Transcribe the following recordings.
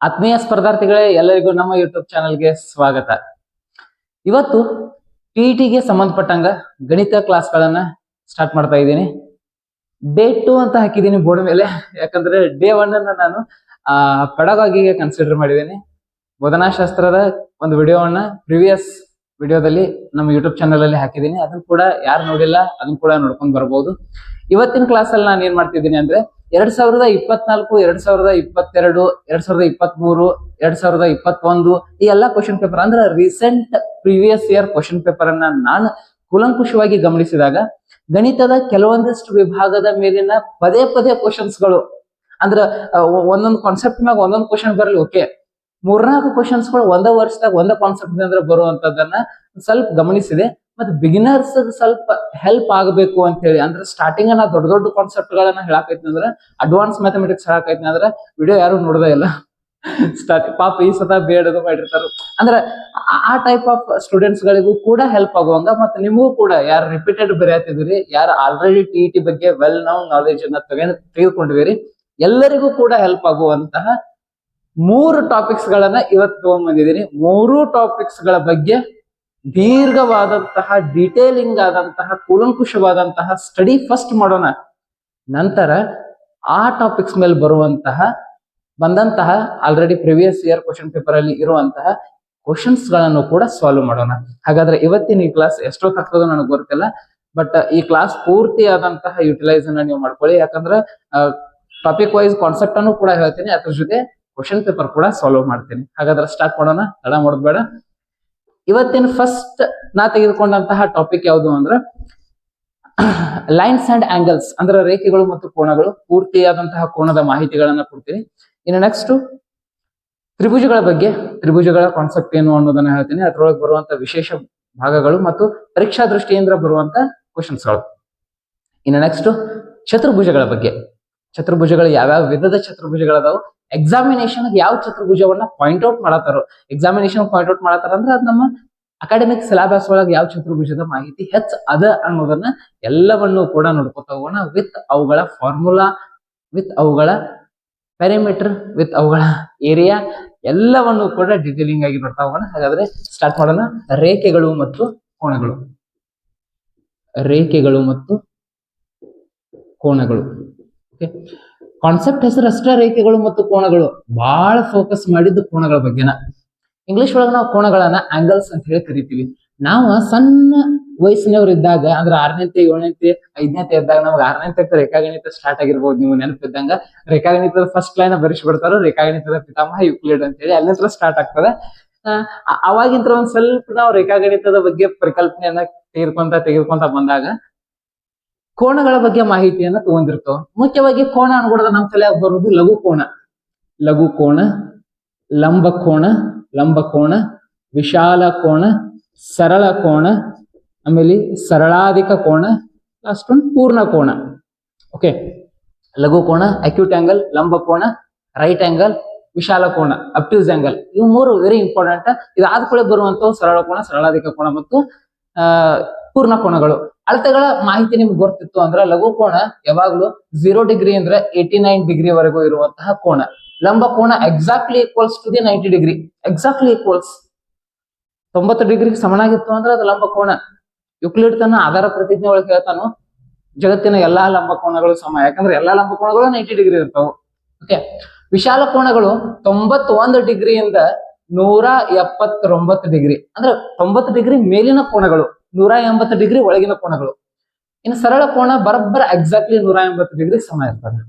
ಆತ್ಮೀಯ ಸ್ಪರ್ಧಾರ್ಥಿಗಳೇ, ಎಲ್ಲರಿಗೂ ನಮ್ಮ ಯೂಟ್ಯೂಬ್ ಚಾನಲ್ಗೆ ಸ್ವಾಗತ. ಇವತ್ತು ಟಿಇಟಿಗೆ ಸಂಬಂಧಪಟ್ಟಂಗ ಗಣಿತ ಕ್ಲಾಸ್ಗಳನ್ನ ಸ್ಟಾರ್ಟ್ ಮಾಡ್ತಾ ಇದ್ದೀನಿ. ಡೇ 2 ಅಂತ ಹಾಕಿದ್ದೀನಿ ಬೋರ್ಡ್ ಮೇಲೆ, ಯಾಕಂದ್ರೆ ಡೇ 1 ಅನ್ನ ನಾನು ಪೆಡಗಾಗಿಗೆ ಕನ್ಸಿಡರ್ ಮಾಡಿದ್ದೀನಿ. ಬೋಧನಾಶಾಸ್ತ್ರದ ಒಂದು ವಿಡಿಯೋವನ್ನ ಪ್ರಿವಿಯಸ್ ವಿಡಿಯೋದಲ್ಲಿ ನಮ್ಮ ಯೂಟ್ಯೂಬ್ ಚಾನಲ್ ಅಲ್ಲಿ ಹಾಕಿದ್ದೀನಿ. ಅದನ್ನ ಕೂಡ ಯಾರು ನೋಡಿಲ್ಲ ಅದನ್ನ ಕೂಡ ನೋಡ್ಕೊಂಡು ಬರ್ಬೋದು. ಇವತ್ತಿನ ಕ್ಲಾಸ್ ಅಲ್ಲಿ ನಾನು ಏನ್ ಮಾಡ್ತಿದ್ದೀನಿ ಅಂದ್ರೆ 2024, 2022, 2023, 2021 ಈ ಎಲ್ಲಾ ಕ್ವಶನ್ ಪೇಪರ್ ಅಂದ್ರೆ recent previous year question paper ಅನ್ನ ನಾನು ಕೂಲಂಕುಷವಾಗಿ ಗಮನಿಸಿದಾಗ ಗಣಿತದ ಕೆಲವೊಂದಿಷ್ಟು ವಿಭಾಗದ ಮೇಲಿನ ಪದೇ ಪದೇ ಕ್ವಶನ್ಸ್ ಗಳು ಅಂದ್ರ ಒಂದೊಂದು ಕಾನ್ಸೆಪ್ಟ್ ಮ್ಯಾಗ ಒಂದೊಂದು ಕ್ವಶನ್ ಬರಲಿ, ಓಕೆ, 3-4 ಕ್ವಶನ್ಸ್ ಗಳು ಒಂದೇ ವರ್ಷದಾಗ ಒಂದೇ ಕಾನ್ಸೆಪ್ಟ್ ಅಂದ್ರೆ ಬರುವಂತದನ್ನ ಸ್ವಲ್ಪ ಗಮನಿಸಿದೆ. ಮತ್ತೆ ಬಿಗಿನರ್ಸ್ ಸ್ವಲ್ಪ ಹೆಲ್ಪ್ ಆಗಬೇಕು ಅಂತ ಹೇಳಿ, ಅಂದ್ರೆ ಸ್ಟಾರ್ಟಿಂಗ್ ನಾ ದೊಡ್ಡ ದೊಡ್ಡ ಕಾನ್ಸೆಪ್ಟ್ ಗಳನ್ನ ಹೇಳಾಕೈತಿ ಅಂದ್ರೆ ಅಡ್ವಾನ್ಸ್ ಮ್ಯಾಥಮೆಟಿಕ್ಸ್ ಹೇಳಾಕೈತಿ ಅಂದ್ರೆ ವಿಡಿಯೋ ಯಾರು ನೋಡೋದೇ ಇಲ್ಲ. ಪಾಪ ಈ ಸತ ಬೇಡದು ಮಾಡಿರ್ತಾರ. ಅಂದ್ರೆ ಆ ಟೈಪ್ ಆಫ್ ಸ್ಟೂಡೆಂಟ್ಸ್ ಗಳಿಗೂ ಕೂಡ ಹೆಲ್ಪ್ ಆಗುವಂಗ, ಮತ್ತೆ ನಿಮಗೂ ಕೂಡ ಯಾರು ರಿಪೀಟೆಡ್ ಬರೆಯತ್ತಿದ್ರಿ, ಯಾರು ಆಲ್ರೆಡಿ ಟಿಇಟಿ ಬಗ್ಗೆ ವೆಲ್ ನೌನ್ ನಾಲೆಜ್ ಅನ್ನ ತೆಗೆದುಕೊಂಡಿದ್ದೀರಿ, ಎಲ್ಲರಿಗೂ ಕೂಡ ಹೆಲ್ಪ್ ಆಗುವಂತಹ 3 ಟಾಪಿಕ್ಸ್ ಗಳನ್ನ ಇವತ್ತು ತಗೊಂಡ್ಬಂದಿದ್ದೀನಿ. 3 ಟಾಪಿಕ್ಸ್ ಗಳ ಬಗ್ಗೆ ದೀರ್ಘವಾದಂತಹ ಡೀಟೇಲಿಂಗ್ ಆದಂತಹ ಕೂಲಂಕುಷವಾದಂತಹ ಸ್ಟಡಿ ಫಸ್ಟ್ ಮಾಡೋಣ. ನಂತರ ಆ ಟಾಪಿಕ್ಸ್ ಮೇಲೆ ಬಂದಂತಹ already previous year question paper ಅಲ್ಲಿ ಇರುವಂತಹ ಕ್ವಶನ್ಸ್ ಗಳನ್ನು ಕೂಡ ಸಾಲ್ವ್ ಮಾಡೋಣ. ಹಾಗಾದ್ರೆ ಇವತ್ತಿನ ಈ ಕ್ಲಾಸ್ ಎಷ್ಟೊತ್ತಾಗ್ತದೋ ನನಗೆ ಗೊತ್ತಿಲ್ಲ, ಬಟ್ ಈ ಕ್ಲಾಸ್ ಪೂರ್ತಿ ಆದಂತಹ ಯುಟಿಲೈಸ್ ಅನ್ನ ನೀವು ಮಾಡ್ಕೊಳ್ಳಿ. ಯಾಕಂದ್ರೆ ಟಾಪಿಕ್ ವೈಸ್ ಕಾನ್ಸೆಪ್ಟ್ ಅನ್ನು ಕೂಡ ಹೇಳ್ತೀನಿ, ಅದ್ರ ಜೊತೆ ಕ್ವಶನ್ ಪೇಪರ್ ಕೂಡ ಸಾಲ್ವ್ ಮಾಡ್ತೀನಿ. ಹಾಗಾದ್ರೆ ಸ್ಟಾರ್ಟ್ ಮಾಡೋಣ, ತಡ ಮಾಡೋದು ಬೇಡ. ಇವತ್ತಿನ ಫಸ್ಟ್ ನಾ ತೆಗೆದುಕೊಂಡಂತಹ ಟಾಪಿಕ್ ಯಾವುದು ಅಂದ್ರೆ ಲೈನ್ಸ್ ಅಂಡ್ ಆಂಗಲ್ಸ್, ಅಂದ್ರೆ ರೇಖೆಗಳು ಮತ್ತು ಕೋನಗಳು. ಪೂರ್ತಿಯಾದಂತಹ ಕೋನದ ಮಾಹಿತಿಗಳನ್ನ ಕೊಡ್ತೀನಿ. ಇನ್ನು ನೆಕ್ಸ್ಟ್ ತ್ರಿಭುಜಗಳ ಬಗ್ಗೆ, ತ್ರಿಭುಜಗಳ ಕಾನ್ಸೆಪ್ಟ್ ಏನು ಅನ್ನೋದನ್ನ ಹೇಳ್ತೀನಿ, ಅದರೊಳಗೆ ಬರುವಂತ ವಿಶೇಷ ಭಾಗಗಳು ಮತ್ತು ಪರೀಕ್ಷಾ ದೃಷ್ಟಿಯಿಂದ ಬರುವಂತ ಕ್ವಶನ್ಸ್ಗಳು. ಇನ್ನು ನೆಕ್ಸ್ಟ್ ಚತುರ್ಭುಜಗಳ ಬಗ್ಗೆ, ಚತುರ್ಭುಜಗಳು ಯಾವ್ಯಾವ ವಿಧದ ಚತುರ್ಭುಜಗಳದಾವು, ಎಕ್ಸಾಮಿನೇಷನ್ ಯಾವ ಚತುರ್ಭುಜವನ್ನ ಪಾಯಿಂಟ್ ಔಟ್ ಮಾಡತ್ತಾರೋ, ಎಕ್ಸಾಮಿನೇಷನ್ ಪಾಯಿಂಟ್ ಔಟ್ ಮಾಡತ್ತಾರ ಅಂದ್ರೆ ಅದು ನಮ್ಮ ಅಕಾಡೆಮಿಕ್ ಸಿಲೆಬಸ್ ಒಳಗೆ ಯಾವ ಚತುರ್ಭುಜದ ಮಾಹಿತಿ ಹೆಚ್ಚು ಅದ ಅನ್ನೋದನ್ನ ಎಲ್ಲವನ್ನೂ ಕೂಡ ನೋಡ್ಕೊತಾ ಹೋಗೋಣ. ವಿತ್ ಅವುಗಳ ಫಾರ್ಮುಲಾ, ವಿತ್ ಅವುಗಳ ಪ್ಯಾರಿಮೀಟರ್, ವಿತ್ ಅವುಗಳ ಏರಿಯಾ, ಎಲ್ಲವನ್ನು ಕೂಡ ಡೀಟೇಲಿಂಗ್ ಆಗಿ ನೋಡ್ತಾ ಹೋಗೋಣ. ಹಾಗಾದ್ರೆ ಸ್ಟಾರ್ಟ್ ಮಾಡೋಣ. ರೇಖೆಗಳು ಮತ್ತು ಕೋನಗಳು. ರೇಖೆಗಳು ಮತ್ತು ಕೋನಗಳು. ಓಕೆ, ಕಾನ್ಸೆಪ್ಟ್ ಹೆಸರು ಅಷ್ಟೇ, ರೇಖೆಗಳು ಮತ್ತು ಕೋನಗಳು. ಬಹಳ ಫೋಕಸ್ ಮಾಡಿದ್ದು ಕೋನಗಳ ಬಗ್ಗೆನ. ಇಂಗ್ಲಿಷ್ ಒಳಗೆ ನಾವು ಕೋನಗಳನ್ನ ಆಂಗಲ್ಸ್ ಅಂತ ಹೇಳಿ ಕರಿತೀವಿ. ನಾವು ಸಣ್ಣ ವಯಸ್ಸಿನವ್ರು ಇದ್ದಾಗ, ಅಂದ್ರೆ 6ನೇತೆ 7ನೇತೆ 5ನೇತೆ ಇದ್ದಾಗ, ನಮ್ಗೆ 6ನೇತೆ ರೇಖಾಗಣಿತ ಸ್ಟಾರ್ಟ್ ಆಗಿರ್ಬೋದು. ನೀವು ನೆನಪಿದ್ದಂಗ ರೇಖಾಗಣಿತದ ಫಸ್ಟ್ ಲೈನ್ ಬರೆಸ್ಬಿಡ್ತಾರೋ, ರೇಖಾಗಣಿತದ ಪಿತಾಮಹ ಯುಕ್ಲಿಡ್ ಅಂತ ಹೇಳಿ ಅಲ್ಲಿಂದ ಸ್ಟಾರ್ಟ್ ಆಗ್ತದೆ. ಅವಾಗಿಂತ ಒಂದ್ ಸ್ವಲ್ಪ ನಾವು ರೇಖಾಗಣಿತದ ಬಗ್ಗೆ ಪರಿಕಲ್ಪನೆಯನ್ನ ತೆಗೆದುಕೊಂತ ಬಂದಾಗ ಕೋನಗಳ ಬಗ್ಗೆ ಮಾಹಿತಿಯನ್ನ ತಗೊಂಡಿರ್ತೇವೆ. ಮುಖ್ಯವಾಗಿ ಕೋನ ಅನ್ಕೊಡೋದು ನಮ್ಮ ತಲೆಯಾಗ ಬರುವುದು ಲಘು ಕೋನ, ಲಘು ಕೋನ, ಲಂಬ ಕೋನ, ಲಂಬ ಕೋನ, ವಿಶಾಲ ಕೋನ, ಸರಳ ಕೋನ, ಆಮೇಲೆ ಸರಳಾಧಿಕ ಕೋನ, ಲಾಸ್ಟ್ ಒಂದು ಪೂರ್ಣ ಕೋನ. ಓಕೆ, ಲಘು ಕೋನ, ಅಕ್ಯೂಟ್ ಆಂಗಲ್, ಲಂಬ ಕೋನ, ರೈಟ್ ಆಂಗಲ್, ವಿಶಾಲ ಕೋನ, ಅಬ್ಟ್ಯೂಸ್ ಆಂಗಲ್. ಇವು 3 ವೆರಿ ಇಂಪಾರ್ಟೆಂಟ್. ಇದಾದ ಕೂಡ ಬರುವಂತ ಸರಳ ಕೋನ, ಸರಳಾಧಿಕ ಕೋನ ಮತ್ತು ಪೂರ್ಣ ಕೋನಗಳು. ಅಳತೆಗಳ ಮಾಹಿತಿ ನಿಮ್ಗೆ ಗೊತ್ತಿತ್ತು ಅಂದ್ರೆ ಲಘು ಕೋನ ಯಾವಾಗ್ಲೂ 0 ಡಿಗ್ರಿ ಅಂದ್ರೆ 89 ಡಿಗ್ರಿ ವರೆಗೂ ಇರುವಂತಹ ಕೋನ. ಲಂಬ ಕೋನ exactly equals to the 90 degree, exactly equals 90 ಡಿಗ್ರಿಗೆ ಸಮನಾಗಿತ್ತು ಅಂದ್ರೆ ಅದು ಲಂಬ ಕೋನ. ಯುಕ್ಲಿಡ್ ತನ್ನ ಆಧಾರ ಪ್ರತಿಜ್ಞೆ ಒಳಗೆ ಹೇಳ್ತಾನು ಜಗತ್ತಿನ ಎಲ್ಲಾ ಲಂಬ ಕೋನಗಳು ಸಮ, ಯಾಕಂದ್ರೆ ಎಲ್ಲಾ ಲಂಬ ಕೋನಗಳು 90 ಡಿಗ್ರಿ ಇರ್ತಾವ. ಓಕೆ, ವಿಶಾಲ ಕೋನಗಳು 91 ಡಿಗ್ರಿಯಿಂದ 179 ಡಿಗ್ರಿ, ಅಂದ್ರೆ 90 ಡಿಗ್ರಿ ಮೇಲಿನ ಕೋನಗಳು, 180 ಡಿಗ್ರಿ ಒಳಗಿನ ಕೋನಗಳು. ಇನ್ನು ಸರಳ ಕೋನ ಬರಬ್ಬರ ಎಕ್ಸಾಕ್ಟ್ಲಿ 180 ಡಿಗ್ರಿ ಸಮ ಇರ್ತದೆ.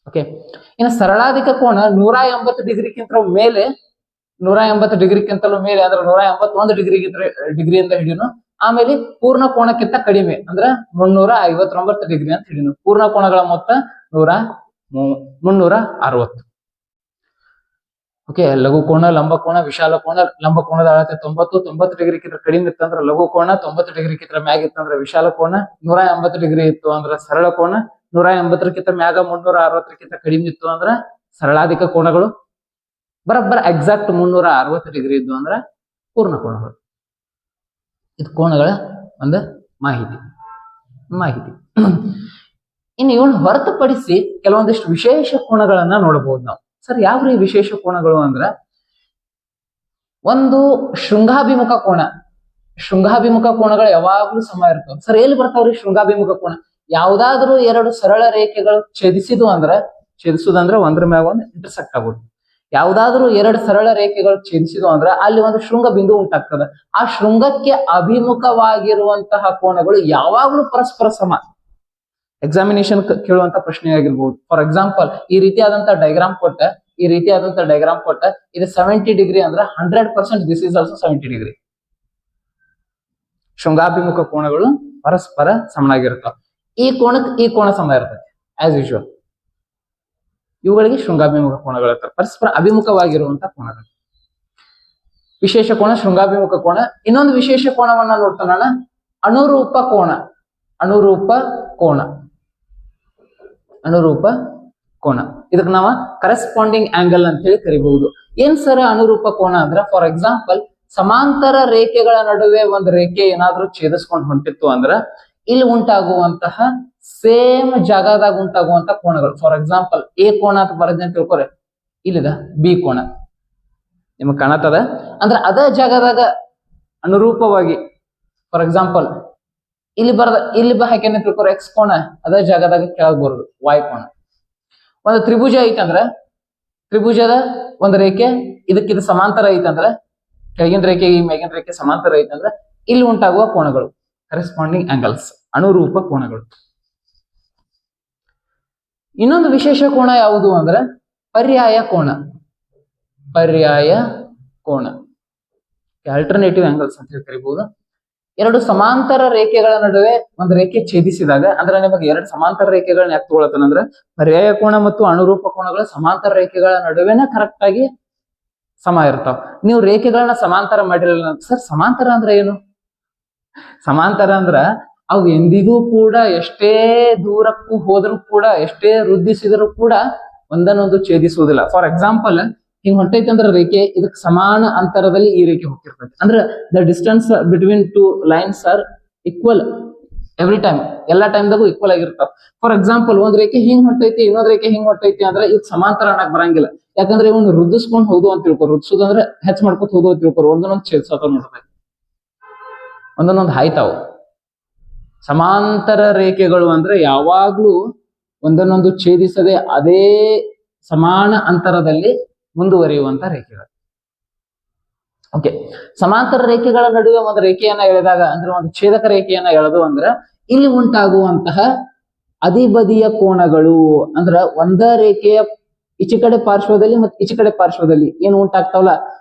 ಓಕೆ, ಇನ್ನು ಸರಳಾಧಿಕ ಕೋನ 180 ಡಿಗ್ರಿಗಿಂತ ಮೇಲೆ, 180 ಡಿಗ್ರಿಗಿಂತಲೂ ಮೇಲೆ ಅಂದ್ರೆ 181 ಡಿಗ್ರಿಯಿಂದ ಹಿಡಿನು. ಆಮೇಲೆ ಪೂರ್ಣ ಕೋನಕ್ಕಿಂತ ಕಡಿಮೆ ಅಂದ್ರೆ 359 ಡಿಗ್ರಿ ಅಂತ ಹಿಡಿನು. ಪೂರ್ಣ ಕೋನಗಳ ಮೊತ್ತ 360. ಓಕೆ, ಲಘು ಕೋನ, ಲಂಬ ಕೋನ, ವಿಶಾಲ ಕೋನ. ಲಂಬ ಕೋನದ ಅಳತೆ 90 ಡಿಗ್ರಿಗಿಂತ ಕಡಿಮೆ ಇತ್ತಂದ್ರೆ ಲಘು ಕೋನ, 90 ಡಿಗ್ರಿಗಿಂತ ಮ್ಯಾಗ ಇತ್ತಂದ್ರೆ ವಿಶಾಲ ಕೋನ, 180 ಡಿಗ್ರಿ ಇತ್ತು ಅಂದ್ರೆ ಸರಳ ಕೋನ, 180ಕ್ಕಿಂತ ಮ್ಯಾಗ 360ಕ್ಕಿಂತ ಕಡಿಮೆ ಇತ್ತು ಅಂದ್ರೆ ಸರಳಾಧಿಕ ಕೋನಗಳು, ಬರಬ್ಬರ ಎಕ್ಸಾಕ್ಟ್ 360 ಡಿಗ್ರಿ ಇದ್ದು ಅಂದ್ರೆ ಪೂರ್ಣ ಕೋನಗಳು. ಇದು ಕೋನಗಳ ಒಂದು ಮಾಹಿತಿ. ಇನ್ನು ಇವನು ಹೊರತುಪಡಿಸಿ ಕೆಲವೊಂದಿಷ್ಟು ವಿಶೇಷ ಕೋನಗಳನ್ನ ನೋಡಬಹುದು ನಾವು. ಸರ್ ಯಾವ್ರಿ ವಿಶೇಷ ಕೋನಗಳು ಅಂದ್ರ ಒಂದು ಶೃಂಗಾಭಿಮುಖ ಕೋನ. ಶೃಂಗಾಭಿಮುಖ ಕೋನಗಳು ಯಾವಾಗ್ಲೂ ಸಮ ಇರ್ತಾವ. ಸರ್ ಎಲ್ಲಿ ಬರ್ತಾವ್ರಿ ಶೃಂಗಾಭಿಮುಖ ಕೋನ? ಯಾವ್ದಾದ್ರು ಎರಡು ಸರಳ ರೇಖೆಗಳು ಛೇದಿಸುದಂದ್ರ ಒಂದ್ರ ಮ್ಯಾಗ ಒಂದು ಇಂಟರ್ಸೆಕ್ಟ್ ಆಗೋದು. ಯಾವ್ದಾದ್ರು ಎರಡು ಸರಳ ರೇಖೆಗಳು ಛೇದಿಸಿದ್ವು ಅಂದ್ರ ಅಲ್ಲಿ ಒಂದು ಶೃಂಗ ಬಿಂದು ಉಂಟಾಗ್ತದ. ಆ ಶೃಂಗಕ್ಕೆ ಅಭಿಮುಖವಾಗಿರುವಂತಹ ಕೋನಗಳು ಯಾವಾಗ್ಲೂ ಪರಸ್ಪರ ಸಮ. ಎಕ್ಸಾಮಿನೇಷನ್ ಕೇಳುವಂತ ಪ್ರಶ್ನೆ ಆಗಿರ್ಬೋದು. ಫಾರ್ ಎಕ್ಸಾಂಪಲ್ ಈ ರೀತಿಯಾದಂತ ಡೈಗ್ರಾಮ್ ಕೊಟ್ಟ ಇದು 70 ಡಿಗ್ರಿ ಅಂದ್ರ 100% ದಿಸ್ ಇಸ್ ಆಲ್ಸೋ 70 ಡಿಗ್ರಿ. ಶೃಂಗಾಭಿಮುಖ ಕೋನಗಳು ಪರಸ್ಪರ ಸಮನಾಗಿರ್ತಾವ. ಈ ಕೋನ ಸಮ ಇರ್ತದೆ ಆಸ್ ಯೂಶುವಲ್. ಇವುಗಳಿಗೆ ಶೃಂಗಾಭಿಮುಖ ಕೋನಗಳು ಇರ್ತಾರೆ, ಪರಸ್ಪರ ಅಭಿಮುಖವಾಗಿರುವಂತಹ ಕೋನಗಳು. ವಿಶೇಷ ಕೋನ, ಶೃಂಗಾಭಿಮುಖ ಕೋನ. ಇನ್ನೊಂದು ವಿಶೇಷ ಕೋನವನ್ನ ನೋಡ್ತಾನ ಅನುರೂಪ ಕೋನ. ಅನುರೂಪ ಕೋನ ಇದಕ್ಕೆ ನಾವ ಕರೆಸ್ಪಾಂಡಿಂಗ್ ಆಂಗಲ್ ಅಂತ ಹೇಳಿ ಕರಿಬಹುದು. ಏನ್ ಸರ್ ಅನುರೂಪ ಕೋನ ಅಂದ್ರ, ಫಾರ್ ಎಕ್ಸಾಂಪಲ್ ಸಮಾಂತರ ರೇಖೆಗಳ ನಡುವೆ ಒಂದು ರೇಖೆ ಏನಾದ್ರೂ ಛೇದಿಸ್ಕೊಂಡು ಹೊಂಟಿತ್ತು ಅಂದ್ರ ಇಲ್ಲಿ ಉಂಟಾಗುವಂತಹ ಸೇಮ್ ಜಾಗದಾಗ ಉಂಟಾಗುವಂತ ಕೋನಗಳು. ಫಾರ್ ಎಕ್ಸಾಂಪಲ್ ಎ ಕೋನ ಅಂತ ಬರದ್ನ ತಿಳ್ಕೊರೆ, ಇಲ್ಲಿದ ಬಿ ಕೋನ ನಿಮಗ್ ಕಾಣತದ ಅಂದ್ರ ಅದೇ ಜಾಗದಾಗ ಅನುರೂಪವಾಗಿ. ಫಾರ್ ಎಕ್ಸಾಂಪಲ್ ಇಲ್ಲಿ ಹಾಕೇನೆ ತಿಳ್ಕೊರೆ ಎಕ್ಸ್ ಕೋನ, ಅದೇ ಜಾಗದಾಗ ಕೆಳಗ್ ಬರುದು ವಾಯ್ ಕೋನ. ಒಂದು ತ್ರಿಭುಜ ಐತಂದ್ರ ತ್ರಿಭುಜದ ಒಂದು ರೇಖೆ ಇದಕ್ಕಿದು ಸಮಾಂತರ ಐತಂದ್ರ, ಕೆಳಗಿನ ರೇಖೆ ಈ ಮೇಗಿನ ರೇಖೆ ಸಮಾಂತರ ಐತಂದ್ರ ಇಲ್ಲಿ ಉಂಟಾಗುವ ಕೋನಗಳು ಕರೆಸ್ಪಾಂಡಿಂಗ್ ಆಂಗಲ್ಸ್, ಅನುರೂಪ ಕೋನಗಳು. ಇನ್ನೊಂದು ವಿಶೇಷ ಕೋನ ಯಾವುದು ಅಂದ್ರೆ ಪರ್ಯಾಯ ಕೋನ. ಆಲ್ಟರ್ನೇಟಿವ್ ಆಂಗಲ್ಸ್ ಅಂತ ಹೇಳಿ ಕರಿಬಹುದು. ಎರಡು ಸಮಾಂತರ ರೇಖೆಗಳ ನಡುವೆ ಒಂದು ರೇಖೆ ಛೇದಿಸಿದಾಗ, ಅಂದ್ರೆ ನಿಮಗೆ ಎರಡು ಸಮಾಂತರ ರೇಖೆಗಳನ್ನ ಯಾಕೆ ತಗೊಳತ್ತಂದ್ರೆ ಪರ್ಯಾಯ ಕೋನ ಮತ್ತು ಅನುರೂಪ ಕೋನಗಳು ಸಮಾಂತರ ರೇಖೆಗಳ ನಡುವೆನ ಕರೆಕ್ಟ್ ಆಗಿ ಸಮ ಇರ್ತಾವ. ನೀವು ರೇಖೆಗಳನ್ನ ಸಮಾಂತರ ಮಾಡಿರಲಿಲ್ಲ ಸರ್. ಸಮಾಂತರ ಅಂದ್ರೆ ಏನು? ಸಮಾಂತರ ಅಂದ್ರ ಅವು ಎಂದಿಗೂ ಕೂಡ ಎಷ್ಟೇ ದೂರಕ್ಕೂ ಹೋದ್ರೂ ಕೂಡ, ಎಷ್ಟೇ ವೃದ್ಧಿಸಿದ್ರು ಕೂಡ ಒಂದನ್ನೊಂದು ಛೇದಿಸುವುದಿಲ್ಲ. ಫಾರ್ ಎಕ್ಸಾಂಪಲ್ ಹಿಂಗ್ ಹೊಂಟೈತೆ ಅಂದ್ರೆ ರೇಖೆ, ಇದಕ್ಕೆ ಸಮಾನ ಅಂತರದಲ್ಲಿ ಈ ರೇಖೆ ಹೋಗ್ತಿರ್ತೈತಿ. ಅಂದ್ರೆ the distance between two lines are equal every time. ಎಲ್ಲಾ ಟೈಮ್ದಾಗೂ ಈಕ್ವಲ್ ಆಗಿರ್ತಾವ. ಫಾರ್ ಎಕ್ಸಾಂಪಲ್ ಒಂದ್ ರೇಖೆ ಹಿಂಗ್ ಹೊಂಟೈತಿ, ಇನ್ನೊಂದ್ ರೇಖೆ ಹಿಂಗ್ ಹೊಂಟೈತಿ ಅಂದ್ರೆ ಇದು ಸಮಾಂತರ ಅನ್ನಕ್ ಬರಂಗಿಲ್ಲ. ಯಾಕಂದ್ರೆ ಇವ್ನು ವೃದ್ಧಿಸ್ಕೊಂಡು ಹೋದು ಅಂತ ತಿಳ್ಕೊ, ವೃದ್ಧಿಸೋದಂದ್ರೆ ಹೆಚ್ಚು ಮಾಡ್ಕೊತ ಹೋದು ಅಂತ ತಿಳ್ಕೊರು, ಒಂದೊಂದೊಂದು ಛೇದ್ಸತಾವ ನೋಡ್ತೈತಿ, ಒಂದೊಂದೊಂದು ಹಾಯ್ತಾವ. ಸಮಾಂತರ ರೇಖೆಗಳು ಅಂದ್ರೆ ಯಾವಾಗ್ಲೂ ಒಂದನ್ನೊಂದು ಛೇದಿಸದೆ ಅದೇ ಸಮಾನ ಅಂತರದಲ್ಲಿ ಮುಂದುವರಿಯುವಂತ ರೇಖೆಗಳು. ಓಕೆ, ಸಮಾಂತರ ರೇಖೆಗಳ ನಡುವೆ ಒಂದು ರೇಖೆಯನ್ನ ಎಳೆದಾಗ, ಅಂದ್ರೆ ಒಂದು ಛೇದಕ ರೇಖೆಯನ್ನ ಎಳೆದು ಅಂದ್ರೆ ಇಲ್ಲಿ ಉಂಟಾಗುವಂತಹ ಅಧಿಬದಿಯ ಕೋನಗಳು, ಅಂದ್ರ ಒಂದ ರೇಖೆಯ ಈಚೆ ಕಡೆ ಪಾರ್ಶ್ವದಲ್ಲಿ ಮತ್ತು ಈಚೆ ಕಡೆ ಪಾರ್ಶ್ವದಲ್ಲಿ ಏನು ಉಂಟಾಗ್ತಾವಲ್ಲ,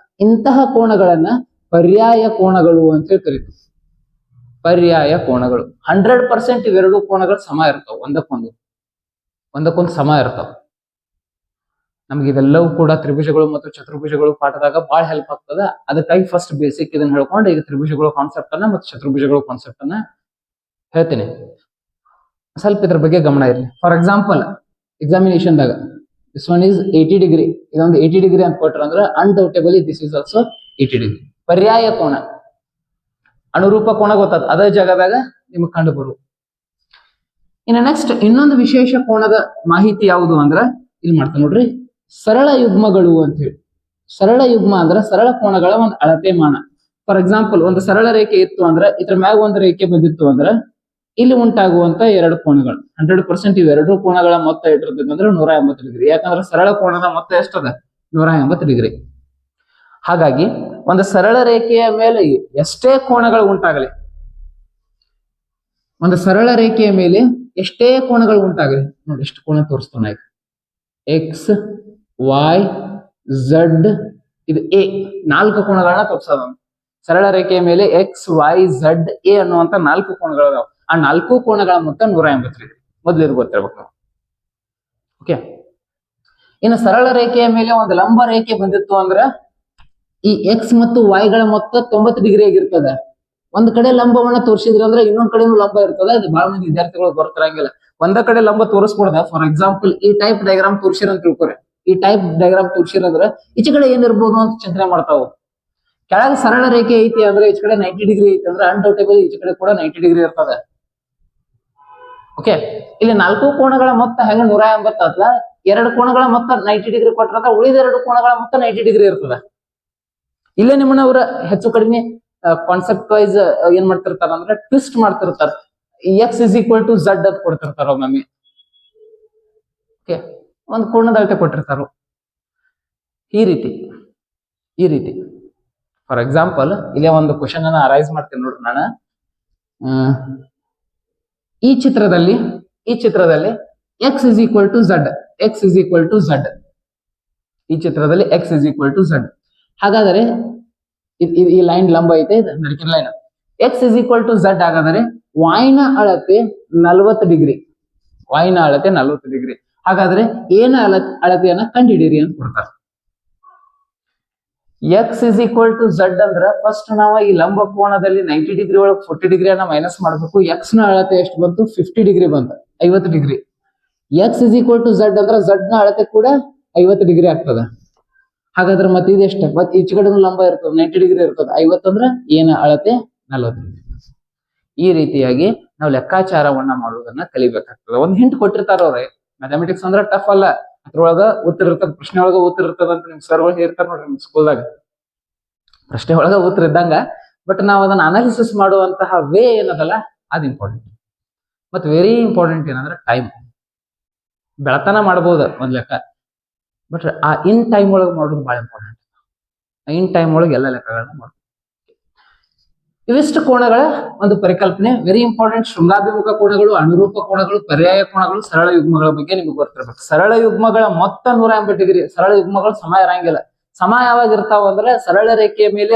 ಇಂತಹ ಕೋನಗಳನ್ನ ಪರ್ಯಾಯ ಕೋನಗಳು ಅಂತ ಹೇಳಿ ಕರೀತೀವಿ. ಪರ್ಯಾಯ ಕೋನಗಳು 100% ಇವೆರಡು ಕೋನಗಳು ಸಮ ಇರ್ತಾವ, ಒಂದಕ್ಕೊಂದು ಸಮ ಇರ್ತಾವ. ನಮ್ಗೆ ಇದೆಲ್ಲವೂ ಕೂಡ ತ್ರಿಭುಜಗಳು ಮತ್ತು ಚತುರ್ಭುಜಗಳು ಪಾಠದಾಗ ಬಹಳ ಹೆಲ್ಪ್ ಆಗ್ತದ. ಅದಕ್ಕಾಗಿ ಫಸ್ಟ್ ಬೇಸಿಕ್ ಇದನ್ನ ಹೇಳ್ಕೊಂಡು ಈಗ ತ್ರಿಭುಜಗಳು ಕಾನ್ಸೆಪ್ಟ್ ಅನ್ನ ಮತ್ತು ಚತುರ್ಭುಜಗಳು ಕಾನ್ಸೆಪ್ಟ್ ಅನ್ನ ಹೇಳ್ತೀನಿ. ಸ್ವಲ್ಪ ಇದ್ರ ಬಗ್ಗೆ ಗಮನ ಇರಲಿ. ಫಾರ್ ಎಕ್ಸಾಂಪಲ್ ಎಕ್ಸಾಮಿನೇಷನ್ ದಾಗ ದಿಸ್ ಒನ್ ಈಸ್ 80 ಡಿಗ್ರಿ, ಇದೊಂದು 80 ಡಿಗ್ರಿ ಅಂತ ಕೊಟ್ರ ಅಂದ್ರೆ ಅನ್ಡೌಟೇಬಲಿ ದಿಸ್ ಇಸ್ ಆಲ್ಸೋ 80 ಡಿಗ್ರಿ. ಪರ್ಯಾಯ ಕೋನ, ಅನುರೂಪ ಕೋನ ಗೊತ್ತಾದ ಅದೇ ಜಾಗದಾಗ ನಿಮ್ಗೆ ಕಂಡು ಬರು. ಇನ್ನು ನೆಕ್ಸ್ಟ್ ಇನ್ನೊಂದು ವಿಶೇಷ ಕೋನದ ಮಾಹಿತಿ ಯಾವುದು ಅಂದ್ರ ಇಲ್ಲಿ ಮಾಡ್ತಾ ನೋಡ್ರಿ, ಸರಳ ಯುಗ್ಮಗಳು ಅಂತ ಹೇಳಿ. ಸರಳ ಯುಗ್ಮ ಅಂದ್ರೆ ಸರಳ ಕೋನಗಳ ಒಂದು ಅಳತೆ ಮಾನ. ಫಾರ್ ಎಕ್ಸಾಂಪಲ್ ಒಂದು ಸರಳ ರೇಖೆ ಇತ್ತು ಅಂದ್ರೆ ಇದ್ರ ಮ್ಯಾಗ ಒಂದು ರೇಖೆ ಬಂದಿತ್ತು ಅಂದ್ರೆ ಇಲ್ಲಿ ಉಂಟಾಗುವಂತ ಎರಡು ಕೋನಗಳು 100% ಇವೆರಡು ಕೋನಗಳ ಮೊತ್ತ ಇಟ್ಟಿರ್ತದೆ ಅಂದ್ರೆ 180 ಡಿಗ್ರಿ. ಯಾಕಂದ್ರೆ ಸರಳ ಕೋನದ ಮೊತ್ತ ಎಷ್ಟದ? 180 ಡಿಗ್ರಿ. ಹಾಗಾಗಿ ಒಂದು ಸರಳ ರೇಖೆಯ ಮೇಲೆ ಎಷ್ಟೇ ಕೋನಗಳು ಉಂಟಾಗಲಿ, ಒಂದು ಸರಳ ರೇಖೆಯ ಮೇಲೆ ಎಷ್ಟೇ ಕೋನಗಳು ಉಂಟಾಗಲಿ, ನೋಡಿ ಎಷ್ಟು ಕೋನ ತೋರಿಸ್ತಾನೆ ಈಗ. ಎಕ್ಸ್, ವೈ, ಝಡ್, ಇದು ಎ, 4 ಕೋನಗಳನ್ನ ತೋರಿಸೋದ. ಸರಳ ರೇಖೆಯ ಮೇಲೆ ಎಕ್ಸ್, ವೈ, ಝಡ್, ಎ ಅನ್ನುವಂತ 4 ಕೋನಗಳು. ಆ 4 ಕೋನಗಳ ಮೊತ್ತ 180 ಡಿಗ್ರಿ. ಮೊದ್ಲು ಇದು ಗೊತ್ತಿರ್ಬೇಕು ನಾವು. ಓಕೆ, ಇನ್ನು ಸರಳ ರೇಖೆಯ ಮೇಲೆ ಒಂದು ಲಂಬ ರೇಖೆ ಬಂದಿತ್ತು ಅಂದ್ರ ಈ ಎಕ್ಸ್ ಮತ್ತು ವೈಗಳ ಮೊತ್ತ 90 ಡಿಗ್ರಿ ಆಗಿರ್ತದೆ. ಒಂದ್ ಕಡೆ ಲಂಬವನ್ನ ತೋರಿಸಿದ್ರೆ ಅಂದ್ರೆ ಇನ್ನೊಂದ್ ಕಡೆನೂ ಲಂಬ ಇರ್ತದೆ. ಅದು ಬಹಳ ಮಂದಿ ವಿದ್ಯಾರ್ಥಿಗಳು ಗೊತ್ತಿರಂಗಿಲ್ಲ. ಒಂದ ಕಡೆ ಲಂಬ ತೋರಿಸ್ಕೊಡ್ದ, ಫಾರ್ ಎಕ್ಸಾಂಪಲ್ ಈ ಟೈಪ್ ಡಯಾಗ್ರಾಮ್ ತೋರಿಸಿರ ಅಂತ ತಿಳ್ಕೊರಿ. ಈ ಟೈಪ್ ಡಯಾಗ್ರಾಮ್ ತೋರಿಸಿರಂದ್ರ ಈಚೆ ಕಡೆ ಏನಿರ್ಬೋದು ಅಂತ ಚಿಂತನೆ ಮಾಡ್ತಾವು. ಕೆಳಗೆ ಸರಳ ರೇಖೆ ಐತಿ ಅಂದ್ರೆ ಈಚೆ ಕಡೆ 90 ಡಿಗ್ರಿ ಐತಿ ಅಂದ್ರೆ ಅನ್ಡೌಟೇಬಲ್ ಈಚೆ ಕಡೆ ಕೂಡ 90 ಡಿಗ್ರಿ ಇರ್ತದೆ. ಓಕೆ, ಇಲ್ಲಿ 4 ಕೋನಗಳ ಮೊತ್ತ ಹೆಂಗ 180 ಆತ್ಲ, ಎರಡು ಕೋಣಗಳ ಮೊತ್ತ 90 ಡಿಗ್ರಿ ಕೊಟ್ಟರೆ ಉಳಿದ ಎರಡು ಕೋಣಗಳ ಮೊತ್ತ 90 ಡಿಗ್ರಿ ಇರ್ತದ. ಇಲ್ಲೇ ನಿಮ್ಮನ್ನ ಅವ್ರ ಹೆಚ್ಚು ಕಡಿಮೆ ಕಾನ್ಸೆಪ್ಟ್ ವೈಸ್ ಏನ್ ಮಾಡ್ತಿರ್ತಾರ ಅಂದ್ರೆ ಟ್ವಿಸ್ಟ್ ಮಾಡ್ತಿರ್ತಾರ. X is equal to z ಅಂತ ಕೊಡ್ತಿರ್ತಾರ ಒಮ್ಮೊಮ್ಮೆ. ಓಕೆ, ಒಂದು ಕೋಣದ ಅಳತೆ ಕೊಟ್ಟಿರ್ತಾರ ಈ ರೀತಿ. ಫಾರ್ ಎಕ್ಸಾಂಪಲ್ ಇಲ್ಲೇ ಒಂದು ಕ್ವಶನ್ ಅನ್ನ ಅರೈಸ್ ಮಾಡ್ತೀನಿ ನೋಡ್ರಿ ನಾನು. ಈ ಚಿತ್ರದಲ್ಲಿ x is equal to z, ಈ ಚಿತ್ರದಲ್ಲಿ x is equal to z. ಹಾಗಾದರೆ ಈ ಲೈನ್ ಲಂಬ ಐತೆ, ನಡಕಿನ line. X is equal to z ಹಾಗಾದರೆ ವಾಯ್ನ ಅಳತೆ 40 ಡಿಗ್ರಿ, ಹಾಗಾದ್ರೆ ಏನ ಅಳತೆಯನ್ನ ಕಂಡುಹಿಡಿಯಿರಿ ಅಂತ ಕೊಡ್ತಾರೆ. X is equal to z ಅಂದ್ರ ಫಸ್ಟ್ ನಾವು ಈ ಲಂಬ ಕೋಣದಲ್ಲಿ 90 ಡಿಗ್ರಿ ಒಳಗೆ 40 ಡಿಗ್ರಿಯನ್ನ ಮೈನಸ್ ಮಾಡಬೇಕು. ಎಕ್ಸ್ ನ ಅಳತೆ ಎಷ್ಟು ಬಂತು? 50 ಡಿಗ್ರಿ ಬಂತು, 50 degree. X is equal to z ಅಂದ್ರೆ ಝಡ್ ನ ಅಳತೆ ಕೂಡ 50 ಡಿಗ್ರಿ ಆಗ್ತದ. ಹಾಗಾದ್ರೆ ಮತ್ತೆ ಇದೆಷ್ಟು? ಮತ್ತೆ ಈಚೆ ಕಡೆ ಲಂಬ ಇರ್ತದೆ, 90 ಡಿಗ್ರಿ ಇರ್ತದೆ. 50 ಅಂದ್ರೆ ಏನ ಅಳತೆ? 40 ಡಿಗ್ರಿ. ಈ ರೀತಿಯಾಗಿ ನಾವು ಲೆಕ್ಕಾಚಾರವನ್ನ ಮಾಡುವುದನ್ನ ಕಲಿಬೇಕಾಗ್ತದೆ. ಒಂದು ಹಿಂಟ್ ಕೊಟ್ಟಿರ್ತಾರ ಅವ್ರೆ, ಮ್ಯಾಥಮೆಟಿಕ್ಸ್ ಅಂದ್ರೆ ಟಫ್ ಅಲ್ಲ, ಅದ್ರೊಳಗ ಉತ್ತರ ಇರ್ತದ, ಪ್ರಶ್ನೆ ಒಳಗ ಉತ್ತರ ಇರ್ತದ ಅಂತ ನಿಮ್ ಸರ್ಗಳು ಹೇಳ್ತಾರ ನೋಡ್ರಿ ನಿಮ್ ಸ್ಕೂಲ್ದಾಗ. ಪ್ರಶ್ನೆ ಒಳಗ ಉತ್ತರ ಇದ್ದಂಗ, ಬಟ್ ನಾವು ಅದನ್ನ ಅನಾಲಿಸಿಸ್ ಮಾಡುವಂತಹ ವೇ ಏನದಲ್ಲ ಅದು ಇಂಪಾರ್ಟೆಂಟ್. ಮತ್ತೆ ವೆರಿ ಇಂಪಾರ್ಟೆಂಟ್ ಏನಂದ್ರೆ ಟೈಮ್. ಬೆಳತನ ಮಾಡ್ಬೋದು ಒಂದ್ ಲೆಕ್ಕ, ಬಟ್ ಆ ಇನ್ ಟೈಮ್ ಒಳಗೆ ಮಾಡೋದು ಬಹಳ ಇಂಪಾರ್ಟೆಂಟ್. ಇನ್ ಟೈಮ್ ಒಳಗೆ ಎಲ್ಲ ಲೆಕ್ಕಗಳನ್ನ ಮಾಡ್ಬೋದು. ಇವಿಷ್ಟು ಕೋಣಗಳ ಒಂದು ಪರಿಕಲ್ಪನೆ, ವೆರಿ ಇಂಪಾರ್ಟೆಂಟ್. ಶೃಂಗಾಭಿಮುಖ ಕೋಣಗಳು, ಅನುರೂಪ ಕೋಣಗಳು, ಪರ್ಯಾಯ ಕೋಣಗಳು, ಸರಳ ಯುಗ್ಮಗಳ ಬಗ್ಗೆ ನಿಮ್ಗೆ ಗೊತ್ತಿರ್ಬೇಕು. ಸರಳ ಯುಗ್ಮಗಳ ಮೊತ್ತ 180 ಡಿಗ್ರಿ. ಸರಳ ಯುಗ್ಮಗಳು ಸಮ ಇರಂಗಿಲ್ಲ. ಸಮ ಯಾವಾಗ ಇರ್ತಾವ ಅಂದ್ರೆ ಸರಳ ರೇಖೆಯ ಮೇಲೆ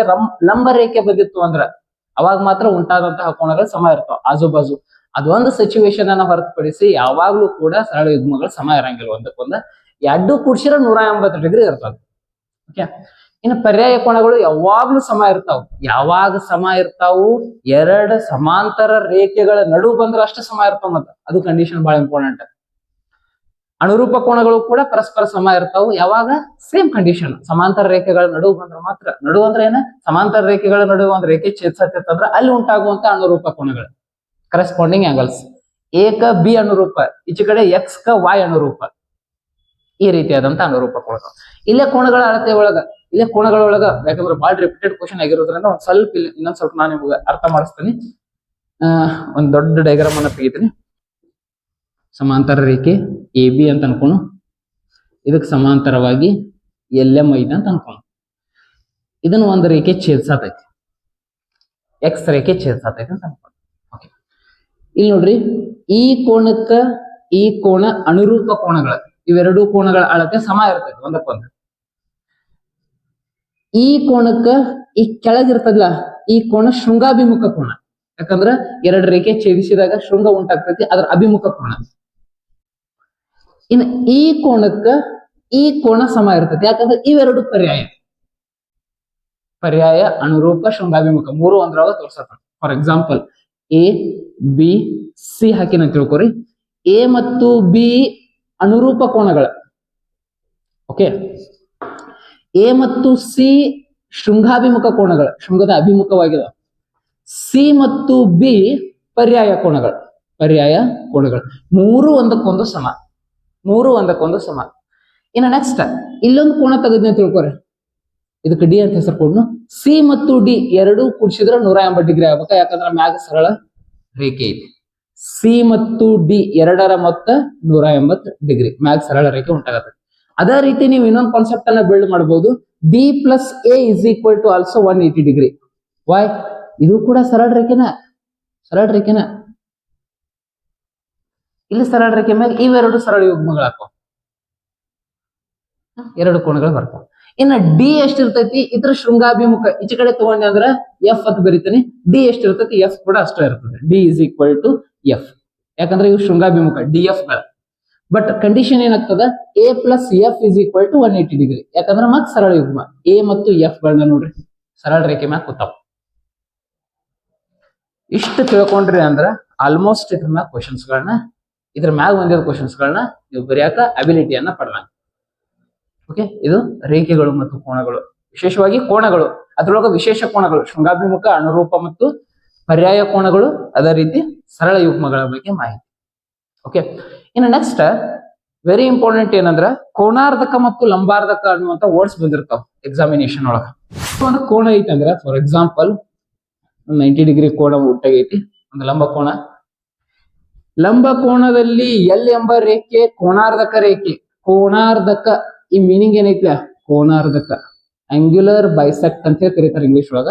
ಲಂಬ ರೇಖೆ ಬಂದಿತ್ತು ಅಂದ್ರ ಅವಾಗ ಮಾತ್ರ ಉಂಟಾದಂತಹ ಕೋಣಗಳು ಸಮ ಇರ್ತಾವ ಆಜು ಬಾಜು. ಅದೊಂದು ಸಿಚುವೇಶನ್ ಅನ್ನ ಹೊರತುಪಡಿಸಿ ಯಾವಾಗ್ಲೂ ಕೂಡ ಸರಳ ಯುಗ್ಮಗಳು ಸಮ ಇರಂಗಿಲ್ಲ. ಒಂದಕ್ಕೊಂದ ಎರಡು ಕೂಡ್ಸಿರ 180 ಡಿಗ್ರಿ ಇರ್ತದೆ. ಓಕೆ, ಇನ್ನು ಪರ್ಯಾಯ ಕೋಣಗಳು ಯಾವಾಗ್ಲೂ ಸಮ ಇರ್ತಾವ. ಯಾವಾಗ ಸಮ ಇರ್ತಾವು? ಎರಡು ಸಮಾಂತರ ರೇಖೆಗಳ ನಡುವು ಬಂದ್ರೆ ಅಷ್ಟು ಸಮ ಇರ್ತಾವ. ಮತ್ತ ಅದು ಕಂಡೀಷನ್ ಬಹಳ ಇಂಪಾರ್ಟೆಂಟ್. ಅನುರೂಪ ಕೋಣಗಳು ಕೂಡ ಪರಸ್ಪರ ಸಮ ಇರ್ತಾವು. ಯಾವಾಗ? Same condition. ಸಮಾಂತರ ರೇಖೆಗಳ ನಡುವು ಬಂದ್ರೆ ಮಾತ್ರ. ನಡುವು ಅಂದ್ರೆ ಏನ? ಸಮಾಂತರ ರೇಖೆಗಳ ನಡುವೆ ಒಂದು ರೇಖೆ ಛೇದಿಸತ್ತಂದ್ರ ಅಲ್ಲಿ ಉಂಟಾಗುವಂತ ಅನುರೂಪ ಕೋಣಗಳು, ಕರೆಸ್ಪಾಂಡಿಂಗ್ ಆಂಗಲ್ಸ್. ಏಕ ಬಿ ಅನುರೂಪ, ಈಚೆ ಕಡೆ ಎಕ್ಸ್ ಕ ವಾಯ್ ಅನುರೂಪ. ಈ ರೀತಿಯಾದಂತ ಅನುರೂಪ ಕೋಣಗಳು. ಇಲ್ಲೇ ಕೋಣಗಳ ಅಳತೆ ಒಳಗ, ಯಾಕಂದ್ರೆ ಬಹಳ ರಿಪೀಟೆಡ್ ಕ್ವಶನ್ ಆಗಿರೋದ್ರಿಂದ ಒಂದ್ ಸ್ವಲ್ಪ ಇನ್ನೊಂದ್ ಸ್ವಲ್ಪ ನಾನು ನಿಮ್ಗೆ ಅರ್ಥ ಮಾಡಿಸ್ತೀನಿ. ಒಂದ್ ದೊಡ್ಡ ಡಯಾಗ್ರಾಮ್ ಅನ್ನ ತೆಗಿತೀನಿ. ಸಮಾಂತರ ರೇಖೆ ಎ ಬಿ ಅಂತ ಅನ್ಕೊಂಡು, ಇದಕ್ಕೆ ಸಮಾಂತರವಾಗಿ LM ಐತೆ ಅಂತ ಅನ್ಕೊಂಡು, ಇದನ್ನ ಒಂದು ರೇಖೆ ಛೇದಿಸತೈತಿ, ಎಕ್ಸ್ ರೇಖೆ ಛೇದಿಸತೈತಿ ಅಂತ ಅನ್ಕೊಂಡು. ಓಕೆ, ಇಲ್ಲಿ ನೋಡ್ರಿ, ಈ ಕೋಣಕ್ಕ ಈ ಕೋಣ ಅನುರೂಪ ಕೋಣಗಳ, ಇವೆರಡೂ ಕೋಣಗಳ ಅಳತೆ ಸಮ ಇರ್ತೈತಿ ಒಂದಕ್ಕೊಂದು. ಈ ಕೋಣಕ್ಕ ಈ ಕೆಳಗಿರ್ತದಲ್ಲ, ಈ ಕೋಣ ಶೃಂಗಾಭಿಮುಖ ಕೋಣ. ಯಾಕಂದ್ರ ಎರಡು ರೇಖೆ ಛೇದಿಸಿದಾಗ ಶೃಂಗ ಉಂಟಾಗ್ತೈತಿ, ಅದ್ರ ಅಭಿಮುಖ ಕೋಣ. ಇನ್ನು ಈ ಕೋಣಕ್ಕ ಈ ಕೋಣ ಸಮ ಇರ್ತೈತಿ, ಯಾಕಂದ್ರೆ ಇವೆರಡು ಪರ್ಯಾಯ ಅನುರೂಪ ಶೃಂಗಾಭಿಮುಖ ಮೂರು ಒಂದ್ರೊಳಗ ತೋರ್ಸತ್ತ. For example A B C ಹಾಕಿನ ತಿಳ್ಕೊರಿ. ಎ ಮತ್ತು ಬಿ ಅನುರೂಪ ಕೋಣಗಳ. ಓಕೆ, ಎ ಮತ್ತು ಸಿ ಶೃಂಗಾಭಿಮುಖ ಕೋಣಗಳ, ಶೃಂಗದ ಅಭಿಮುಖವಾಗಿದೆ. ಸಿ ಮತ್ತು ಬಿ ಪರ್ಯಾಯ ಕೋಣಗಳು, ಮೂರು ಒಂದಕ್ಕೊಂದು ಸಮ. ಇನ್ನು ನೆಕ್ಸ್ಟ್ ಇಲ್ಲೊಂದು ಕೋಣ ತೆಗೆದ್ನ ತಿಳ್ಕೊರಿ, ಇದಕ್ಕೆ ಡಿ ಅಂತ ಹೆಸರು ಕೊಡ್ನು. ಸಿ ಮತ್ತು ಡಿ ಎರಡೂ ಕೂಡಿಸಿದ್ರೆ 180 ಡಿಗ್ರಿ ಆಗ್ಬೇಕ, ಯಾಕಂದ್ರೆ ಮ್ಯಾಗ ಸರಳ ರೇಖೆ ಐತಿ. ಸಿ ಮತ್ತು ಡಿ ಎರಡರ ಮೊತ್ತ 180 ಡಿಗ್ರಿ, ಮ್ಯಾಗ ಸರಳ ರೇಖೆ ಉಂಟಾಗತ್ತೆ. ಅದೇ ರೀತಿ ನೀವು ಇನ್ನೊಂದು ಕಾನ್ಸೆಪ್ಟ್ ಅನ್ನ ಬಿಲ್ಡ್ ಮಾಡಬಹುದು. D plus a is equal to also 180 degree. Why? ಇದು ಕೂಡ ಸರಳ ರೇಖೆನ. ಇಲ್ಲಿ ಸರಳ ರೇಖೆ ಮ್ಯಾಗ ಇವೆರಡು ಸರಳ ಯುಗ್ಮಗಳಾಗ್ತಾವ, ಎರಡು ಕೋಣಗಳು ಬರ್ತಾವ. ಇನ್ನ ಡಿ ಎಷ್ಟಿರ್ತೈತಿ? ಇದ್ರ ಶೃಂಗಾಭಿಮುಖ ಈಚೆ ಕಡೆ ತಗೊಂಡೆ ಅಂದ್ರ ಎಫ್ ಅಂತ ಬರೀತೀನಿ. ಡಿ ಎಷ್ಟಿರ್ತೈತಿ? ಎಫ್ ಕೂಡ ಅಷ್ಟೇ ಇರ್ತದೆ. D is equal to f, ಯಾಕಂದ್ರೆ ಇವು ಶೃಂಗಾಭಿಮುಖ ಡಿ ಎಫ್ ಗಳ. ಬಟ್ ಕಂಡೀಷನ್ ಏನಾಗ್ತದ? A plus f is equal to 180 degree, ಯಾಕಂದ್ರೆ ಮತ್ತೆ ಸರಳ ಯುಗ್ಮ. ಎ ಮತ್ತು ಎಫ್ ಗಳನ್ನ ನೋಡ್ರಿ ಸರಳ ರೇಖೆ ಮ್ಯಾಗ ಕೂತಾವ. ಇಷ್ಟು ತಿಳ್ಕೊಂಡ್ರಿ ಅಂದ್ರ ಆಲ್ಮೋಸ್ಟ್ ಇದ್ರ ಮ್ಯಾಗ ಕ್ವಶನ್ಸ್ ಗಳನ್ನ, ಇದ್ರ ಮ್ಯಾಗ ಬಂದಿರೋ ಕ್ವಶನ್ಸ್ ಗಳನ್ನ ನೀವು ಬರೆಯಾಕ ಅಬಿಲಿಟಿಯನ್ನ ಪಡ್ಲಾಂಗ. ಓಕೆ, ಇದು ರೇಖೆಗಳು ಮತ್ತು ಕೋಣಗಳು, ವಿಶೇಷವಾಗಿ ಕೋಣಗಳು. ಅದ್ರೊಳಗ ವಿಶೇಷ ಕೋಣಗಳು ಶೃಂಗಾಭಿಮುಖ, ಅನುರೂಪ ಮತ್ತು ಪರ್ಯಾಯ ಕೋಣಗಳು, ಅದೇ ರೀತಿ ಸರಳ ಯುಗ್ಮಗಳ ಬಗ್ಗೆ ಮಾಹಿತಿ. ಓಕೆ, ಇನ್ನು ನೆಕ್ಸ್ಟ್ ವೆರಿ ಇಂಪಾರ್ಟೆಂಟ್ ಏನಂದ್ರ ಕೋಣಾರ್ಧಕ ಮತ್ತು ಲಂಬಾರ್ಧಕ ಅನ್ನುವಂತ ವರ್ಡ್ಸ್ ಬಂದಿರ್ತಾವ ಎಕ್ಸಾಮಿನೇಷನ್ ಒಳಗ. ಒಂದು ಕೋಣ ಐತಂದ್ರ ಫಾರ್ ಎಕ್ಸಾಂಪಲ್ 90 ಡಿಗ್ರಿ ಕೋಣ ಉಟ್ಟಾಗೈತಿ, ಒಂದು ಲಂಬ ಕೋಣ. ಲಂಬ ಕೋಣದಲ್ಲಿ ಎಲ್ ಎಂಬ ರೇಖೆ ಕೋಣಾರ್ಧಕ ರೇಖೆ. ಕೋಣಾರ್ಧಕ ಈ ಮೀನಿಂಗ್ ಏನೈತಿ? ಕೋಣಾರ್ಧಕ ಆಂಗ್ಯುಲರ್ ಬೈಸೆಕ್ಟ್ ಅಂತ ಹೇಳಿ ಕರೀತಾರೆ ಇಂಗ್ಲಿಷ್ ಒಳಗ.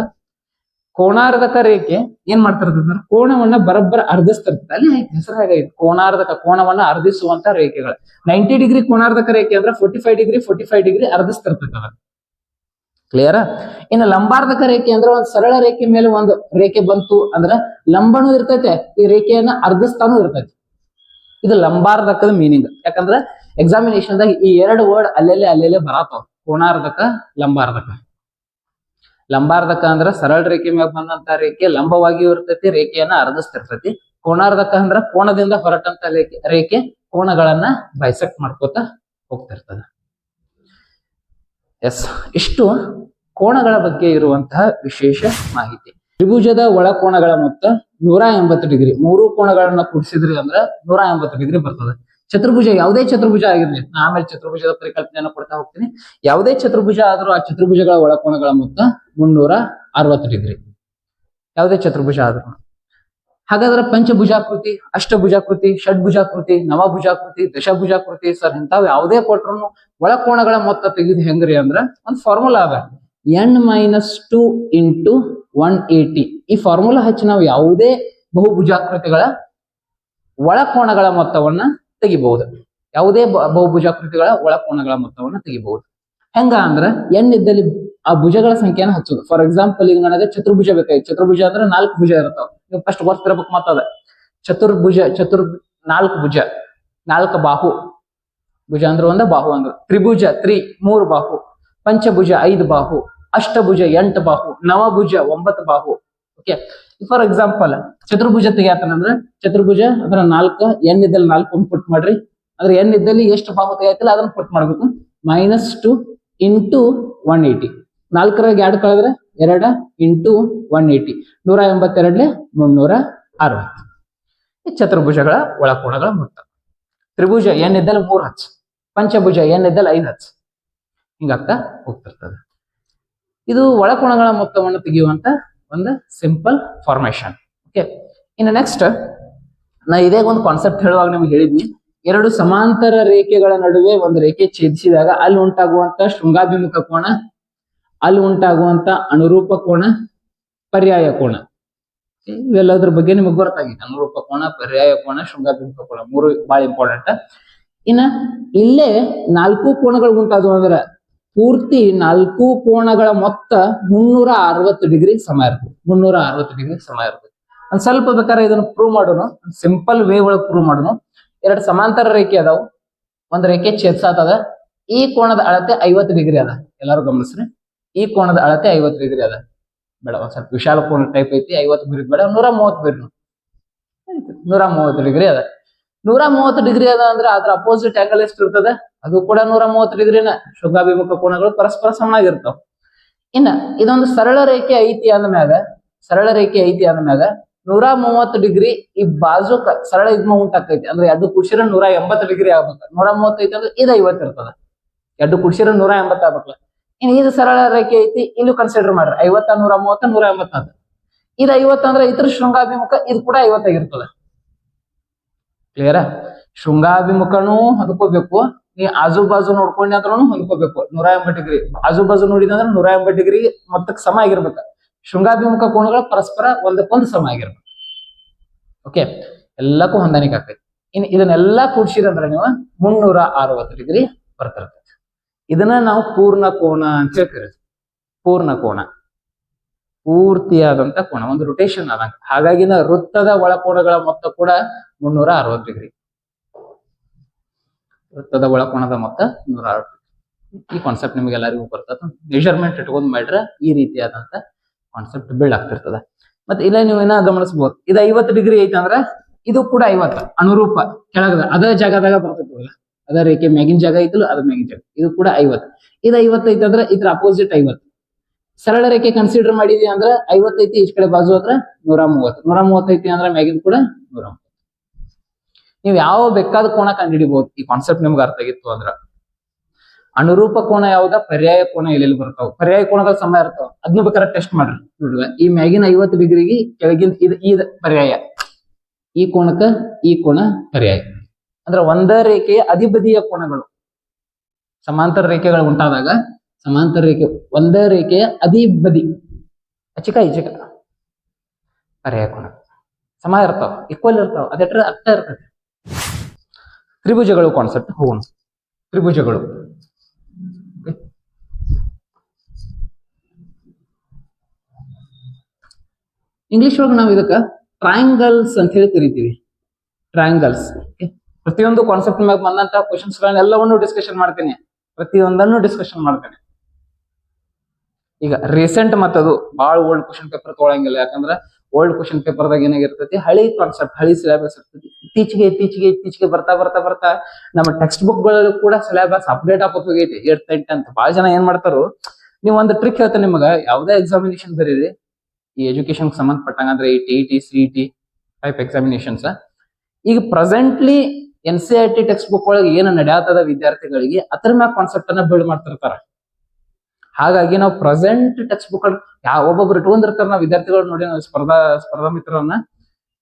ಕೋಣಾರ್ಧಕ ರೇಖೆ ಏನ್ ಮಾಡ್ತಿರ್ತದ? ಕೋಣವನ್ನ ಬರಬ್ಬರ ಅರ್ಧಿಸ್ತಿರ್ತದೆ. ಅಲ್ಲಿ ಹೆಸರಾಗೈತಿ ಕೋಣಾರ್ಧಕ, ಕೋಣವನ್ನ ಅರ್ಧಿಸುವಂತ ರೇಖೆಗಳು. 90 ಡಿಗ್ರಿ ಕೋಣಾರ್ಧಕ ರೇಖೆ ಅಂದ್ರೆ 45 ಡಿಗ್ರಿ ಅರ್ಧಿಸ್ತಿರ್ತದ. ಕ್ಲಿಯರ್? ಇನ್ನು ಲಂಬಾರ್ಧಕ ರೇಖೆ ಅಂದ್ರೆ ಒಂದ್ ಸರಳ ರೇಖೆ ಮೇಲೆ ಒಂದು ರೇಖೆ ಬಂತು ಅಂದ್ರ ಲಂಬನೂ ಇರ್ತೈತೆ, ಈ ರೇಖೆಯನ್ನ ಅರ್ಧಿಸ್ತಾನು ಇರ್ತೈತಿ. ಇದು ಲಂಬಾರ್ಧಕದ ಮೀನಿಂಗ್. ಯಾಕಂದ್ರ ಎಕ್ಸಾಮಿನೇಷನ್ ದಾಗ ಈ ಎರಡು ವರ್ಡ್ ಅಲ್ಲೆಲ್ಲೇ ಬರತಾವ, ಕೋಣಾರ್ಧಕ, ಲಂಬಾರ್ಧಕ. ಲಂಬಾರ್ಧಕ ಅಂದ್ರ ಸರಳ ರೇಖೆ ಮ್ಯಾಗ ಬಂದಂತ ರೇಖೆ ಲಂಬವಾಗಿಯೂ ಇರ್ತೈತಿ, ರೇಖೆಯನ್ನ ಅರ್ಧಿಸ್ತಿರ್ತೈತಿ. ಕೋಣಾರ್ಧಕ ಅಂದ್ರ ಕೋಣದಿಂದ ಹೊರಟಂತ ರೇಖೆ ಕೋಣಗಳನ್ನ ಬೈಸೆಕ್ಟ್ ಮಾಡ್ಕೋತ ಹೋಗ್ತಿರ್ತದ. ಎಸ್, ಇಷ್ಟು ಕೋಣಗಳ ಬಗ್ಗೆ ಇರುವಂತಹ ವಿಶೇಷ ಮಾಹಿತಿ. ತ್ರಿಭುಜದ ಒಳಕೋಣಗಳ ಮೊತ್ತ 180 ಡಿಗ್ರಿ. ಮೂರು ಕೋಣಗಳನ್ನ ಕೂಡಿಸಿದ್ರಿ ಅಂದ್ರ 180 ಡಿಗ್ರಿ ಬರ್ತದೆ. ಚತುರ್ಭುಜ, ಯಾವುದೇ ಚತುರ್ಭುಜ ಆಗಿರ್ಲಿ, ಆಮೇಲೆ ಚತುರ್ಭುಜದ ಪರಿಕಲ್ಪನೆಯನ್ನು ಕೊಡ್ತಾ ಹೋಗ್ತೀನಿ. ಯಾವುದೇ ಚತುರ್ಭುಜ ಆದ್ರೂ ಆ ಚತುರ್ಭುಜಗಳ ಒಳಕೋಣಗಳ ಮೊತ್ತ 360 ಡಿಗ್ರಿ. ಯಾವುದೇ ಚತುರ್ಭುಜ ಆದ್ರೂ. ಹಾಗಾದ್ರೆ ಪಂಚಭುಜಾಕೃತಿ, ಅಷ್ಟಭುಜಾಕೃತಿ, ಷಡ್ಭುಜಾಕೃತಿ, ನವಭುಜಾಕೃತಿ, ದಶಭುಜಾಕೃತಿ, ಸರ್ ಇಂಥವು ಯಾವುದೇ ಕೊಟ್ರು ಒಳಕೋಣಗಳ ಮೊತ್ತ ತೆಗೆದು ಹೆಂಗ್ರಿ ಅಂದ್ರ ಒಂದು ಫಾರ್ಮುಲಾ ಅದ, n-2 ಇಂಟು 180. ಈ ಫಾರ್ಮುಲಾ ಹಚ್ಚಿ ನಾವು ಯಾವುದೇ ಬಹುಭುಜಾಕೃತಿಗಳ ಒಳಕೋಣಗಳ ಮೊತ್ತವನ್ನ ತೆಗಿಬಹುದು. ಯಾವುದೇ ಬಹುಭುಜಾಕೃತಿಗಳ ಒಳಕೋಣಗಳ ಮೊತ್ತವನ್ನ ತೆಗಿಬಹುದು. ಹೆಂಗ ಅಂದ್ರ n ಇದ್ದಲ್ಲಿ ಆ ಭುಜಗಳ ಸಂಖ್ಯೆಯನ್ನು ಹಚ್ಚೋದು. ಫಾರ್ ಎಕ್ಸಾಂಪಲ್ ಈಗ ನನಗೆ ಚತುರ್ಭುಜ ಬೇಕಾಗಿ, ಚತುರ್ಭುಜ ಅಂದ್ರೆ 4 ಭುಜ ಇರ್ತಾವ. ನೀವು ಫಸ್ಟ್ ಗೊತ್ತಿರಬೇಕು ಮತ್ತದ ಚತುರ್ಭುಜ, 4 ಭುಜ, 4 ಬಾಹು. ಭುಜ ಅಂದ್ರೆ ಒಂದ, ಬಾಹು ಅಂದ್ರೆ ತ್ರಿಭುಜ 3 ಬಾಹು, ಪಂಚಭುಜ 5 ಬಾಹು, ಅಷ್ಟಭುಜ 8 ಬಾಹು, ನವಭುಜ 9 ಬಾಹು. ಓಕೆ, ಫಾರ್ ಎಕ್ಸಾಂಪಲ್ ಚತುರ್ಭುಜ ತೆಗಿಯಾತನಂದ್ರ ಚತುರ್ಭುಜ ಅಂದ್ರೆ 4, n ಇದ್ದಲ್ಲಿ 4 ಪುಟ್ ಮಾಡ್ರಿ. ಅಂದ್ರೆ n ಇದ್ದಲ್ಲಿ ಎಷ್ಟು ಬಾಹು ತೆಗಿಯತಿಲ್ಲ ಅದನ್ನ ಪುಟ್ ಮಾಡ್ಬೇಕು. -2 ಇಂಟು 180. 4ರಾಗ 2 ಕಳೆದ್ರೆ 2 ಇಂಟು 180, 182 360. ಈ ಚತುರ್ಭುಜಗಳ ಒಳಕೋಣಗಳ ಮೊತ್ತ. ತ್ರಿಭುಜ n ಇದ್ದಲ್ಲಿ 3 ಹಚ್ಚ, ಪಂಚಭುಜ n ಇದ್ದಲ್ಲಿ 5 ಹಚ್ಚ, ಹಿಂಗಾಗ್ತಾ ಹೋಗ್ತಿರ್ತದೆ. ಇದು ಒಳಕೋಣಗಳ ಮೊತ್ತವನ್ನು ತೆಗೆಯುವಂತ ಒಂದು ಸಿಂಪಲ್ ಫಾರ್ಮೇಶನ್. ಓಕೆ, ಇನ್ನು ನೆಕ್ಸ್ಟ್ ನಾ ಇದೇ ಒಂದು ಕಾನ್ಸೆಪ್ಟ್ ಹೇಳುವಾಗ ನಿಮ್ಗೆ ಹೇಳಿದ್ನಿ, ಎರಡು ಸಮಾಂತರ ರೇಖೆಗಳ ನಡುವೆ ಒಂದು ರೇಖೆ ಛೇದಿಸಿದಾಗ ಅಲ್ಲಿ ಉಂಟಾಗುವಂತ ಶೃಂಗಾಭಿಮುಖ ಕೋಣ, ಅಲ್ಲಿ ಉಂಟಾಗುವಂತ ಅನುರೂಪ ಕೋಣ, ಪರ್ಯಾಯ ಕೋಣ. ಇವೆಲ್ಲದ್ರ ಬಗ್ಗೆ ನಿಮಗೆ ಗೊತ್ತಾಗಿದೆ. ಅನುರೂಪ ಕೋಣ, ಪರ್ಯಾಯ ಕೋಣ, ಶೃಂಗಾಭಿಮುಖ ಕೋಣ, 3 ಬಹಳ ಇಂಪಾರ್ಟೆಂಟ್. ಇನ್ನ ಇಲ್ಲೇ 4 ಕೋಣಗಳು ಉಂಟಾದವು ಅಂದ್ರೆ ಪೂರ್ತಿ 4 ಕೋಣಗಳ ಮೊತ್ತ 360 ಡಿಗ್ರಿ ಸಮ ಇರ್ತದೆ. 360 ಡಿಗ್ರಿ ಸಮ ಇರ್ತದೆ. ಒಂದ್ ಸ್ವಲ್ಪ ಬೇಕಾದ್ರೆ ಇದನ್ನ ಪ್ರೂವ್ ಮಾಡೋಣ, ಸಿಂಪಲ್ ವೇ ಒಳಗೆ ಪ್ರೂವ್ ಮಾಡೋಣ. ಎರಡು ಸಮಾಂತರ ರೇಖೆ ಅದಾವು, ಒಂದ್ ರೇಖೆ ಛೇದ್ಸಾತದ. ಈ ಕೋಣದ ಅಳತೆ 50 ಡಿಗ್ರಿ ಅದ. ಎಲ್ಲಾರು ಗಮನಿಸ್ರಿ, ಈ ಕೋಣದ ಅಳತೆ 50 ಡಿಗ್ರಿ ಅದ. ಬೇಡ, ಒಂದ್ ಸ್ವಲ್ಪ ವಿಶಾಲ ಕೋಣ ಟೈಪ್ ಐತಿ, 50 ಬಿರಿದ್ ಬೇಡ, 130 ಬಿರಿ. 130 ಡಿಗ್ರಿ ಅದ. 130 ಡಿಗ್ರಿ ಅದ ಅಂದ್ರೆ ಅದ್ರ ಅಪೋಸಿಟ್ ಆಂಗಲ್ ಎಷ್ಟು ಇರ್ತದೆ? ಅದು ಕೂಡ 130 ಡಿಗ್ರಿನ. ಶೃಂಗಾಭಿಮುಖ ಕೋಣಗಳು ಪರಸ್ಪರ ಸಮನಾಗಿರ್ತಾವ. ಇನ್ನ ಇದೊಂದು ಸರಳ ರೇಖೆ ಐತಿ ಅಂದ್ಮ್ಯಾಗ, 130 ಡಿಗ್ರಿ ಈ ಬಾಜುಕ ಸರಳ ಇದ್ಮ ಉಂಟಾಕೈತಿ ಅಂದ್ರೆ ಎರಡು ಕುಡ್ಸಿರ 180 ಡಿಗ್ರಿ ಆಗ್ಬೇಕು. 130 ಐತಿ ಅಂದ್ರೆ ಇದು 50 ಇರ್ತದ. ಎರಡು ಕುಡ್ಸಿರ 180 ಆಗ್ಬೇಕಲ್ಲ. ಇನ್ನು ಇದು ಸರಳ ರೇಖೆ ಐತಿ, ಇಲ್ಲೂ ಕನ್ಸಿಡರ್ ಮಾಡ್ರಿ 50, 130, 180 ಅಂತ. ಇದು 50 ಅಂದ್ರೆ ಇದ್ರ ಶೃಂಗಾಭಿಮುಖ ಇದು ಕೂಡ 50 ಆಗಿರ್ತದೆ. ಕ್ಲಿಯರ್? ಶೃಂಗಾಭಿಮುಖನೂ ಹೊಂದ್ಕೋಬೇಕು, ನೀ ಆಜು ಬಾಜು ನೋಡ್ಕೊಂಡಿ ಅಂದ್ರೂ ಹೊಂದ್ಕೋಬೇಕು. 180 ಡಿಗ್ರಿ ಆಜು ಬಾಜು ನೋಡಿದಂದ್ರೆ 180 ಡಿಗ್ರಿ ಮೊತ್ತಕ್ಕೆ ಸಮ ಆಗಿರ್ಬೇಕು. ಶೃಂಗಾಭಿಮುಖ ಕೋಣಗಳು ಪರಸ್ಪರ ಒಂದಕ್ಕೊಂದು ಸಮ ಆಗಿರ್ಬೇಕು. ಓಕೆ, ಎಲ್ಲಕ್ಕೂ ಹೊಂದಾಣಿಕೆ ಆಗ್ತೈತಿ. ಇನ್ನು ಇದನ್ನೆಲ್ಲಾ ಕೂಡ್ಸಿರಂದ್ರೆ ನೀವು 360 ಡಿಗ್ರಿ ಬರ್ತಿರ್ತೈತಿ. ಇದನ್ನ ನಾವು ಪೂರ್ಣ ಕೋಣ ಅಂತ ಹೇಳ್ತೀವಿ. ಪೂರ್ಣ ಕೋಣ, ಪೂರ್ತಿಯಾದಂತ ಕೋಣ, ಒಂದು ರೊಟೇಷನ್ ಆದಂಗ. ಹಾಗಾಗಿ ವೃತ್ತದ ಒಳಕೋಣಗಳ ಮೊತ್ತ ಕೂಡ 360 ಡಿಗ್ರಿ. ವೃತ್ತದ ಒಳಕೋಣದ ಮೊತ್ತ 160. ಈ ಕಾನ್ಸೆಪ್ಟ್ ನಿಮ್ಗೆ ಎಲ್ಲರಿಗೂ ಬರ್ತದ. ಮೆಜರ್ಮೆಂಟ್ ಇಟ್ಕೊಂಡ್ ಮಾಡ್ರೆ ಈ ರೀತಿಯಾದಂತ ಕಾನ್ಸೆಪ್ಟ್ ಬಿಲ್ಡ್ ಆಗ್ತಿರ್ತದ. ಮತ್ತೆ ಇಲ್ಲ ನೀವು ಏನ ಗಮನಿಸಬಹುದು, ಇದು 50 ಡಿಗ್ರಿ ಐತಿ ಅಂದ್ರೆ ಇದು ಕೂಡ 50 ಅನುರೂಪ ಕೆಳಗದ ಅದ ಜಾಗದಾಗ ಬರ್ತೈತಿ. ಅದ ರೇಖೆ ಮ್ಯಾಗಿನ ಜಾಗ ಐತಲ್ಲ, ಅದ ಮ್ಯಾಗಿನ ಜಾಗ. ಇದು ಕೂಡ 50. ಇದು 50 ಐತಿ ಅಂದ್ರೆ ಇದ್ರ ಅಪೋಸಿಟ್ 50. ಸರಳ ರೇಖೆ ಕನ್ಸಿಡರ್ ಮಾಡಿದ್ವಿ ಅಂದ್ರೆ 50 ಐತಿ, ಈಚ ಕಡೆ ಬಾಜು ಆದ್ರೆ 130. 130 ಐತಿ ಅಂದ್ರೆ ಮ್ಯಾಗಿನ ಕೂಡ 130. ನೀವು ಯಾವ ಬೇಕಾದ ಕೋನ ಕಂಡುಹಿಡಿಬಹುದು. ಈ ಕಾನ್ಸೆಪ್ಟ್ ನಿಮ್ಗೆ ಅರ್ಥ ಆಗಿತ್ತು ಅಂದ್ರ. ಅನುರೂಪ ಕೋನ ಯಾವ್ದ, ಪರ್ಯಾಯ ಕೋನ ಎಲ್ಲೆಲ್ಲಿ ಬರ್ತಾವ, ಪರ್ಯಾಯ ಕೋನಗಳ ಸಮ ಇರ್ತಾವ, ಅದನ್ನ ಬೇಕಾದ್ರೆ ಟೆಸ್ಟ್ ಮಾಡ್ರಿ. ನೋಡ್ರಿ, ಈ ಮ್ಯಾಗಿನ 50 ಡಿಗ್ರಿಗೆ ಕೆಳಗಿನ ಇದು ಪರ್ಯಾಯ, ಈ ಕೋನಕ್ಕ ಈ ಕೋನ ಪರ್ಯಾಯ. ಅಂದ್ರೆ ಒಂದ ರೇಖೆಯ ಅಧಿಬದಿಯ ಕೋನಗಳು, ಸಮಾಂತರ ರೇಖೆಗಳು ಉಂಟಾದಾಗ ಸಮಾಂತರ ರೇಖೆ ಒಂದೇ ರೇಖೆಯ ಅಧಿಬದಿ ಅಚಿಕ ಈಚಿಕ ಪರ್ಯಾಯ ಕೋನ ಸಮ ಇರ್ತಾವ, ಈಕ್ವಲ್ ಇರ್ತಾವ. ಅದೆಟ್ರ ಅರ್ಥ ಇರ್ತದೆ. ತ್ರಿಭುಜಗಳು ಕಾನ್ಸೆಪ್ಟ್ ಹೋಗೋಣ. ತ್ರಿಭುಜಗಳು ಇಂಗ್ಲಿಷ್ ಒಳಗೆ ನಾವು ಇದಕ್ಕ ಟ್ರಯಾಂಗಲ್ಸ್ ಅಂತ ಹೇಳಿ ಕರಿತೀವಿ. ಟ್ರಯಾಂಗಲ್ಸ್. ಪ್ರತಿಯೊಂದು ಕಾನ್ಸೆಪ್ಟ್ ಮ್ಯಾಗ ಬಂದಂತ ಕ್ವಶನ್ಸ್ ಗಳನ್ನೆಲ್ಲವನ್ನು ಡಿಸ್ಕಷನ್ ಮಾಡ್ತೇನೆ, ಪ್ರತಿಯೊಂದನ್ನು ಡಿಸ್ಕಷನ್ ಮಾಡ್ತೇನೆ. ಈಗ ರೀಸೆಂಟ್ ಮತ್ತದು ಬಹಳ ಓಲ್ಡ್ ಕ್ವಶನ್ ಪೇಪರ್ ತೊಗೊಳಂಗಿಲ್ಲ. ಯಾಕಂದ್ರೆ ಓಲ್ಡ್ ಕ್ವಶನ್ ಪೇಪರ್ದಾಗ ಏನಾಗಿರ್ತೈತಿ, ಹಳಿ ಕಾನ್ಸೆಪ್ಟ್, ಹಳಿ ಸಿಲೆಬಸ್ ಇರ್ತೈತಿ. ಇತ್ತೀಚೆಗೆ ಬರ್ತಾ ನಮ್ಮ ಟೆಕ್ಸ್ಟ್ ಬುಕ್ ಗಳಲ್ಲೂ ಕೂಡ ಸಿಲೆಬಸ್ ಅಪ್ಡೇಟ್ ಆಗೋತ್ ಹೋಗೈತಿ. 8th and 10th ಬಹಳ ಜನ ಏನ್ ಮಾಡ್ತಾರೋ, ನೀವು ಒಂದು ಟ್ರಿಕ್ ಹೇಳ್ತೇನೆ ನಿಮಗ. ಯಾವ್ದೇ ಎಕ್ಸಾಮಿನೇಷನ್ ಬರೀರಿ, ಈ ಎಜುಕೇಶನ್ ಸಂಬಂಧಪಟ್ಟಂಗ, ಅಂದ್ರೆ ಈ TET CET ಟೈಪ್ ಎಕ್ಸಾಮಿನೇಷನ್ಸ್, ಈಗ ಪ್ರೆಸೆಂಟ್ಲಿ NCERT ಟೆಕ್ಸ್ಟ್ ಬುಕ್ ಒಳಗೆ ಏನು ನಡೆಯತದ ವಿದ್ಯಾರ್ಥಿಗಳಿಗೆ ಅದ್ರ ಮ್ಯಾಗ ಕಾನ್ಸೆಪ್ಟ್ ಅನ್ನ ಬಿಲ್ಡ್ ಮಾಡ್ತಿರ್ತಾರ. ಹಾಗಾಗಿ ನಾವು ಪ್ರೆಸೆಂಟ್ ಟೆಕ್ಸ್ಟ್ ಬುಕ್ ಒಬ್ಬೊಬ್ರು ಇಟ್ಕೊಂಡಿರ್ತಾರ. ನಾವು ವಿದ್ಯಾರ್ಥಿಗಳು ನೋಡಿ, ನಾವು ಸ್ಪರ್ಧಾ ಮಿತ್ರರನ್ನ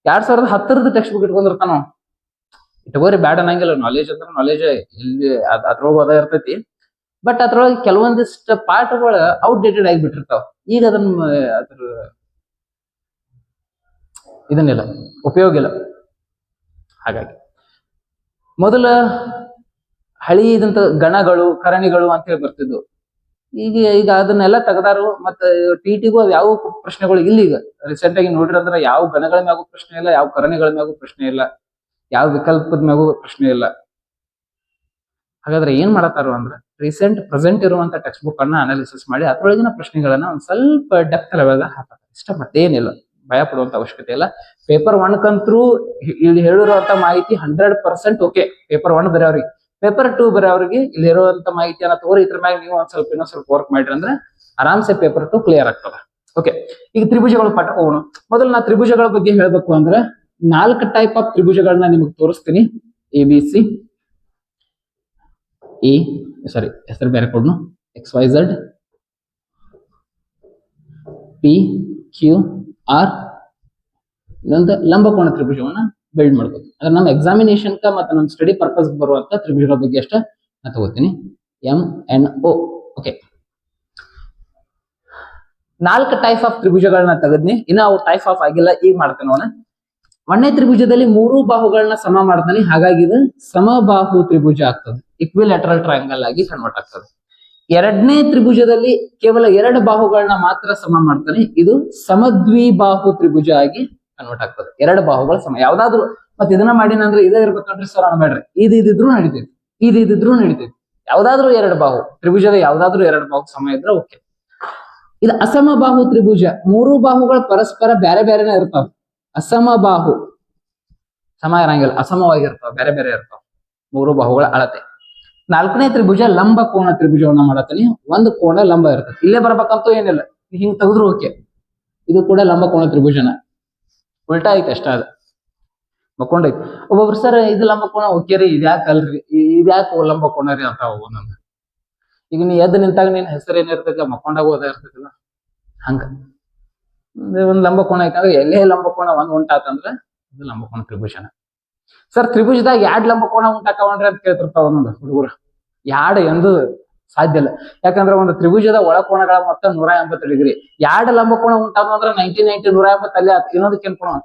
2010ರದ ಟೆಕ್ಸ್ಟ್ ಬುಕ್ ಇಟ್ಕೊಂಡಿರ್ತಾನ. ಇಟ್ಕೋರಿ, ಬ್ಯಾಡ್ ಅನ್ನಂಗಿಲ್ಲ. ನಾಲೆಜ್ ಅಂದ್ರೆ ನಾಲೆಜ್ ಇಲ್ಲಿ ಅದ್ರೊಳಗೆ ಅದ ಇರ್ತೈತಿ. ಬಟ್ ಅದ್ರೊಳಗೆ ಕೆಲವೊಂದಿಷ್ಟು ಪಾಠಗಳು ಔಟ್ಡೇಟೆಡ್ ಆಗಿಬಿಟ್ಟಿರ್ತಾವ. ಈಗ ಅದ್ರ ಇದನ್ನಿಲ್ಲ, ಉಪಯೋಗ ಇಲ್ಲ. ಹಾಗಾಗಿ ಮೊದಲ ಹಳಿ ಇದಂತ ಗಣಗಳು, ಕರಣಿಗಳು ಅಂತ ಹೇಳಿ ಬರ್ತಿದ್ವು. ಈಗ ಅದನ್ನೆಲ್ಲ ತೆಗ್ದಾರು. ಮತ್ತೆ TETಗೂ ಯಾವ ಪ್ರಶ್ನೆಗಳು ಇಲ್ಲ. ಈಗ ರೀಸೆಂಟ್ ಆಗಿ ನೋಡ್ರಿ ಅಂದ್ರೆ ಯಾವ ಗಣಗಳ ಮ್ಯಾಗೂ ಪ್ರಶ್ನೆ ಇಲ್ಲ, ಯಾವ ಕರಣಿಗಳ ಮ್ಯಾಗೂ ಪ್ರಶ್ನೆ ಇಲ್ಲ, ಯಾವ ವಿಕಲ್ಪದ ಮ್ಯಾಗೂ ಪ್ರಶ್ನೆ ಇಲ್ಲ. ಹಾಗಾದ್ರೆ ಏನ್ ಮಾಡತ್ತಾರು ಅಂದ್ರೆ, ಪ್ರೆಸೆಂಟ್ ಇರುವಂತ ಟೆಕ್ಸ್ಟ್ ಬುಕ್ ಅನ್ನ ಅನಾಲಿಸಿಸ್ ಮಾಡಿ ಅದ್ರೊಳಗಿನ ಪ್ರಶ್ನೆಗಳನ್ನ ಒಂದ್ ಸ್ವಲ್ಪ ಡೆಪ್ತ್ ಲೆವೆಲ್ ಹಾಕ್ತಾರೆ. ಇಷ್ಟ ಮತ್ತೇನಿಲ್ಲ, ಭಯ ಪಡುವಂತ ಅವಶ್ಯಕತೆ ಇಲ್ಲ. ಪೇಪರ್ 1 ಇಲ್ಲಿ ಹೇಳಿರುವಂತ ಮಾಹಿತಿ 100% ಓಕೆ. ಪೇಪರ್ 1 ಬರೆಯವ್ರಿಗೆ, ಪೇಪರ್ 2 ಬರೆಯವ್ರಿಗೆ ಇಲ್ಲಿರುವಂತ ಮಾಹಿತಿಯನ್ನ ತಗೋರಿ. ಇದ್ರ ಮ್ಯಾಗ ನೀವು ಇನ್ನೊಂದ್ ಸ್ವಲ್ಪ ವರ್ಕ್ ಮಾಡ್ರಿ ಅಂದ್ರೆ ಆರಾಮ್ಸೆ ಪೇಪರ್ 2 ಕ್ಲಿಯರ್ ಆಗ್ತದ. ಓಕೆ, ಈಗ ತ್ರಿಭುಜಗಳು ಪಾಠ ಹೋಗೋಣ. ಮೊದಲು ನಾ ತ್ರಿಭುಜಗಳ ಬಗ್ಗೆ ಹೇಳ್ಬೇಕು ಅಂದ್ರೆ 4 ಟೈಪ್ ಆಫ್ ತ್ರಿಭುಜಗಳನ್ನ ನಿಮಗೆ ತೋರಿಸ್ತೀನಿ. ABC, ಹೆಸರು ಬೇರೆ ಕೊಡ್ನು, XYZ, PQR ಇನ್ನೊಂದು ಲಂಬಕೋನ ತ್ರಿಭುಜವನ್ನ ಬಿಲ್ಡ್ ಮಾಡ್ಕೋತೀನಿ. ಅಂದ್ರೆ ನಮ್ಮ ಎಕ್ಸಾಮಿನೇಷನ್ ಮತ್ತೆ ನಮ್ಮ ಸ್ಟಡಿ ಪರ್ಪಸ್ ಬರುವಂತ ತ್ರಿಭುಜಗಳ ಬಗ್ಗೆ ಅಷ್ಟ ನಾ ತಗೋತೀನಿ. MNO. ಓಕೆ, 4 ಟೈಪ್ ಆಫ್ ತ್ರಿಭುಜಗಳನ್ನ ತೆಗೆದ್ನಿ. ಇನ್ನ ಅವು ಟೈಪ್ ಆಫ್ ಆಗಿಲ್ಲ, ಈಗ ಮಾಡ್ತೇನೆ ನೋಡ. 1ನೇ ತ್ರಿಭುಜದಲ್ಲಿ 3 ಬಾಹುಗಳನ್ನ ಸಮ ಮಾಡ್ತಾನೆ, ಹಾಗಾಗಿ ಇದು ಸಮಬಾಹು ತ್ರಿಭುಜ ಆಗ್ತದೆ. ಇಕ್ವಿಲ್ಯಾಟರಲ್ ಟ್ರಯಾಂಗಲ್ ಆಗಿ ಕನ್ವರ್ಟ್ ಆಗ್ತದೆ. 2ನೇ ತ್ರಿಭುಜದಲ್ಲಿ ಕೇವಲ 2 ಬಾಹುಗಳನ್ನ ಮಾತ್ರ ಸಮ ಮಾಡ್ತಾನೆ, ಇದು ಸಮದ್ವಿಬಾಹು ತ್ರಿಭುಜ ಆಗಿ ಕನ್ವರ್ಟ್ ಆಗ್ತದೆ. 2 ಬಾಹುಗಳ ಸಮ ಯಾವ್ದಾದ್ರು. ಮತ್ತೆ ಇದನ್ನ ಮಾಡಿನಂದ್ರೆ ಇದೇ ಇರ್ಬೇಕಂದ್ರೆ ಸರ್ ಅನ್ಬೇಡ್ರಿ, ಇದಿದ್ರು ನಡೀತೈತಿ, ಇದಿದ್ರು ನಡೀತೈತಿ. ಯಾವ್ದಾದ್ರು 2 ಬಾಹು ತ್ರಿಭುಜದ ಯಾವ್ದಾದ್ರು 2 ಬಾಹು ಸಮ ಇದ್ರೆ ಓಕೆ. ಇದು ಅಸಮಬಾಹು ತ್ರಿಭುಜ. 3 ಬಾಹುಗಳು ಪರಸ್ಪರ ಬೇರೆ ಬೇರೆನೇ ಇರ್ತಾವ. ಅಸಮಬಾಹು ಸಮ ಇರಂಗಿಲ್ಲ, ಅಸಮವಾಗಿರ್ತಾವ, ಬೇರೆ ಬೇರೆ ಇರ್ತಾವ 3 ಬಾಹುಗಳ ಅಳತೆ. 4ನೇ ತ್ರಿಭುಜ ಲಂಬ ಕೋನ ತ್ರಿಭುಜವನ್ನ ಮಾಡತ್ತೀನಿ. ಒಂದು ಕೋಣ ಲಂಬ ಇರ್ತದೆ, ಇಲ್ಲೇ ಬರ್ಬೇಕಂತೂ ಏನಿಲ್ಲ, ಹಿಂಗ್ ತೆಗೆದ್ರು ಓಕೆ. ಇದು ಕೂಡ ಲಂಬ ಕೋನ ತ್ರಿಭುಜನ, ಉಲ್ಟಾ ಐತೆ ಅಷ್ಟ, ಅದ ಮಕ್ಕೊಂಡೈತಿ. ಒಬ್ಬೊಬ್ರು ಸರ್ ಇದು ಲಂಬ ಕೋನ ಓಕೆ ರೀ, ಇದ್ಯಾಕೆ ಅಲ್ರಿ, ಇದ್ಯಾಕೆ ಲಂಬ ಕೋನ ರೀ ಅಂತ ಒಂದೊಂದು. ಈಗ ನೀ ಎದ್ದು ನಿಂತಾಗ ನಿನ್ ಹೆಸರು ಏನಿರ್ತೈತಿ, ಮಕ್ಕೊಂಡಾಗ ಓದ ಇರ್ತೈತಿಲ್ಲ, ಹಂಗ ಒಂದ್ ಲಂಬ ಕೋನ ಐತಂದ್ರೆ ಎಲ್ಲೇ ಲಂಬ ಕೋನ ಒಂದ್ ಉಂಟಾತಂದ್ರ ಇದು ಲಂಬ ಕೋನ ತ್ರಿಭುಜನ. ಸರ್ ತ್ರಿಭುಜದಾಗ 2 ಲಂಬ ಕೋನ ಉಂಟಾಕವನ್ರಿ ಅಂತ ಕೇಳ್ತಿರ್ತಾವ ಒಂದೊಂದು ಹುಡುಗರು. 2 ಎಂದು ಸಾಧ್ಯ ಇಲ್ಲ. ಯಾಕಂದ್ರೆ ಒಂದು ತ್ರಿಭುಜದ ಒಳಕೋನಗಳ ಮೊತ್ತ 180 ಡಿಗ್ರಿ. 2 ಲಂಬ ಕೋನ ಉಂಟಾದ್ರೆ 90 180 ಅಲ್ಲಿ ಇನ್ನೊಂದಕ್ಕೆ ಏನ್ ಕೊಡೋಣ,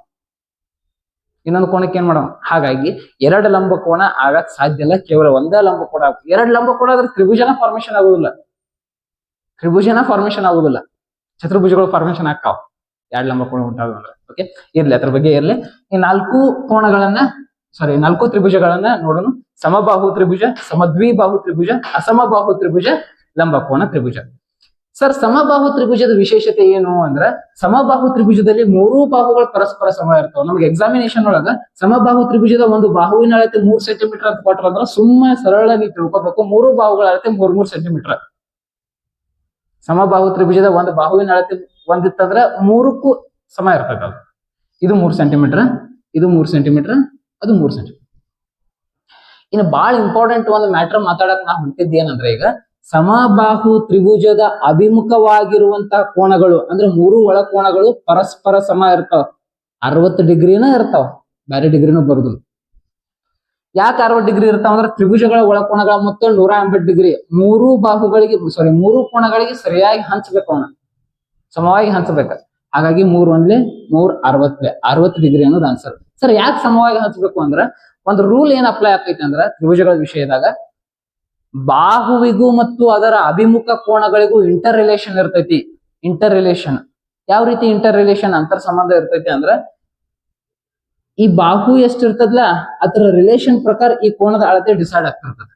ಇನ್ನೊಂದು ಕೋಣಕ್ಕೆ ಏನ್ ಮಾಡೋಣ. ಹಾಗಾಗಿ 2 ಲಂಬ ಕೋನ ಆಗಕ್ ಸಾಧ್ಯ ಇಲ್ಲ, ಕೇವಲ ಒಂದೇ ಲಂಬ ಕೋನ. 2 ಲಂಬ ಕೋನ ಆದ್ರೆ ತ್ರಿಭುಜನ ಫಾರ್ಮೇಶನ್ ಆಗುದಿಲ್ಲ, ಚತುರ್ಭುಜಗಳು ಫಾರ್ಮೇಶನ್ ಆಗ್ತಾವ 2 ಲಂಬ ಕೋನ ಉಂಟಾದ್ರೆ. ಓಕೆ, ಇರ್ಲಿ, ಅದ್ರ ಬಗ್ಗೆ ಇರ್ಲಿ. ಈ 4 ತ್ರಿಭುಜಗಳನ್ನ ನೋಡೋಣ. ಸಮಬಾಹು ತ್ರಿಭುಜ, ಸಮದ್ವಿಬಾಹು ತ್ರಿಭುಜ, ಅಸಮಬಾಹು ತ್ರಿಭುಜ, ಲಂಬಕೋನ ತ್ರಿಭುಜ. ಸರ್ ಸಮಬಾಹು ತ್ರಿಭುಜದ ವಿಶೇಷತೆ ಏನು ಅಂದ್ರೆ, ಸಮಬಾಹು ತ್ರಿಭುಜದಲ್ಲಿ 3 ಬಾಹುಗಳು ಪರಸ್ಪರ ಸಮ ಇರ್ತಾವ. ನಮ್ಗೆ ಎಕ್ಸಾಮಿನೇಷನ್ ಒಳಗ ಸಮಬಾಹು ತ್ರಿಭುಜದ ಒಂದು ಬಾಹುವಿನ ಅಳತೆ 3 ಸೆಂಟಿಮೀಟರ್ ಅಂತ ಕೊಟ್ರ ಅಂದ್ರೆ ಸುಮ್ಮನೆ ಸರಳ ನೀವು ತಿಳ್ಕೊಬೇಕು, 3 ಬಾಹುಗಳ ಅಳತೆ 3 ಸೆಂಟಿಮೀಟರ್. ಸಮಬಾಹು ತ್ರಿಭುಜದ ಒಂದು ಬಾಹುವಿನ ಅಳತೆ ಒಂದಿತ್ತಂದ್ರ 3ಕ್ಕೂ ಸಮ ಇರ್ತದೆ. ಅದು ಇದು 3 ಸೆಂಟಿಮೀಟರ್, ಇದು 3 ಸೆಂಟಿಮೀಟರ್, ಅದು 3 ಸೆಂಟಿಮೀಟರ್. ಇನ್ನು ಬಹಳ ಇಂಪಾರ್ಟೆಂಟ್ ಒಂದು ಮ್ಯಾಟರ್ ಮಾತಾಡಕ್ ನಾ ಹೊಂಟಿದ್ದೇನಂದ್ರೆ ಈಗ ಸಮಬಾಹು ತ್ರಿಭುಜದ ಅಭಿಮುಖವಾಗಿರುವಂತಹ ಕೋನಗಳು ಅಂದ್ರೆ ಮೂರು ಒಳಕೋನಗಳು ಪರಸ್ಪರ ಸಮ ಇರ್ತಾವ. 60 ಡಿಗ್ರಿನ ಇರ್ತಾವ, ಬೇರೆ ಡಿಗ್ರಿನೂ ಬರುದಿಲ್ಲ. ಯಾಕೆ 60 ಡಿಗ್ರಿ ಇರ್ತಾವ ಅಂದ್ರೆ ತ್ರಿಭುಜಗಳ ಒಳಕೋನಗಳ ಮೊತ್ತ 180 ಡಿಗ್ರಿ. ಮೂರು ಕೋನಗಳಿಗೆ ಸರಿಯಾಗಿ ಹಂಚ್ಬೇಕು, ಅವನ ಸಮವಾಗಿ ಹಂಚಬೇಕು. ಹಾಗಾಗಿ 3 ಒಂದ್ಲೆ 3 60 ಡಿಗ್ರಿ ಅನ್ನೋದು ಆನ್ಸರ್. ಸರ್ ಯಾಕೆ ಸಮವಾಗಿ ಹಂಚ್ಬೇಕು ಅಂದ್ರ ಒಂದು ರೂಲ್ ಏನ್ ಅಪ್ಲೈ ಆಗ್ತೈತಿ ಅಂದ್ರ ತ್ರಿಭುಜಗಳ ವಿಷಯದಾಗ ಬಾಹುವಿಗೂ ಮತ್ತು ಅದರ ಅಭಿಮುಖ ಕೋನಗಳಿಗೂ ಇಂಟರ್ ರಿಲೇಷನ್ ಇರ್ತೈತಿ. ಇಂಟರ್ ರಿಲೇಷನ್ ಯಾವ ರೀತಿ ಇಂಟರ್ ರಿಲೇಷನ್ ಅಂತರ್ ಸಂಬಂಧ ಇರ್ತೈತಿ ಅಂದ್ರ ಈ ಬಾಹು ಎಷ್ಟಿರ್ತದಲ್ಲ ಅದರ ರಿಲೇಷನ್ ಪ್ರಕಾರ ಈ ಕೋನದ ಅಳತೆ ಡಿಸೈಡ್ ಆಗ್ತಿರ್ತದೆ.